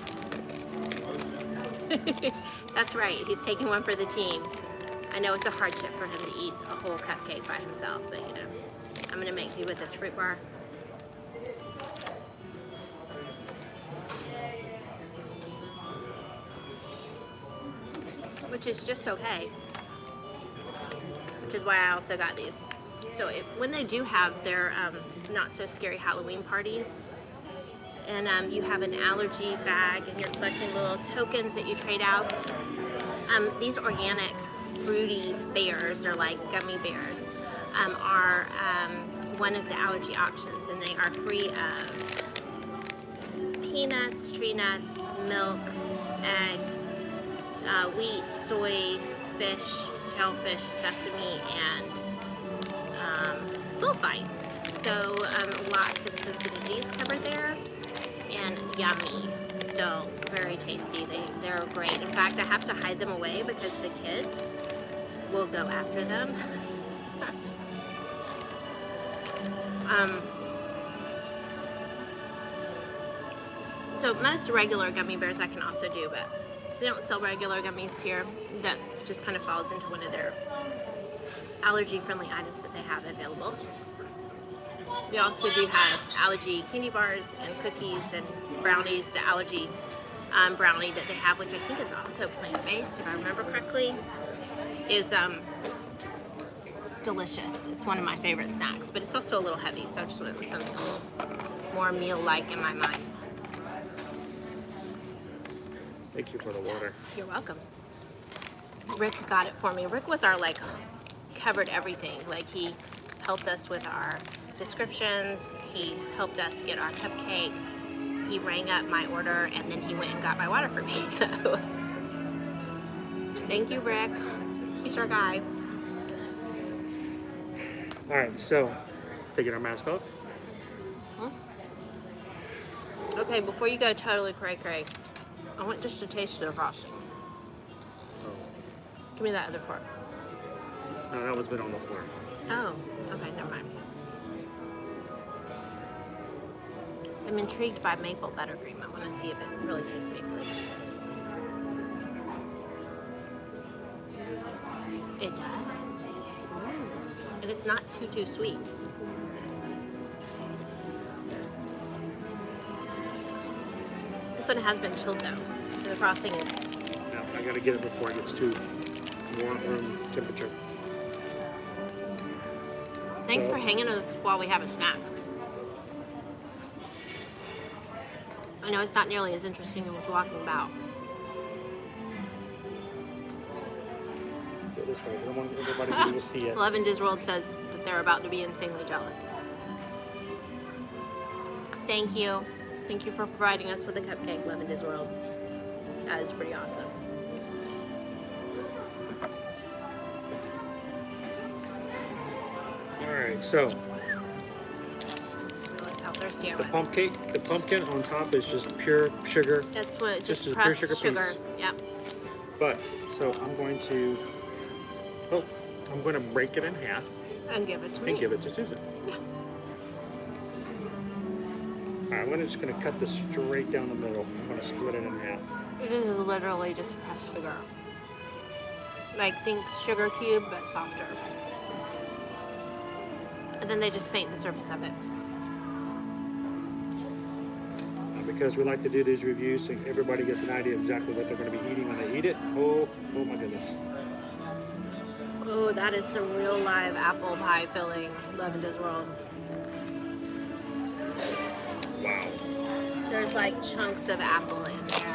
B: That's right, he's taking one for the team. I know it's a hardship for him to eat a whole cupcake by himself, but you know, I'm gonna make do with this fruit bar. Which is just okay, which is why I also got these. So when they do have their not so scary Halloween parties, and you have an allergy bag and you're collecting little tokens that you trade out, these organic fruity bears, or like gummy bears, are one of the allergy options, and they are free of peanuts, tree nuts, milk, eggs, wheat, soy, fish, shellfish, sesame, and sulfites. So lots of sensitivities covered there, and yummy. Still very tasty. They're great. In fact, I have to hide them away because the kids will go after them. So most regular gummy bears I can also do, but they don't sell regular gummies here. That just kind of falls into one of their allergy-friendly items that they have available. We also do have allergy candy bars and cookies and brownies. The allergy brownie that they have, which I think is also plant-based, if I remember correctly, is delicious. It's one of my favorite snacks, but it's also a little heavy, so I just went with something a little more meal-like in my mind.
A: Thank you for the water.
B: You're welcome. Rick got it for me. Rick was our covered everything. Like, he helped us with our descriptions. He helped us get our cupcake. He rang up my order, and then he went and got my water for me. So thank you, Rick. He's our guy.
A: All right, so taking our mask off.
B: Okay, before you go totally cray-cray, I want just a taste of the frosting. Give me that other part.
A: No, that one's been on the floor.
B: Oh, okay, never mind. I'm intrigued by maple buttercream. I want to see if it really tastes mapley. It does. And it's not too sweet. This one has been chilled though, so the frosting is...
A: Yeah, I gotta get it before it gets too warm room temperature.
B: Thanks for hanging with us while we have a snack. I know it's not nearly as interesting as walking about.
A: Go this way. I don't want everybody to be able to see it.
B: Love in Disney World says that they're about to be insanely jealous. Thank you. Thank you for providing us with a cupcake, Love in Disney World. That is pretty awesome.
A: All right, so
B: That's how thirsty I
A: the
B: was.
A: the pumpkin on top is just pure sugar.
B: That's what, just
A: Just a
B: pressed
A: pure sugar piece.
B: Yep.
A: But so I'm going to break it in half
B: And give it to me.
A: and give it to Susan.
B: Yeah.
A: All right, I'm just going to cut this straight down the middle. I'm going to split it in half.
B: It is literally just pressed sugar. Like, think sugar cube, but softer. And then they just paint the surface of it.
A: Because we like to do these reviews so everybody gets an idea of exactly what they're going to be eating when they eat it. Oh my goodness.
B: Oh, that is some real live apple pie filling. Love in Disney World.
A: Wow.
B: There's like chunks of apple in there.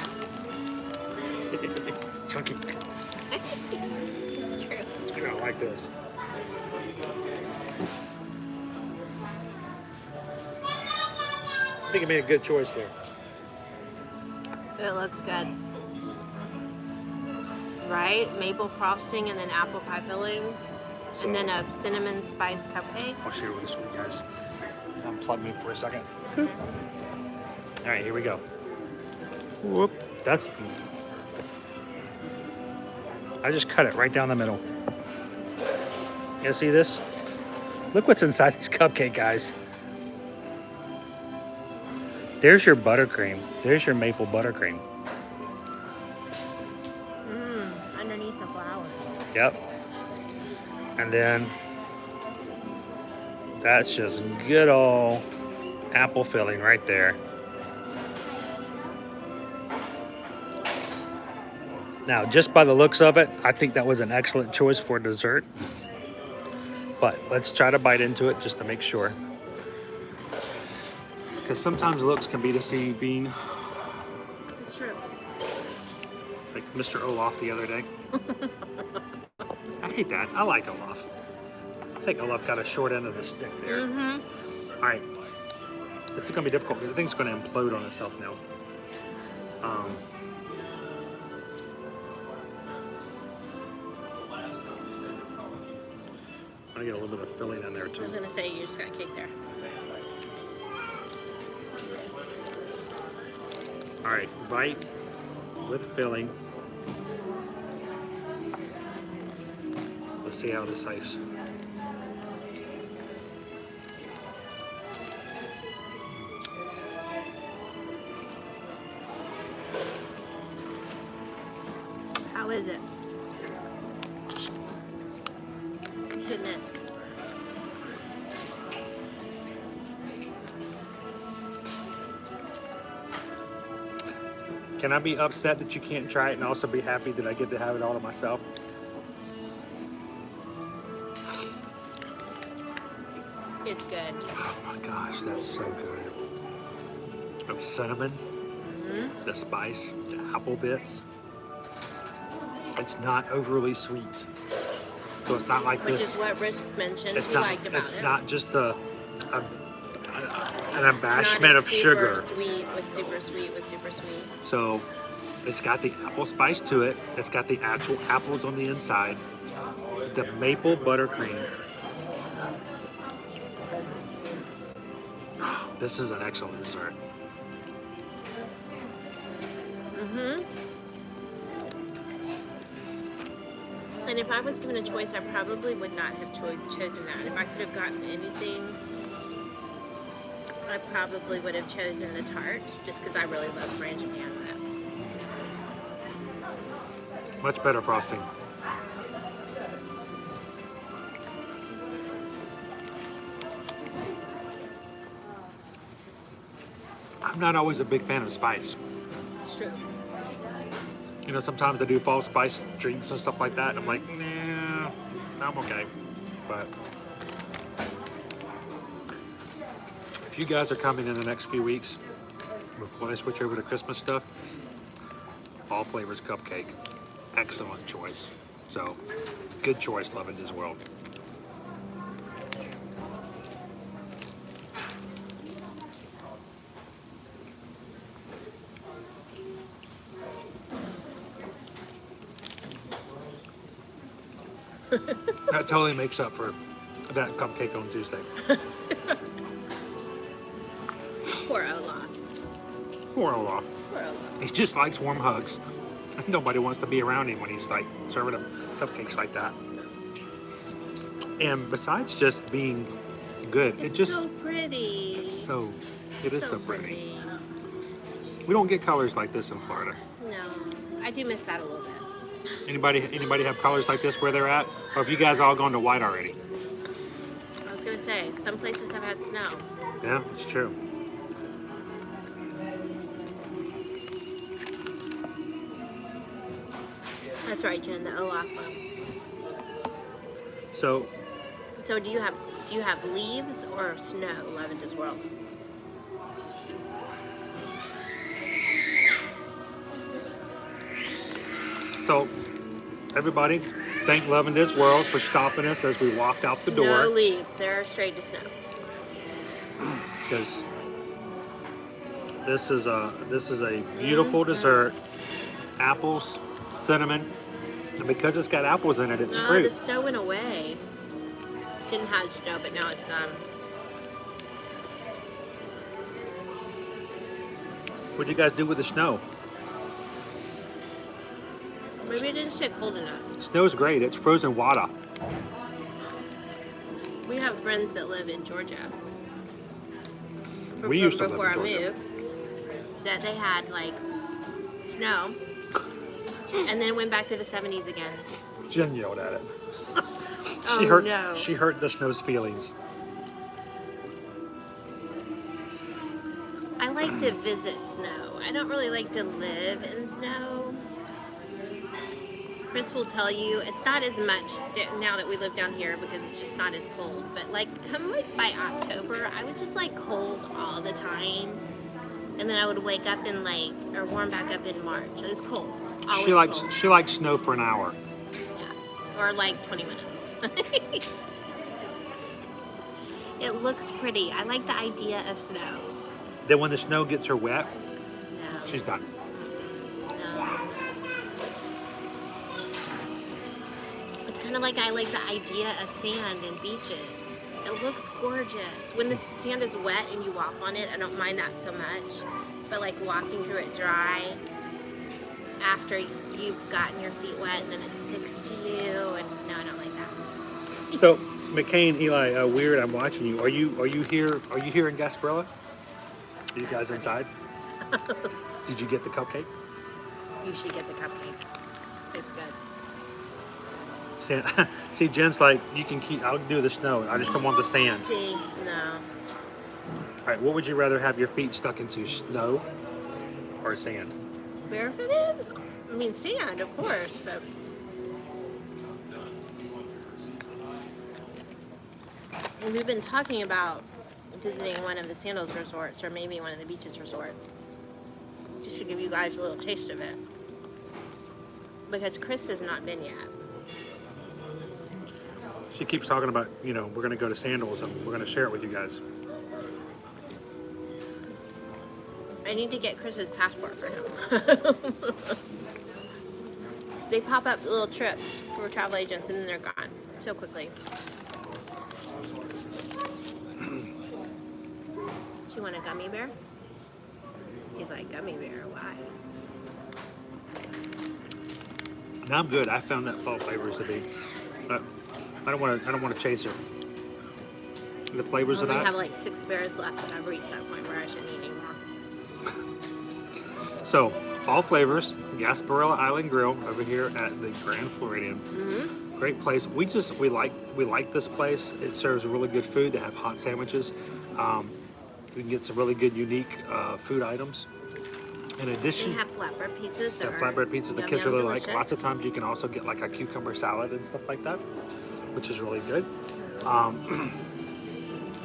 A: Chunky.
B: It's true.
A: You're going to like this. I think I made a good choice there.
B: It looks good. Right? Maple frosting and then apple pie filling. And then a cinnamon spice cupcake.
A: I'll share with this one, guys. Unplug me for a second. All right, here we go. Whoop. I just cut it right down the middle. You guys see this? Look what's inside this cupcake, guys. There's your buttercream. There's your maple buttercream.
B: Underneath the flowers.
A: Yep. And then that's just good old apple filling right there. Now, just by the looks of it, I think that was an excellent choice for dessert. But let's try to bite into it just to make sure. Because sometimes looks can be deceiving.
B: It's true.
A: Like Mr. Olaf the other day. I hate that. I like Olaf. I think Olaf got a short end of the stick there. All right. This is going to be difficult because the thing's going to implode on itself now. I get a little bit of filling in there
B: I
A: too.
B: was going to say you just got cake there.
A: All right, bite with filling. Let's see how this tastes.
B: is it? It's doing this.
A: Can I be upset that you can't try it and also be happy that I get to have it all to myself?
B: It's good.
A: Oh my gosh, that's so good. The cinnamon, the spice, the apple bits. It's not overly sweet. So it's not like
B: Which
A: this.
B: is what Rich mentioned
A: It's
B: he
A: not,
B: liked about
A: it's
B: it.
A: not just an
B: It's
A: embashment
B: not
A: of
B: super
A: sugar.
B: Sweet with super sweet with super sweet.
A: So it's got the apple spice to it. It's got the actual apples on the inside. The maple buttercream. This is an excellent dessert.
B: And if I was given a choice, I probably would not have chosen that. If I could have gotten anything, I probably would have chosen the tart, just because I really love frangipane.
A: Much better frosting. I'm not always a big fan of spice.
B: It's true.
A: You know, sometimes I do fall spice drinks and stuff like that, and I'm like, nah, I'm okay. But if you guys are coming in the next few weeks, before I switch over to Christmas stuff, Fall Flavors Cupcake, excellent choice. So, good choice, Love in Disney World. That totally makes up for that cupcake on Tuesday.
B: Poor Olaf.
A: Poor Olaf.
B: Poor Olaf.
A: He just likes warm hugs. Nobody wants to be around him when he's like serving him cupcakes like that. And besides just being good,
B: It's
A: it just
B: so pretty.
A: it is so pretty. We don't get colors like this in Florida.
B: No, I do miss that a little bit.
A: Anybody have colors like this where they're at? Or have you guys all gone to white already?
B: I was gonna say, some places have had snow.
A: Yeah, it's true.
B: That's right, Jen, the Olaf one.
A: So
B: So do you have leaves or snow, Love in Disney World?
A: So, everybody, thank Love in This World for stopping us as we walked out the
B: No
A: door.
B: leaves. They're straight to snow.
A: Because this is a beautiful dessert. Apples, cinnamon, and because it's got apples in it, it's
B: No,
A: fruit.
B: the snow went away. Didn't have snow, but now it's gone.
A: What'd you guys do with the snow?
B: Maybe it didn't get cold enough.
A: Snow's great. It's frozen water.
B: We have friends that live in Georgia.
A: We used to live
B: before
A: in Georgia.
B: I moved, that they had like snow, and then it went back to the 70s again.
A: Jen yelled at it.
B: Oh, no.
A: She hurt the snow's feelings.
B: I like to visit snow. I don't really like to live in snow. Chris will tell you it's not as much now that we live down here because it's just not as cold. But like come like by October, I was just like cold all the time, and then I would wake up in like or warm back up in March. It was cold. Always cold.
A: She likes snow for an hour.
B: Yeah, or like 20 minutes. It looks pretty. I like the idea of snow.
A: Then when the snow gets her wet,
B: No.
A: she's done.
B: No. It's kind of like I like the idea of sand and beaches. It looks gorgeous. When the sand is wet and you walk on it, I don't mind that so much. But like walking through it dry after you've gotten your feet wet and then it sticks to you, and no, I don't like that.
A: So, McKay and Eli, weird. I'm watching you. Are you here? Are you here in Gasparilla? Are you guys inside? Did you get the cupcake?
B: You should get the cupcake. It's good.
A: Sand. See, Jen's like, you can keep. I'll do the snow. I just don't want the sand.
B: See, no.
A: All right, what would you rather have your feet stuck into, snow or sand?
B: Barefooted? I mean, sand, of course, but we've been talking about visiting one of the Sandals resorts or maybe one of the beaches resorts, just to give you guys a little taste of it, because Chris has not been yet.
A: She keeps talking about, you know, we're going to go to Sandals and we're going to share it with you guys.
B: I need to get Chris's passport for him. They pop up little trips for travel agents and then they're gone so quickly. Do you want a gummy bear? He's like, gummy bear, why?
A: Now I'm good. I found that fall flavors to be. But I don't want to chase her. The flavors
B: I
A: of
B: only
A: that.
B: have like 6 bears left and I've reached that point where I shouldn't eat anymore.
A: So, fall flavors, Gasparilla Island Grill over here at the Grand Floridian.
B: Mm-hmm.
A: Great place. We like this place. It serves really good food. They have hot sandwiches. You can get some really good, unique food items. In addition,
B: They have flatbread pizzas.
A: the
B: That
A: flatbread pizzas the
B: yum,
A: kids
B: yum,
A: really like.
B: delicious.
A: Lots of times you can also get like a cucumber salad and stuff like that, which is really good.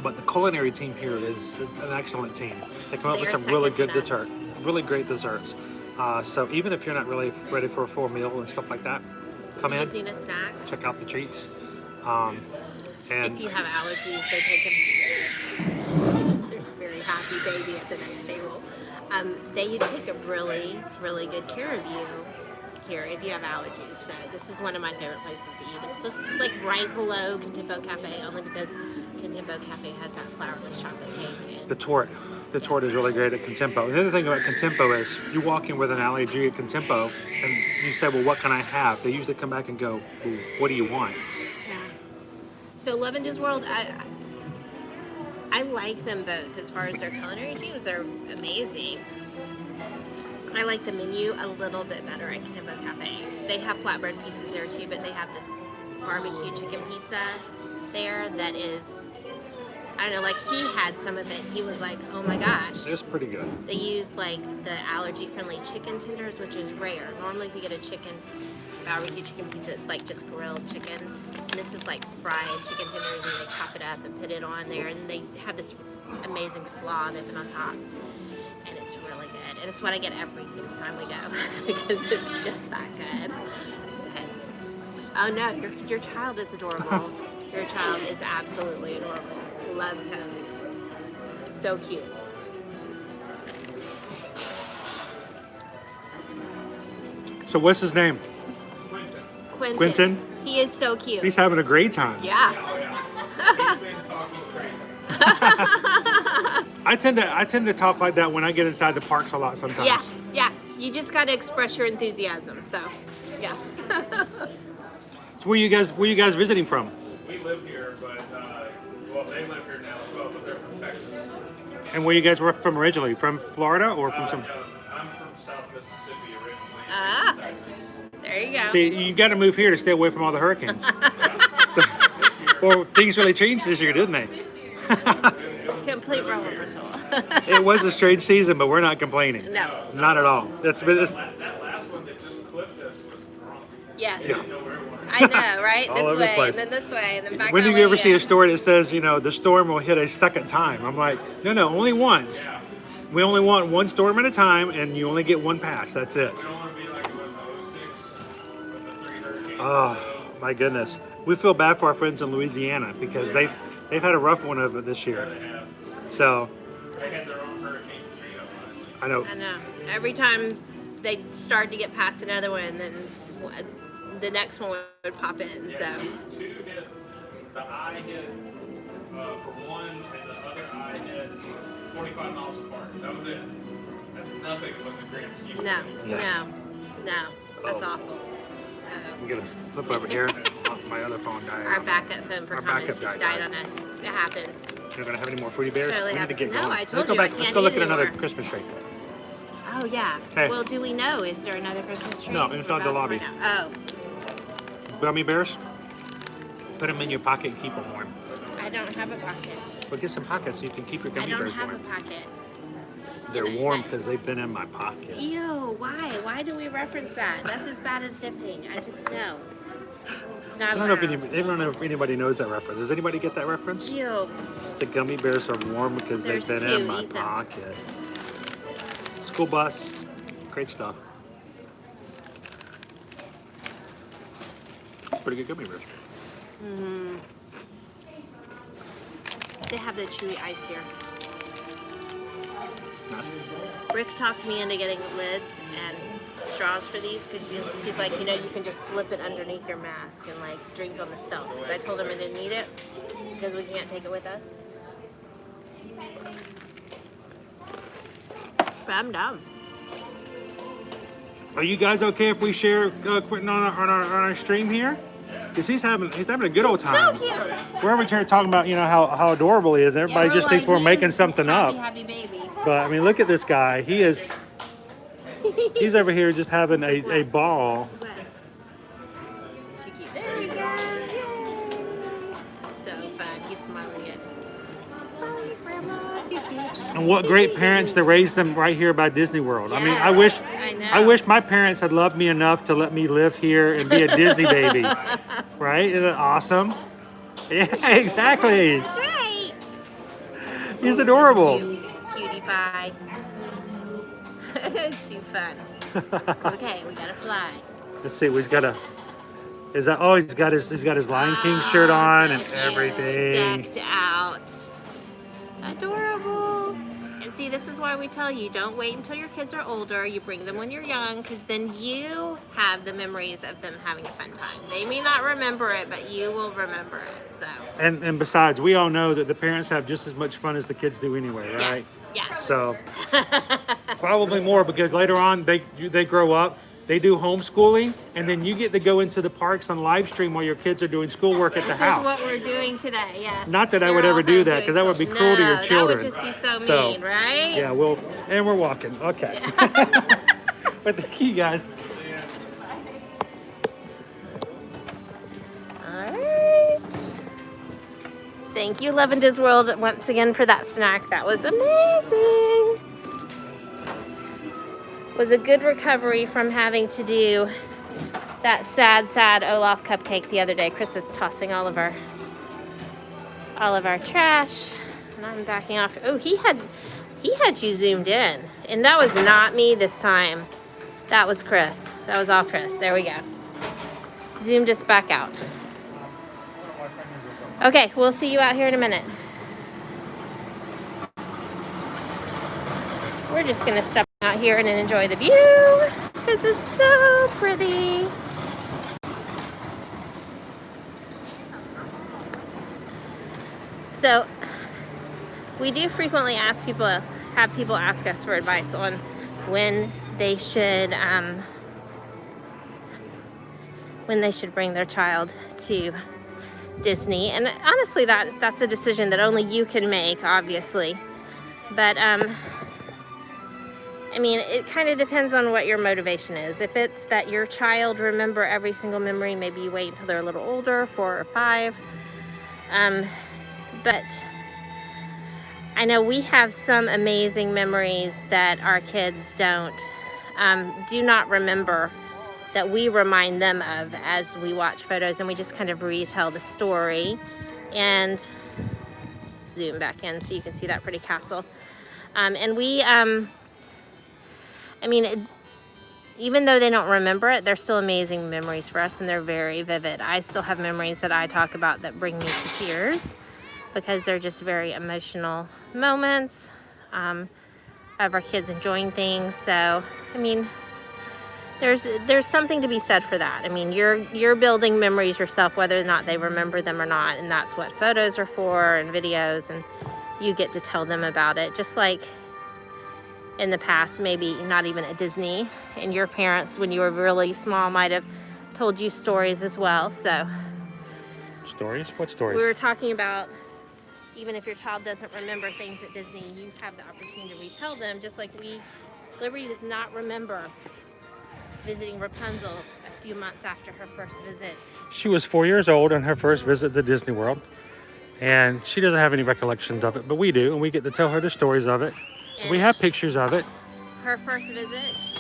A: But the culinary team here is an excellent team. They come up
B: They
A: with
B: are
A: some really
B: second
A: good
B: to none.
A: really great desserts. So even if you're not really ready for a full meal and stuff like that, come
B: You
A: in,
B: just need a snack.
A: check out the treats. And
B: If you have allergies, they take them. There's a very happy baby at the next table. They take a really, really good care of you here if you have allergies. So this is one of my favorite places to eat. It's just like right below Contempo Cafe, only because Contempo Cafe has that flourless chocolate cake. And
A: the tort. The tort is really great at Contempo. The other thing about Contempo is you walk in with an allergy at Contempo and you say, well, what can I have? They usually come back and go, well, what do you want?
B: yeah. So Love and Disney World, I like them both as far as their culinary teams. They're amazing. I like the menu a little bit better at Contempo Cafe. They have flatbread pizzas there too, but they have this barbecue chicken pizza there that is, I don't know, like he had some of it. He was like, oh my gosh.
A: It's pretty good.
B: They use like the allergy-friendly chicken tenders, which is rare. Normally if you get a barbecue chicken pizza, it's like just grilled chicken. And this is like fried chicken tenders and they chop it up and put it on there. And they have this amazing slaw they put on top. And it's really good. And it's what I get every single time we go because it's just that good. But, oh no, your child is adorable. Your child is absolutely adorable. Love him. So cute.
A: So what's his name?
B: Quentin.
A: Quentin?
B: He is so cute.
A: He's having a great time.
B: Yeah.
A: I tend to talk like that when I get inside the parks a lot sometimes.
B: Yeah. Yeah. You just got to express your enthusiasm. So, yeah.
A: So where you guys visiting from?
H: We live here, but well, they live here now as well, but they're from Texas.
A: And where you guys were from originally? From Florida or from some?
H: No, I'm from South Mississippi originally.
B: Ah. There you go.
A: See, you got to move here to stay away from all the hurricanes. So, well, things really changed this year, didn't they?
B: Complete role reversal.
A: It was a strange season, but we're not complaining.
B: No.
A: Not at all. It's
H: That last one that just clipped us was drunk.
B: Yes.
A: Yeah.
B: I know, right?
A: All
B: This
A: over the
B: way, and
A: place.
B: then this way, and then back
A: When
B: that
A: do you ever
B: way
A: see a
B: again.
A: story that says, you know, the storm will hit a second time? I'm like, no, only once.
H: Yeah.
A: We only want one storm at a time, and you only get one pass. That's it.
H: We don't want to be like it was 06 with the 3 hurricanes.
A: Oh, my goodness. We feel bad for our friends in Louisiana because they've had a rough one of it this year. So,
H: They had their own hurricane tree up on it.
A: I know.
B: I know. Every time they start to get past another one, then the next one would pop in. So,
H: Two hit, the eye hit for one, and the other eye hit 45 miles apart. That was it. That's nothing with the grand scheme.
B: no,
A: Yes.
B: no. That's
A: Oh.
B: awful.
A: I'm going to flip over here. My other phone died.
B: Our backup phone for
A: Our
B: comments
A: backup
B: just
A: guy
B: died on us. It happens.
A: You're not going to have any more fruity bears?
B: Totally
A: we need to get
B: happens. No,
A: going.
B: I told
A: Let's go
B: you I
A: back. Let's
B: can't
A: go look
B: eat
A: at another
B: anymore.
A: Christmas tree.
B: Oh, yeah.
A: Okay.
B: Well, do we know? Is there another Christmas tree?
A: No, inside the
B: We're about
A: lobby.
B: to find out.
A: Gummy bears, put them in your pocket and keep them warm.
B: Oh, I don't have a pocket.
A: But get some pockets so you can keep your
B: I
A: gummy
B: don't
A: bears
B: have a
A: warm.
B: pocket.
A: They're warm because they've been in my pocket.
B: Ew, why? Why do we reference that? That's as bad as dipping. I just know. Not
A: I don't know if
B: allowed.
A: anybody knows that reference. Does anybody get that reference?
B: Ew.
A: The gummy bears are warm because
B: There's
A: they've been
B: two,
A: in my
B: eat them.
A: pocket. School bus, great stuff. Pretty good gummy bears.
B: Mm-hmm. They have the chewy ice here.
A: Nice.
B: Rick talked me into getting lids and straws for these because he's like, you know, you can just slip it underneath your mask and like drink on the stealth. Because I told him I didn't need it because we can't take it with us. But I'm dumb.
A: Are you guys okay if we share Quentin on our stream here? Because he's having a good old
B: So
A: time.
B: cute.
A: We're over here talking about, you know, how adorable he is. Everybody
B: Yeah,
A: just thinks we're
B: he's
A: making something
B: happy,
A: up.
B: Happy baby.
A: But I mean, look at this guy. He's over here just having a ball.
B: What? Too cute. There we go. Yay. So fun. He's smiling at. Bye, Grandma. Too cute.
A: And what great parents to raise them right here by Disney World. I mean, I wish
B: I know.
A: my parents had loved me enough to let me live here and be a Disney baby. Right? Isn't that awesome? Yeah, exactly.
B: That's right.
A: He's adorable.
B: Cutie pie. Too fun. Okay, we gotta fly.
A: Let's see. He's got a. Is that? Oh, he's got his Lion King shirt on
B: So
A: and
B: cute.
A: everything.
B: Decked out. Adorable. And see, this is why we tell you, don't wait until your kids are older. You bring them when you're young, because then you have the memories of them having a fun time. They may not remember it, but you will remember it. So.
A: And besides, we all know that the parents have just as much fun as the kids do anyway, right?
B: Yes.
A: So probably more because later on they grow up, they do homeschooling, and then you get to go into the parks on live stream while your kids are doing schoolwork at the
B: Which
A: house.
B: is what we're doing today, yes.
A: Not that I would
B: They're
A: ever
B: all
A: do
B: home
A: that,
B: doing
A: because that would be
B: school.
A: cruel to your children.
B: That would just be so
A: So,
B: mean, right?
A: Yeah, and we're walking. Okay. But thank you guys.
B: Alright. Thank you, Love and Disney World, once again for that snack. That was amazing. Was a good recovery from having to do that sad Olaf cupcake the other day. Chris is tossing all of our trash, and I'm backing off. Oh, he had you zoomed in, and that was not me this time. That was Chris. That was all Chris. There we go. Zoomed us back out. Okay, we'll see you out here in a minute. We're just gonna step out here and enjoy the view because it's so pretty. So we do frequently have people ask us for advice on when they should bring their child to Disney. And honestly, that's a decision that only you can make, obviously. But I mean, it kind of depends on what your motivation is. If it's that your child remember every single memory, maybe you wait until they're a little older, 4 or 5. But I know we have some amazing memories that our kids do not remember, that we remind them of as we watch photos, and we just kind of retell the story. And zoom back in so you can see that pretty castle. And we, I mean, even though they don't remember it, they're still amazing memories for us, and they're very vivid. I still have memories that I talk about that bring me to tears because they're just very emotional moments of our kids enjoying things. So, I mean, there's something to be said for that. I mean, you're building memories yourself, whether or not they remember them or not, and that's what photos are for and videos, and you get to tell them about it. Just like in the past, maybe not even at Disney, and your parents, when you were really small, might have told you stories as well. So
A: Stories? What stories?
B: we were talking about, even if your child doesn't remember things at Disney, you have the opportunity to retell them, just like we Liberty does not remember visiting Rapunzel a few months after her first visit.
A: She was 4 years old on her first visit to Disney World, and she doesn't have any recollections of it, but we do, and we get to tell her the stories of it.
B: And
A: We have pictures of it.
B: her first visit,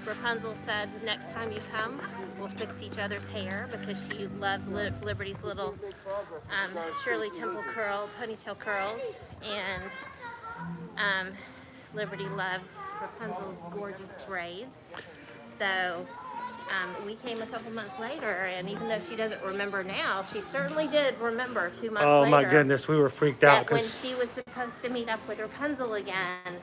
B: Rapunzel said, next time you come, we'll fix each other's hair, because she loved Liberty's little Shirley Temple curl, ponytail curls, and Liberty loved Rapunzel's gorgeous braids. So we came a couple months later, and even though she doesn't remember now, she certainly did remember 2 months
A: Oh
B: later.
A: my goodness, we were freaked out
B: That when
A: because
B: she was supposed to meet up with Rapunzel again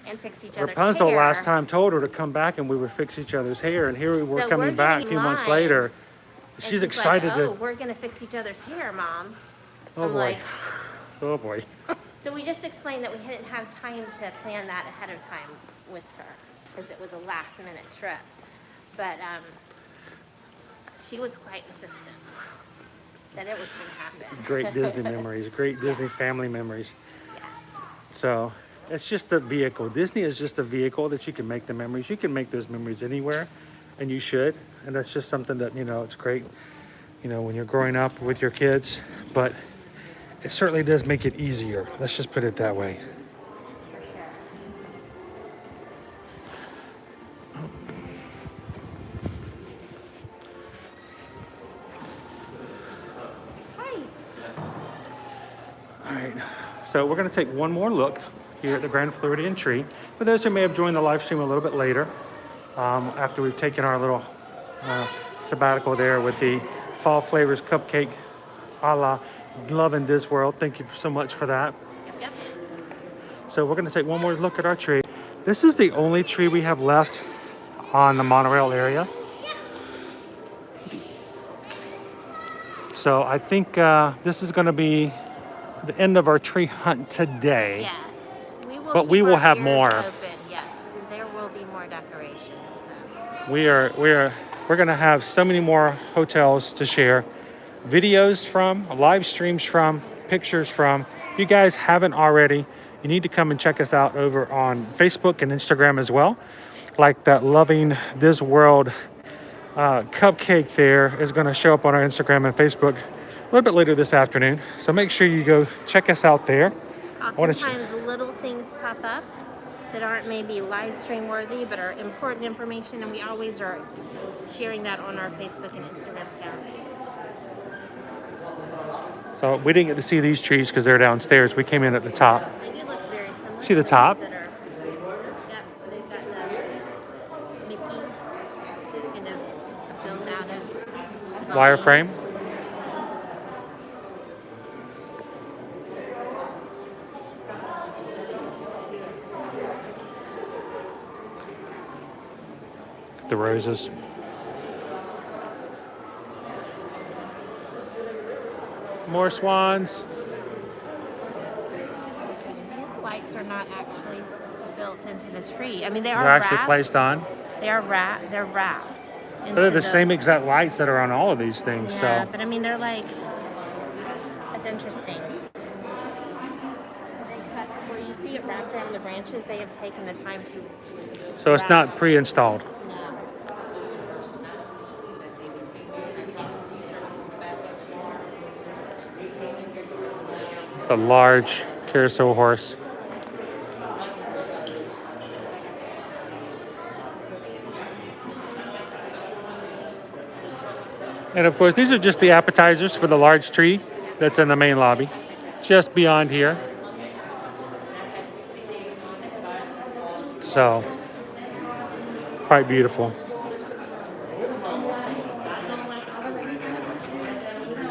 B: and fix each other's
A: Rapunzel
B: hair.
A: last time told her to come back and we would fix each other's hair, and here we were
B: So
A: coming
B: we're
A: back a
B: getting
A: few months
B: line,
A: later.
B: and
A: She's
B: like,
A: excited
B: oh,
A: to.
B: we're gonna fix each other's hair, Mom.
A: Oh
B: I'm
A: boy.
B: like,
A: Oh boy.
B: so we just explained that we didn't have time to plan that ahead of time with her because it was a last minute trip. But she was quite insistent that it was gonna happen.
A: Great Disney memories, great Disney family memories.
B: Yes.
A: So it's just a vehicle. Disney is just a vehicle that you can make the memories. You can make those memories anywhere, and you should. And that's just something that, it's great, when you're growing up with your kids. But it certainly does make it easier. Let's just put it that way.
B: For sure. Hi.
A: All right. So we're going to take one more look here at the Grand Floridian tree. For those who may have joined the live stream a little bit later, after we've taken our little sabbatical there with the fall flavors cupcake a la Love in Disney World. Thank you so much for that.
B: Yep.
A: So we're going to take one more look at our tree. This is the only tree we have left on the monorail area. So I think this is going to be the end of our tree hunt today.
B: Yes. But
A: But we
B: keep
A: will
B: our
A: have
B: ears
A: more.
B: Open. Yes. There will be more decorations. So.
A: We're going to have so many more hotels to share, videos from, live streams from, pictures from. If you guys haven't already, you need to come and check us out over on Facebook and Instagram as well. Like that Loving This World cupcake there is going to show up on our Instagram and Facebook a little bit later this afternoon. So make sure you go check us out there.
B: Oftentimes little things pop up that aren't maybe live stream worthy but are important information, and we always are sharing that on our Facebook and Instagram accounts.
A: So we didn't get to see these trees because they're downstairs. We came in at the top.
B: They do look very similar.
A: See the
B: to
A: top?
B: these that are- Yep, they've got the Mickey kind of built out of
A: Wireframe. The roses. More swans.
B: These lights are not actually built into the tree. I mean, they are
A: They're actually
B: wrapped.
A: placed on.
B: They're wrapped.
A: But they're
B: into
A: the same exact lights that are on all of these things.
B: Yeah,
A: So
B: but I mean, they're like, that's interesting. Where you see it wrapped around the branches, they have taken the time to.
A: it's
B: wrap-
A: not pre-installed.
B: No.
A: A large carousel horse. And of course, these are just the appetizers for the large tree that's in the main lobby, just beyond here. So, quite beautiful.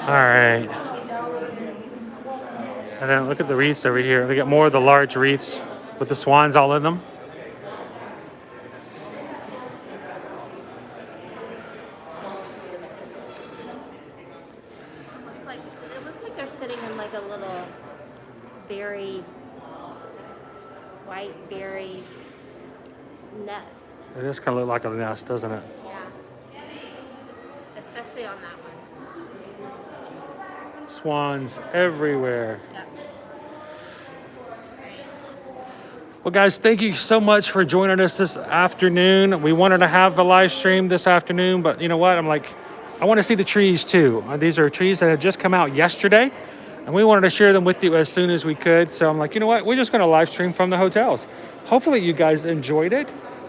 A: All right. And then look at the wreaths over here. We got more of the large wreaths with the swans all in them.
B: It looks like they're sitting in like a little white berry nest.
A: It does kind of look like a nest, doesn't it?
B: Yeah. Especially on that one.
A: Swans everywhere.
B: Yep.
A: Well, guys, thank you so much for joining us this afternoon. We wanted to have a live stream this afternoon, but you know what? I'm like, I want to see the trees too. These are trees that had just come out yesterday, and we wanted to share them with you as soon as we could. So I'm like, you know what? We're just going to live stream from the hotels. Hopefully you guys enjoyed it.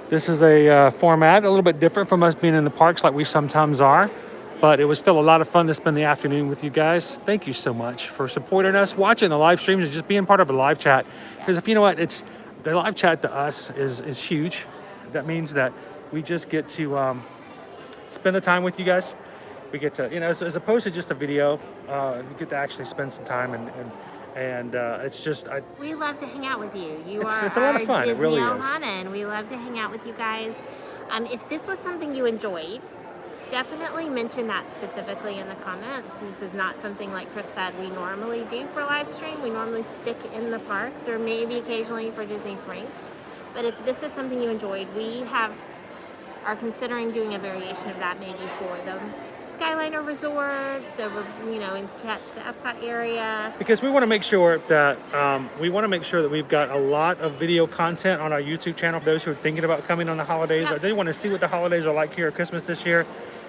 A: This is a format a little bit different from us being in the parks like we sometimes are, but it was still a lot of fun to spend the afternoon with you guys. Thank you so much for supporting us, watching the live streams, and just being part of the live chat. Because if you know what, the live chat to us is huge. That means that we just get to spend the time with you guys. We get to, as opposed to just a video, you get to actually spend some time and it's just
B: we love to hang out with you.
A: It's a lot of fun.
B: Disney
A: It really is.
B: Ohana, and we love to hang out with you guys. If this was something you enjoyed, definitely mention that specifically in the comments. This is not something, like Chris said, we normally do for live stream. We normally stick in the parks or maybe occasionally for Disney Springs. But if this is something you enjoyed, we are considering doing a variation of that maybe for the Skyliner resorts over, and catch the Epcot area.
A: Because we want to make sure that we've got a lot of video content on our YouTube channel for those who are thinking about coming on the holidays, or they want to see what the holidays are like here at Christmas this year.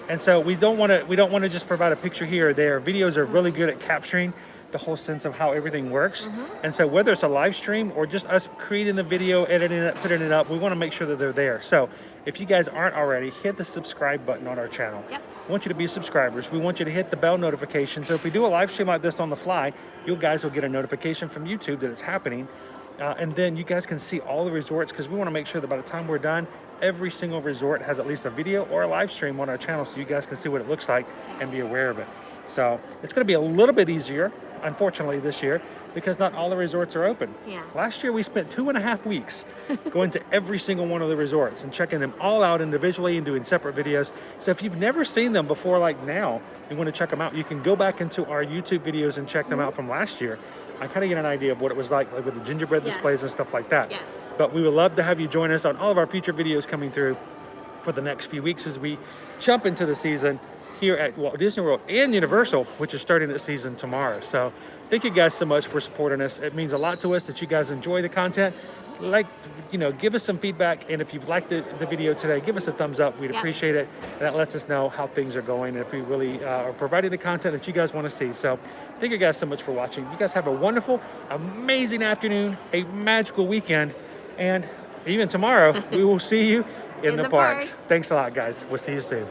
A: And so we don't want to just provide a picture here or there. Videos are really good at capturing the whole sense of how everything works. And so whether it's a live stream or just us creating the video, editing it, putting it up, we want to make sure that they're there. So if you guys aren't already, hit the subscribe button on our channel.
B: Yep.
A: We want you to be subscribers. We want you to hit the bell notification. So if we do a live stream like this on the fly, you guys will get a notification from YouTube that it's happening. And then you guys can see all the resorts, because we want to make sure that by the time we're done, every single resort has at least a video or a live stream on our channel, so you guys can see what it looks like and be aware of it. So it's going to be a little bit easier, unfortunately, this year, because not all the resorts are open.
B: Yeah.
A: Last year we spent 2.5 weeks going to every single one of the resorts and checking them all out individually and doing separate videos. So if you've never seen them before, like now, you want to check them out, you can go back into our YouTube videos and check them out from last year. I kind of get an idea of what it was like with the gingerbread displays and stuff like that.
B: Yes.
A: But we would love to have you join us on all of our future videos coming through for the next few weeks as we jump into the season here at Walt Disney World and Universal, which is starting the season tomorrow. So thank you guys so much for supporting us. It means a lot to us that you guys enjoy the content. Give us some feedback, and if you've liked the video today, give us a thumbs up. We'd appreciate it. That lets us know how things are going, and if we really are providing the content that you guys want to see. So thank you guys so much for watching. You guys have a wonderful, amazing afternoon, a magical weekend, and even tomorrow we will see you in the parks. Thanks a lot, guys. We'll see you soon.